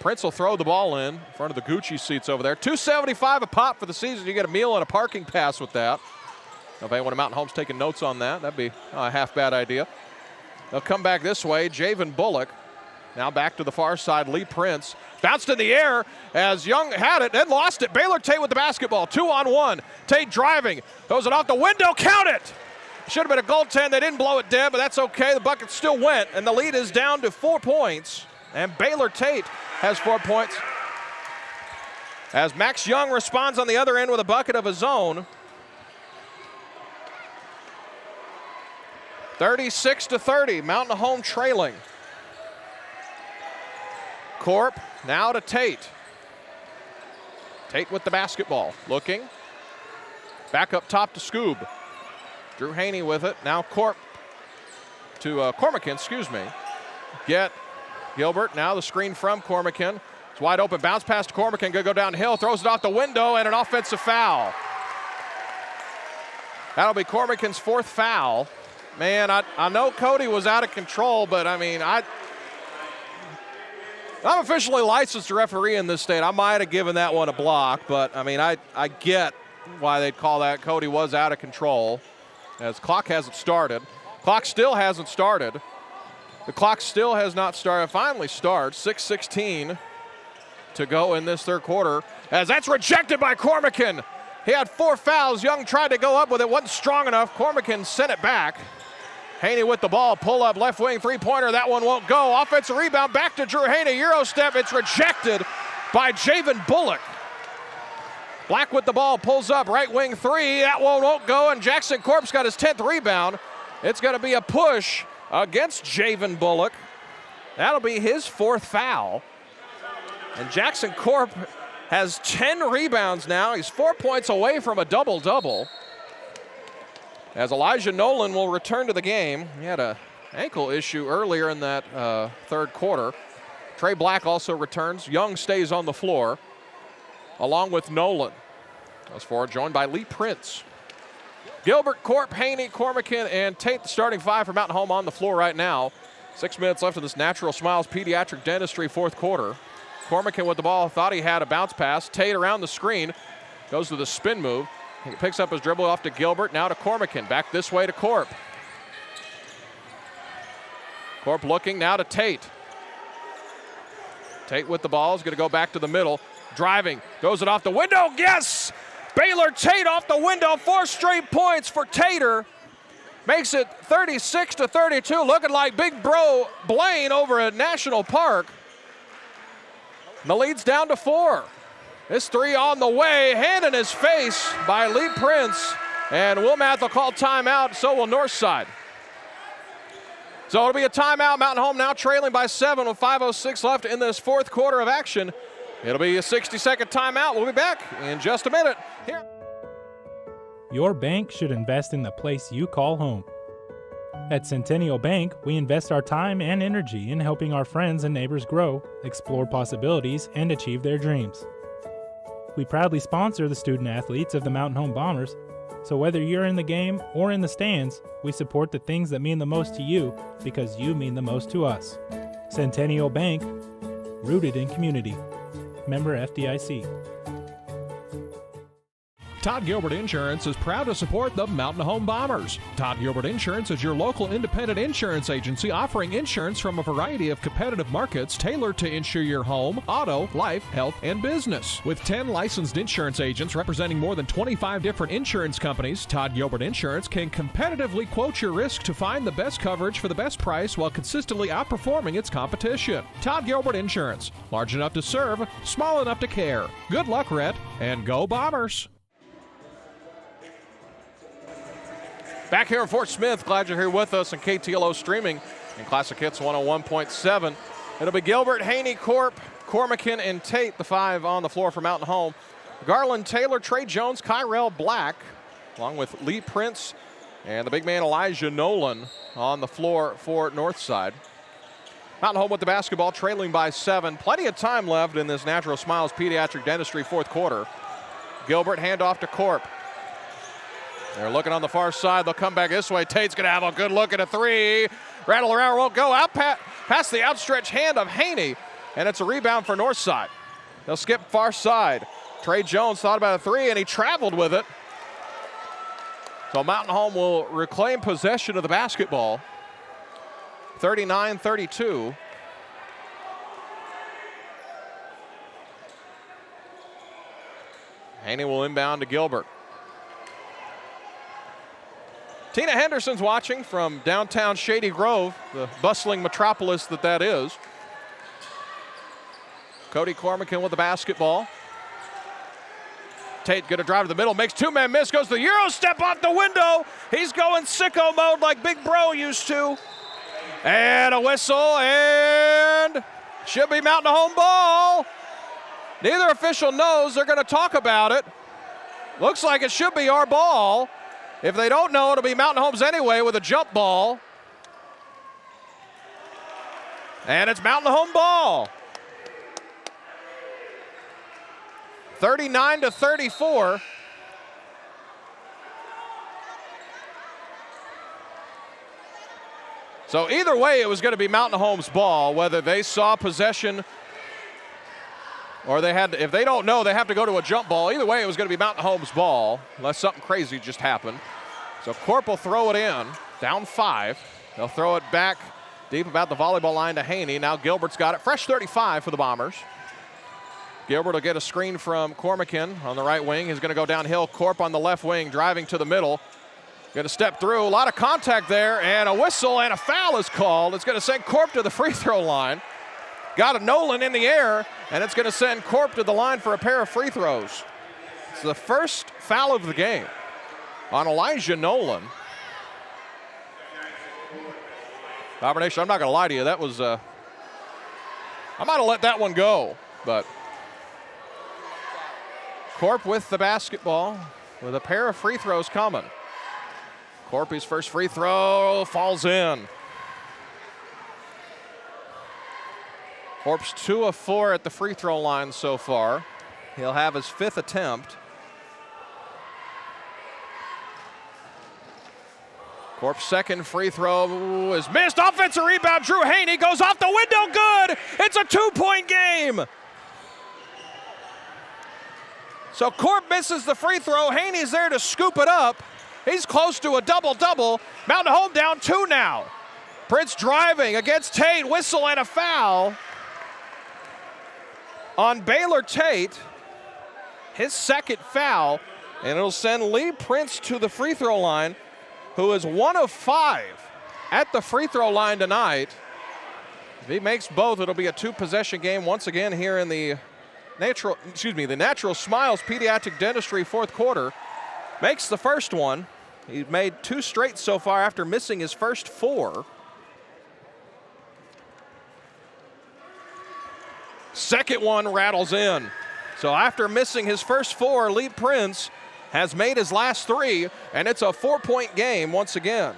Prince will throw the ball in front of the Gucci seats over there. $2.75 a pop for the season. You get a meal and a parking pass with that. If anyone at Mountain Home's taking notes on that, that'd be a half bad idea. They'll come back this way. Javen Bullock now back to the far side. Lee Prince bounced in the air as Young had it, then lost it. Baylor Tate with the basketball. 2-on-1. Tate driving. Throws it off the window. Count it. Should have been a goaltend. They didn't blow it dead, but that's okay. The bucket still went, and the lead is down to 4 points. And Baylor Tate has 4 points. As Max Young responds on the other end with a bucket of his own. 36-30, Mountain Home trailing. Corp now to Tate. Tate with the basketball, looking. Back up top to Scoob. Drew Haney with it. Now Corp to Cormican, excuse me. Get Gilbert, now the screen from Cormican. It's wide open, bounce pass to Cormican, gonna go downhill, throws it off the window, and an offensive foul. That'll be Cormican's 4th foul. Man, I know Cody was out of control, but I mean, that I'm officially licensed referee in this state. I might have given that one a block, but, I mean, I get why they'd call that. Cody was out of control as clock hasn't started. Clock still hasn't started. The clock still has not started. It finally starts. 6:16 to go in this third quarter as that's rejected by Cormican. He had 4 fouls. Young tried to go up with it. Wasn't strong enough. Cormican sent it back. Haney with the ball, pull up, left wing three-pointer. That one won't go. Offensive rebound back to Drew Haney. Euro step. It's rejected by Javen Bullock. Black with the ball, pulls up, right wing three. That one won't go, and Jackson Corp's got his 10th rebound. It's going to be a push against Javen Bullock. That'll be his 4th foul. And Jackson Corp has 10 rebounds now. He's 4 points away from a double-double. As Elijah Nolan will return to the game. He had an ankle issue earlier in that third quarter. Trey Black also returns. Young stays on the floor, along with Nolan. Those four joined by Lee Prince. Gilbert, Corp, Haney, Cormican, and Tate, the starting 5 for Mountain Home on the floor right now. 6 minutes left in this Natural Smiles Pediatric Dentistry fourth quarter. Cormican with the ball, thought he had a bounce pass. Tate around the screen, goes to the spin move. He picks up his dribble off to Gilbert, now to Cormican. Back this way to Corp. Corp looking now to Tate. Tate with the ball is going to go back to the middle. Driving, goes it off the window, yes! Baylor Tate off the window, 4 straight points for Tater. Makes it 36-32, looking like Big Bro Blaine over at National Park. And the lead's down to 4. This 3 on the way, hand in his face by Lee Prince. And Wilmath will call timeout, so will Northside. So it'll be a timeout. Mountain Home now trailing by 7 with 5:06 left in this fourth quarter of action. It'll be a 60-second timeout. We'll be back in just a minute. Here. Your bank should invest in the place you call home. At Centennial Bank, we invest our time and energy in helping our friends and neighbors grow, explore possibilities, and achieve their dreams. We proudly sponsor the student athletes of the Mountain Home Bombers, so whether you're in the game or in the stands, we support the things that mean the most to you because you mean the most to us. Centennial Bank, rooted in community. Member FDIC. Todd Gilbert Insurance is proud to support the Mountain Home Bombers. Todd Gilbert Insurance is your local independent insurance agency offering insurance from a variety of competitive markets tailored to insure your home, auto, life, health, and business. With 10 licensed insurance agents representing more than 25 different insurance companies, Todd Gilbert Insurance can competitively quote your risk to find the best coverage for the best price while consistently outperforming its competition. Todd Gilbert Insurance, large enough to serve, small enough to care. Good luck, Rhett, and go Bombers! Back here in Fort Smith, glad you're here with us on KTLO streaming and Classic Hits 101.7. It'll be Gilbert, Haney, Corp, Cormican, and Tate, the 5 on the floor for Mountain Home. Garland, Taylor, Trey Jones, Kyrell Black, along with Lee Prince and the big man Elijah Nolan on the floor for Northside. Mountain Home with the basketball, trailing by 7. Plenty of time left in this Natural Smiles Pediatric Dentistry fourth quarter. Gilbert, handoff to Corp. They're looking on the far side. They'll come back this way. Tate's going to have a good look at a 3. Rattle around, won't go. Out past the outstretched hand of Haney, and it's a rebound for Northside. They'll skip far side. Trey Jones thought about a 3, and he traveled with it. So Mountain Home will reclaim possession of the basketball. 39-32. Haney will inbound to Gilbert. Tina Henderson's watching from downtown Shady Grove, the bustling metropolis that is. Cody Cormican with the basketball. Tate going to drive to the middle, makes 2-man miss, goes to the Euro step off the window. He's going sicko mode like Big Bro used to. And a whistle, and should be Mountain Home ball. Neither official knows. They're going to talk about it. Looks like it should be our ball. If they don't know, it'll be Mountain Home's anyway with a jump ball. And it's Mountain Home ball. 39-34. So either way, it was going to be Mountain Home's ball, whether they saw possession Or if they don't know, they have to go to a jump ball. Either way, it was going to be Mountain Home's ball, unless something crazy just happened. So Corp will throw it in, down 5. They'll throw it back deep about the volleyball line to Haney. Now Gilbert's got it. Fresh 35 for the Bombers. Gilbert will get a screen from Cormican on the right wing. He's going to go downhill. Corp on the left wing, driving to the middle. Going to step through. A lot of contact there, and a whistle and a foul is called. It's going to send Corp to the free throw line. Got a Nolan in the air, and it's going to send Corp to the line for a pair of free throws. It's the first foul of the game on Elijah Nolan. Bomber Nation, I'm not going to lie to you. That was, I might have let that one go, but Corp with the basketball with a pair of free throws coming. Corpy's first free throw falls in. Corp's 2 of 4 at the free throw line so far. He'll have his 5th attempt. Corp's second free throw is missed. Offensive rebound. Drew Haney goes off the window. Good. It's a 2-point game. So Corp misses the free throw. Haney's there to scoop it up. He's close to a double-double. Mountain Home down 2 now. Prince driving against Tate. Whistle and a foul on Baylor Tate. His second foul. And it'll send Lee Prince to the free throw line, who is 1 of 5 at the free throw line tonight. If he makes both, it'll be a 2-possession game once again here in the Natural Smiles Pediatric Dentistry fourth quarter. Makes the first one. He's made 2 straight so far after missing his first 4. Second one rattles in. So after missing his first 4, Lee Prince has made his last 3, and it's a 4-point game once again.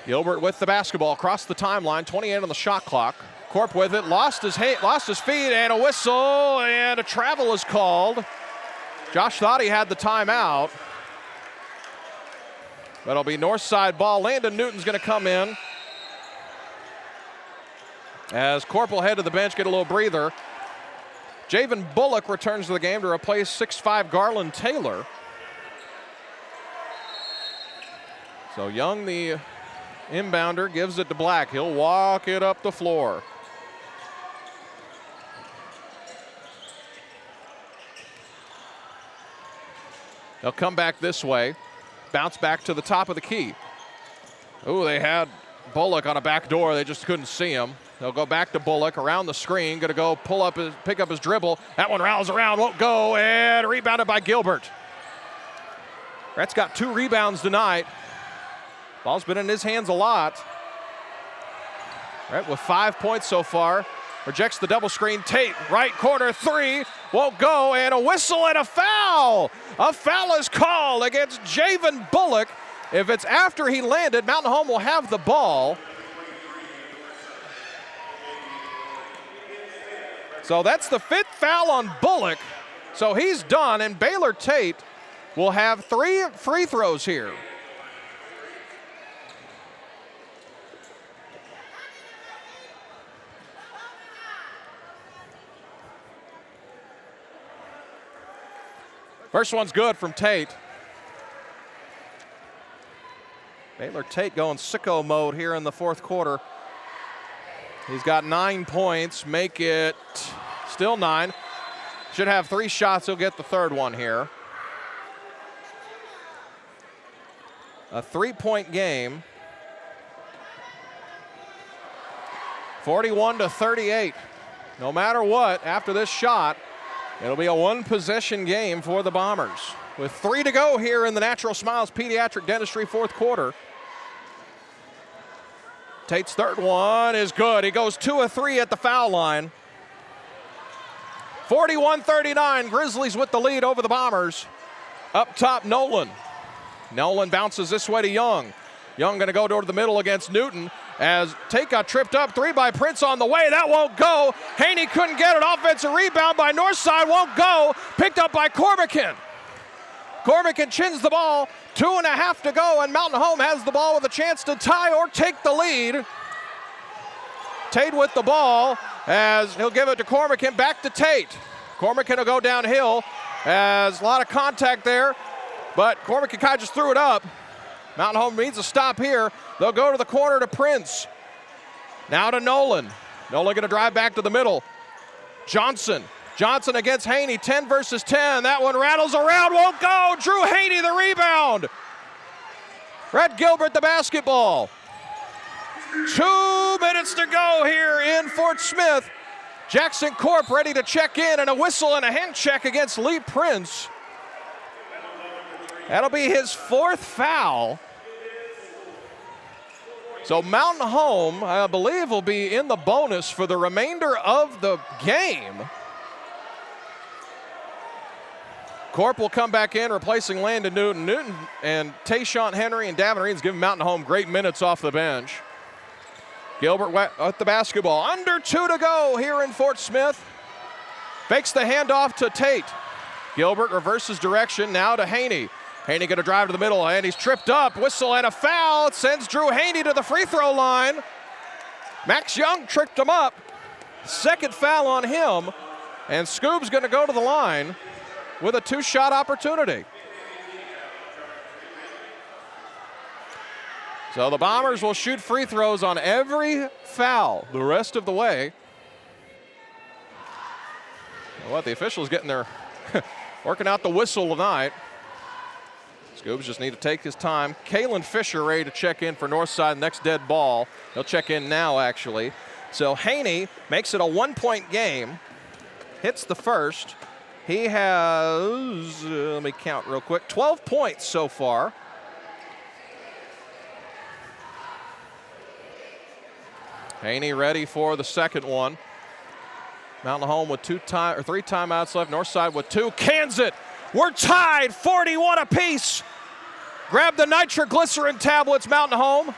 Gilbert with the basketball across the timeline, 28 on the shot clock. Corp with it, lost his feet, and a whistle, and a travel is called. Josh thought he had the timeout. But it'll be Northside ball. Landon Newton's going to come in as Corp will head to the bench, get a little breather. Javen Bullock returns to the game to replace 6'5" Garland Taylor. So Young, the inbounder, gives it to Black. He'll walk it up the floor. They'll come back this way. Bounce back to the top of the key. Oh, they had Bullock on a back door. They just couldn't see him. They'll go back to Bullock around the screen. Going to go pick up his dribble. That one rattles around, won't go, and rebounded by Gilbert. Rhett's got 2 rebounds tonight. Ball's been in his hands a lot. Rhett with 5 points so far. Rejects the double screen. Tate, right corner 3, won't go, and a whistle and a foul. A foul is called against Javen Bullock. If it's after he landed, Mountain Home will have the ball. So that's the 5th foul on Bullock. So he's done, and Baylor Tate will have 3 free throws here. First one's good from Tate. Baylor Tate going sicko mode here in the fourth quarter. He's got 9 points, make it still 9. Should have 3 shots, he'll get the third one here. A 3-point game. 41-38. No matter what, after this shot, it'll be a 1-possession game for the Bombers. With 3 to go here in the Natural Smiles Pediatric Dentistry fourth quarter. Tate's third one is good. He goes 2 of 3 at the foul line. 41-39, Grizzlies with the lead over the Bombers. Up top, Nolan. Nolan bounces this way to Young. Young going to go toward the middle against Newton as Tate got tripped up. 3 by Prince on the way. That won't go. Haney couldn't get it. Offensive rebound by Northside. Won't go. Picked up by Cormican. Cormican chins the ball. 2.5 to go, and Mountain Home has the ball with a chance to tie or take the lead. Tate with the ball. as he'll give it to Cormican, back to Tate. Cormican will go downhill as a lot of contact there, but Cormican kind of just threw it up. Mountain Home needs a stop here. They'll go to the corner to Prince. Now to Nolan. Nolan going to drive back to the middle. Johnson against Haney, 10 versus 10. That one rattles around, won't go. Drew Haney the rebound. Red Gilbert the basketball. 2 minutes to go here in Fort Smith. Jackson Corp ready to check in, and a whistle and a hand check against Lee Prince. That'll be his 4th foul. So Mountain Home, I believe, will be in the bonus for the remainder of the game. Corp will come back in, replacing Landon Newton. Newton and Tayshawn Henry and Davin Reed's giving Mountain Home great minutes off the bench. Gilbert at the basketball. Under 2 to go here in Fort Smith. Fakes the handoff to Tate. Gilbert reverses direction now to Haney. Haney going to drive to the middle, and he's tripped up. Whistle and a foul. It sends Drew Haney to the free throw line. Max Young tricked him up. 2nd foul on him. And Scoob's going to go to the line with a 2-shot opportunity. So the Bombers will shoot free throws on every foul the rest of the way. The officials getting their working out the whistle tonight. Scoobs just need to take his time. Kalen Fisher ready to check in for Northside, next dead ball. He'll check in now, actually. So Haney makes it a 1-point game. Hits the first. He has, let me count real quick, 12 points so far. Haney ready for the second one. Mountain Home with 3 timeouts left. Northside with 2. Cans it. We're tied, 41 apiece. Grab the nitroglycerin tablets, Mountain Home.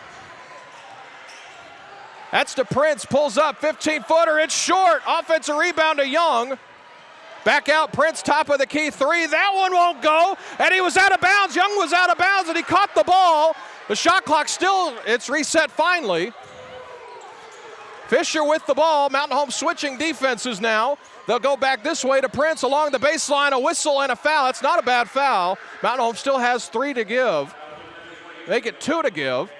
That's to Prince, pulls up, 15-footer, it's short. Offensive rebound to Young. Back out, Prince, top of the key 3. That one won't go, and he was out of bounds. Young was out of bounds, and he caught the ball. The shot clock still, it's reset finally. Fisher with the ball. Mountain Home switching defenses now. They'll go back this way to Prince along the baseline. A whistle and a foul. That's not a bad foul. Mountain Home still has 3 to give. Make it 2 to give.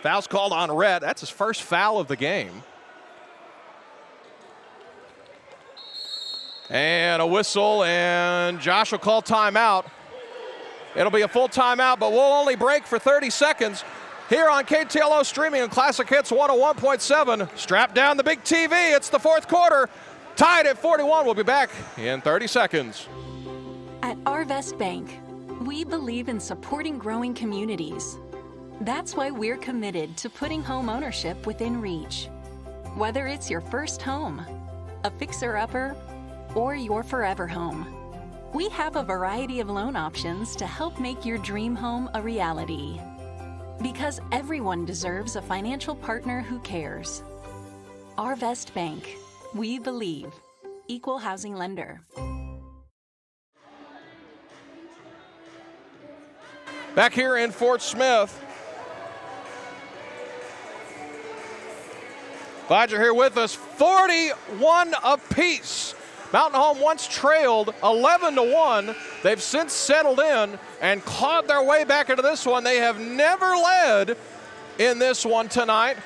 Foul's called on Rhett. That's his first foul of the game. And a whistle, and Josh will call timeout. It'll be a full timeout, but we'll only break for 30 seconds. Here on KTLO Streaming and Classic Hits 101.7. Strap down the big TV. It's the 4th quarter. Tied at 41. We'll be back in 30 seconds. At Arvest Bank, we believe in supporting growing communities. That's why we're committed to putting home ownership within reach. Whether it's your first home, a fixer-upper, or your forever home, we have a variety of loan options to help make your dream home a reality. Because everyone deserves a financial partner who cares. Arvest Bank, we believe. Equal housing lender. Back here in Fort Smith. Glad you're here with us. 41 apiece. Mountain Home once trailed 11-1. They've since settled in and clawed their way back into this one. They have never led in this one tonight.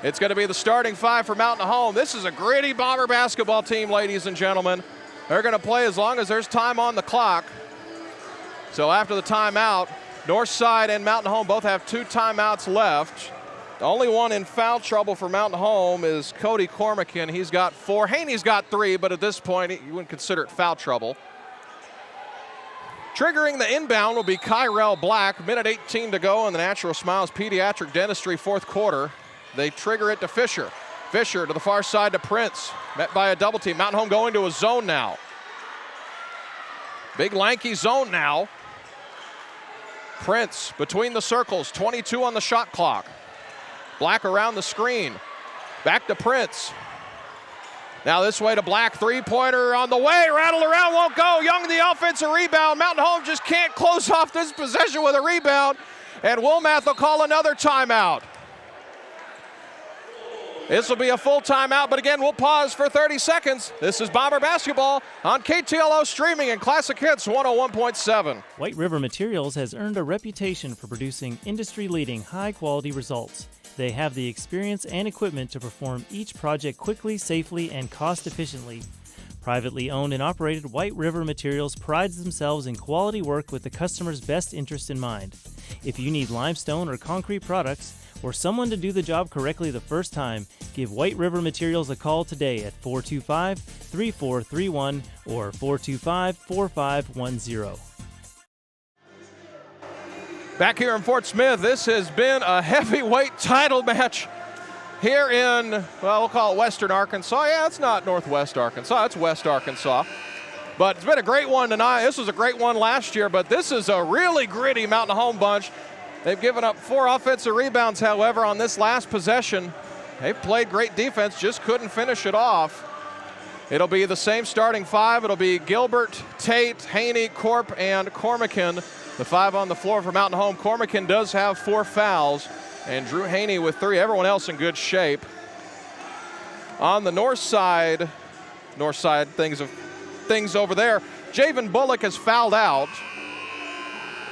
It's going to be the starting 5 for Mountain Home. This is a gritty Bomber basketball team, ladies and gentlemen. They're going to play as long as there's time on the clock. So after the timeout, Northside and Mountain Home both have 2 timeouts left. The only one in foul trouble for Mountain Home is Cody Cormican. He's got 4. Haney's got 3, but at this point, you wouldn't consider it foul trouble. Triggering the inbound will be Kyrell Black. Minute 18 to go in the Natural Smiles Pediatric Dentistry 4th quarter. They trigger it to Fisher. Fisher to the far side to Prince. Met by a double team. Mountain Home going to a zone now. Big lanky zone now. Prince between the circles. 22 on the shot clock. Black around the screen. Back to Prince. Now this way to Black. 3-pointer on the way. Rattled around, won't go. Young the offensive rebound. Mountain Home just can't close off this possession with a rebound. And Wilmath will call another timeout. This will be a full timeout, but again, we'll pause for 30 seconds. This is Bomber Basketball on KTLO Streaming and Classic Hits 101.7. White River Materials has earned a reputation for producing industry-leading high-quality results. They have the experience and equipment to perform each project quickly, safely, and cost-efficiently. Privately owned and operated, White River Materials prides themselves in quality work with the customer's best interest in mind. If you need limestone or concrete products, or someone to do the job correctly the first time, give White River Materials a call today at 425-3431 or 425-4510. Back here in Fort Smith, this has been a heavyweight title match here in, well, we'll call it Western Arkansas. Yeah, it's not Northwest Arkansas, it's West Arkansas. But it's been a great one tonight. This was a great one last year, but this is a really gritty Mountain Home bunch. They've given up 4 offensive rebounds, however, on this last possession. They've played great defense, just couldn't finish it off. It'll be the same starting 5. It'll be Gilbert, Tate, Haney, Corp, and Cormican. The 5 on the floor for Mountain Home. Cormican does have 4 fouls, and Drew Haney with 3. Everyone else in good shape. On the north side things over there, Javen Bullock has fouled out.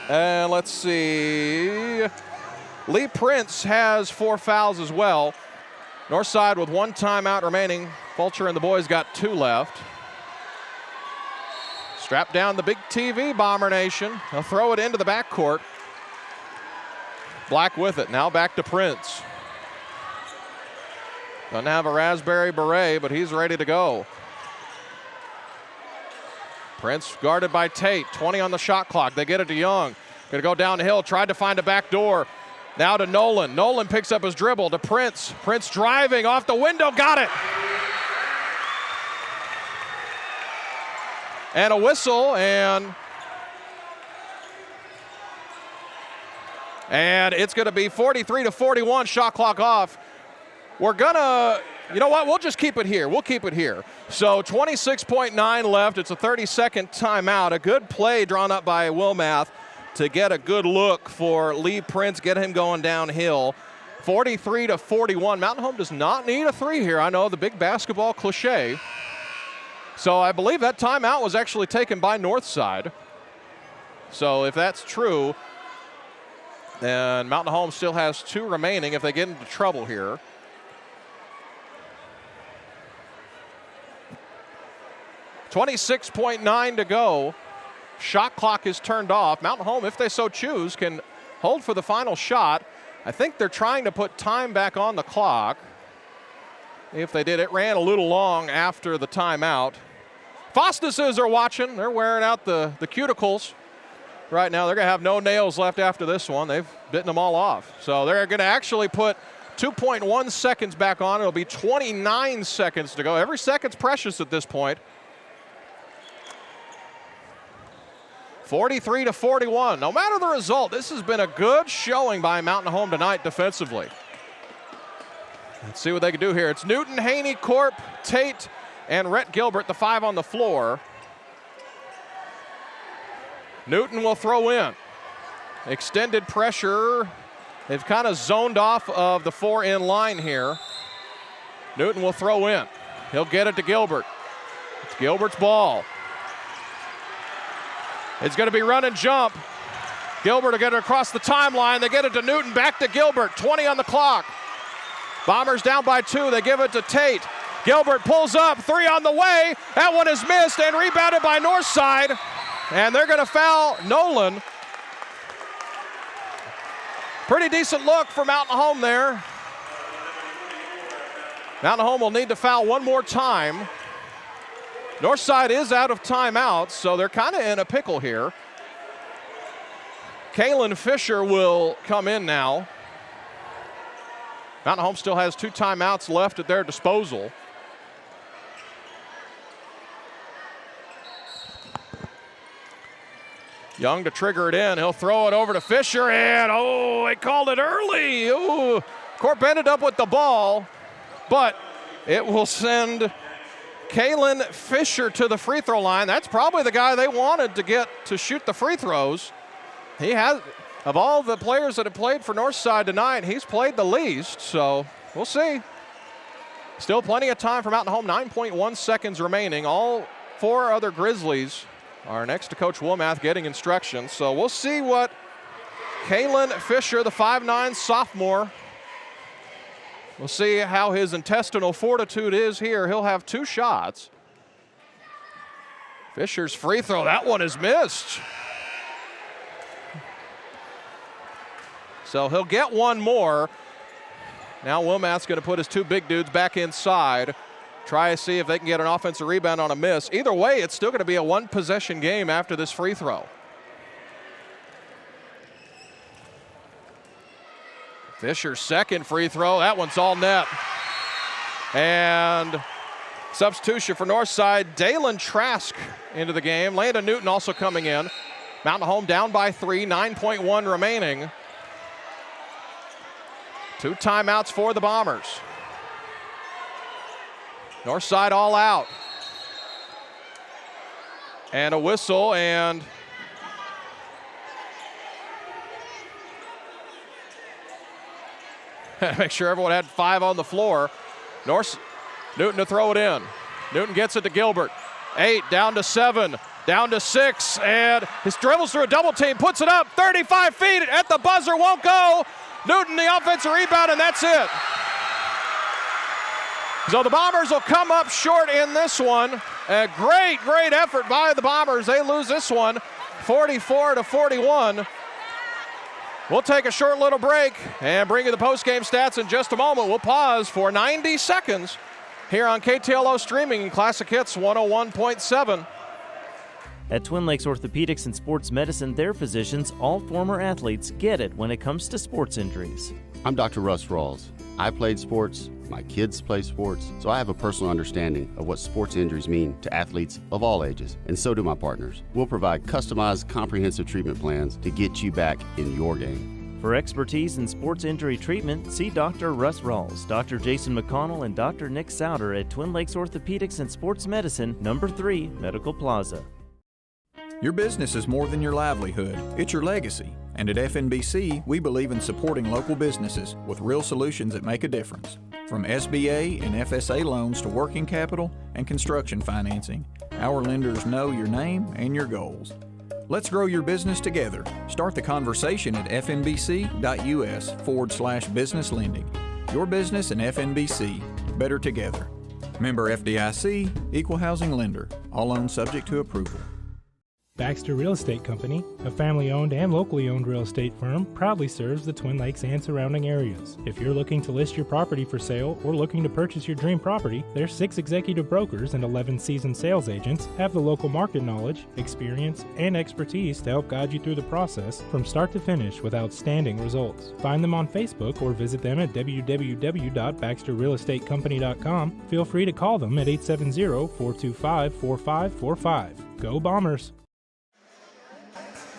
And let's see, Lee Prince has 4 fouls as well. Northside with 1 timeout remaining. Fulcher and the boys got 2 left. Strap down the big TV, Bomber Nation. They'll throw it into the backcourt. Black with it, now back to Prince. Doesn't have a raspberry beret, but he's ready to go. Prince guarded by Tate, 20 on the shot clock. They get it to Young. Gonna go downhill, tried to find a back door. Now to Nolan. Nolan picks up his dribble to Prince. Prince driving off the window, got it. And a whistle, and it's gonna be 43-41, shot clock off. We're gonna, you know what, we'll just keep it here. We'll keep it here. So 26.9 left. It's a 30-second timeout. A good play drawn up by Wilmath to get a good look for Lee Prince, get him going downhill. 43-41. Mountain Home does not need a 3 here. I know, the big basketball cliche. So I believe that timeout was actually taken by Northside. So if that's true, then Mountain Home still has 2 remaining if they get into trouble here. .9 to go. Shot clock is turned off. Mountain Home, if they so choose, can hold for the final shot. I think they're trying to put time back on the clock. If they did, it ran a little long after the timeout. Fostuses are watching. They're wearing out the cuticles right now. They're going to have no nails left after this one. They've bitten them all off. So they're going to actually put 2.1 seconds back on. It'll be 29 seconds to go. Every second's precious at this point. 43-41. No matter the result, this has been a good showing by Mountain Home tonight defensively. Let's see what they can do here. It's Newton, Haney, Corp, Tate, and Rhett Gilbert, the 5 on the floor. Newton will throw in. Extended pressure. They've kind of zoned off of the 4 in line here. Newton will throw in. He'll get it to Gilbert. It's Gilbert's ball. It's going to be run and jump. Gilbert will get it across the timeline. They get it to Newton, back to Gilbert, 20 on the clock. Bombers down by 2, they give it to Tate. Gilbert pulls up, 3 on the way. That one is missed and rebounded by Northside. And they're going to foul Nolan. Pretty decent look for Mountain Home there. Mountain Home will need to foul one more time. Northside is out of timeouts, so they're kind of in a pickle here. Kalen Fisher will come in now. Mountain Home still has 2 timeouts left at their disposal. Young to trigger it in. He'll throw it over to Fisher, and they called it early. Ooh, Corp ended up with the ball, but it will send Kalen Fisher to the free throw line. That's probably the guy they wanted to get to shoot the free throws. He has, of all the players that have played for Northside tonight, he's played the least, so we'll see. Still plenty of time for Mountain Home, 9.1 seconds remaining. All 4 other Grizzlies are next to Coach Womath getting instructions. So we'll see what Kalen Fisher, the 5'9 sophomore, we'll see how his intestinal fortitude is here. He'll have 2 shots. Fisher's free throw, that one is missed. So he'll get one more. Now Wilmath's going to put his 2 big dudes back inside. Try to see if they can get an offensive rebound on a miss. Either way, it's still going to be a 1-possession game after this free throw. Fisher's second free throw, that one's all net. And substitution for Northside, Dalen Trask into the game. Landon Newton also coming in. Mountain Home down by 3, 9.1 remaining. 2 timeouts for the Bombers. Northside all out. And a whistle, and make sure everyone had 5 on the floor. Newton to throw it in. Newton gets it to Gilbert. 8, down to 7, down to 6, and his dribbles through a double team, puts it up, 35 feet at the buzzer, won't go. Newton the offensive rebound, and that's it. So the Bombers will come up short in this one. A great effort by the Bombers. They lose this one, 44-41. We'll take a short little break and bring you the post-game stats in just a moment. We'll pause for 90 seconds here on KTLO Streaming and Classic Hits 101.7. At Twin Lakes Orthopedics and Sports Medicine, their physicians, all former athletes, get it when it comes to sports injuries. I'm Dr. Russ Rawls. I played sports, my kids play sports, so I have a personal understanding of what sports injuries mean to athletes of all ages, and so do my partners. We'll provide customized, comprehensive treatment plans to get you back in your game. For expertise in sports injury treatment, see Dr. Russ Rawls, Dr. Jason McConnell, and Dr. Nick Souter at Twin Lakes Orthopedics and Sports Medicine, number 3, Medical Plaza. Your business is more than your livelihood, it's your legacy. And at FNBC, we believe in supporting local businesses with real solutions that make a difference. From SBA and FSA loans to working capital and construction financing, our lenders know your name and your goals. Let's grow your business together. Start the conversation at fnbc.us/business lending. Your business and FNBC, better together. Member FDIC, Equal Housing Lender. All loans subject to approval. Baxter Real Estate Company, a family-owned and locally owned real estate firm, proudly serves the Twin Lakes and surrounding areas. If you're looking to list your property for sale or looking to purchase your dream property, their 6 executive brokers and 11 seasoned sales agents have the local market knowledge, experience, and expertise to help guide you through the process from start to finish with outstanding results. Find them on Facebook or visit them at www.baxterrealestatecompany.com. Feel free to call them at 870-425-4545. Go Bombers!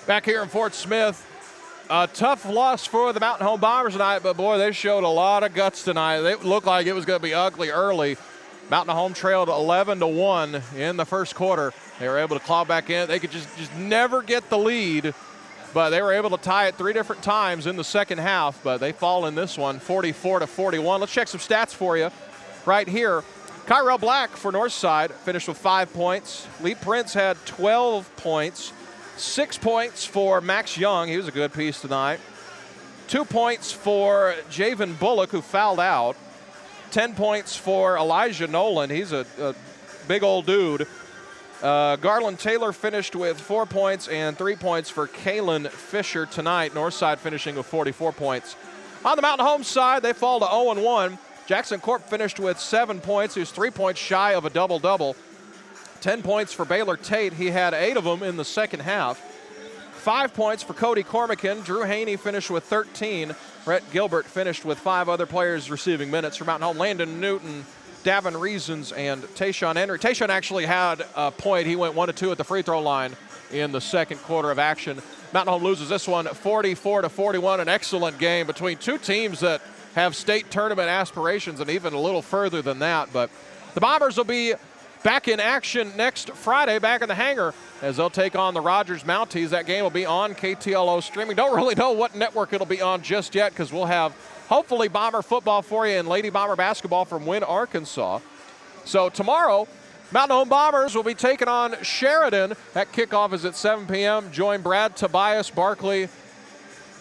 Back here in Fort Smith, a tough loss for the Mountain Home Bombers tonight, but boy, they showed a lot of guts tonight. It looked like it was going to be ugly early. Mountain Home trailed 11-1 in the first quarter. They were able to claw back in. They could just never get the lead, but they were able to tie it 3 different times in the second half, but they fall in this one, 44-41. Let's check some stats for you right here. Kyrell Black for Northside finished with 5 points. Lee Prince had 12 points. 6 points for Max Young. He was a good piece tonight. 2 points for Javen Bullock, who fouled out. 10 points for Elijah Nolan. He's a big old dude. Garland Taylor finished with 4 points and 3 points for Kalen Fisher tonight. Northside finishing with 44 points. On the Mountain Home side, they fall to 0-1. Jackson Corp finished with 7 points. He was 3 points shy of a double-double. 10 points for Baylor Tate. He had 8 of them in the second half. 5 points for Cody Cormican. Drew Haney finished with 13. Brett Gilbert finished with 5 other players receiving minutes for Mountain Home. Landon Newton, Davin Reasons, and Tayshawn Henry. Tayshawn actually had a point. He went 1 of 2 at the free throw line in the second quarter of action. Mountain Home loses this one 44-41. An excellent game between 2 teams that have state tournament aspirations and even a little further than that. But the Bombers will be back in action next Friday, back in the hangar, as they'll take on the Rogers Mounties. That game will be on KTLO Streaming. Don't really know what network it'll be on just yet, because we'll have hopefully Bomber football for you and Lady Bomber basketball from Wynne, Arkansas. So tomorrow, Mountain Home Bombers will be taking on Sheridan. That kickoff is at 7 p.m. Join Brad, Tobias, Barkley,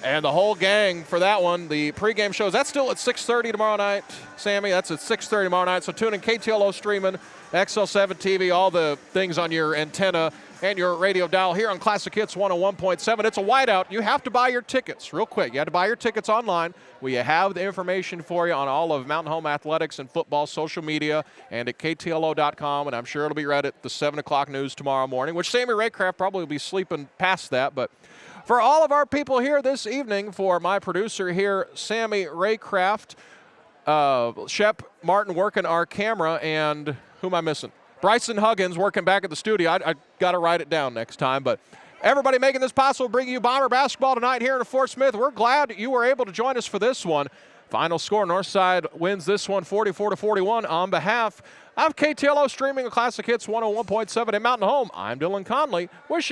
and the whole gang for that one. The pregame shows, that's still at 6:30 tomorrow night, Sammy. That's at 6:30 tomorrow night. So tune in, KTLO streaming, XL7 TV, all the things on your antenna and your radio dial here on Classic Hits 101.7. It's a whiteout. You have to buy your tickets real quick. You have to buy your tickets online. We have the information for you on all of Mountain Home Athletics and football social media and at KTLO.com, and I'm sure it'll be read at the 7 o'clock news tomorrow morning, which Sammy Raycraft probably will be sleeping past that. But for all of our people here this evening, for my producer here, Sammy Raycraft, Shep Martin working our camera, and who am I missing? Bryson Huggins working back at the studio. I got to write it down next time. But everybody making this possible, bringing you Bomber basketball tonight here in Fort Smith. We're glad you were able to join us for this one. Final score, Northside wins this one 44-41. On behalf of KTLO streaming Classic Hits 101.7 in Mountain Home, I'm Dylan Conley, wishing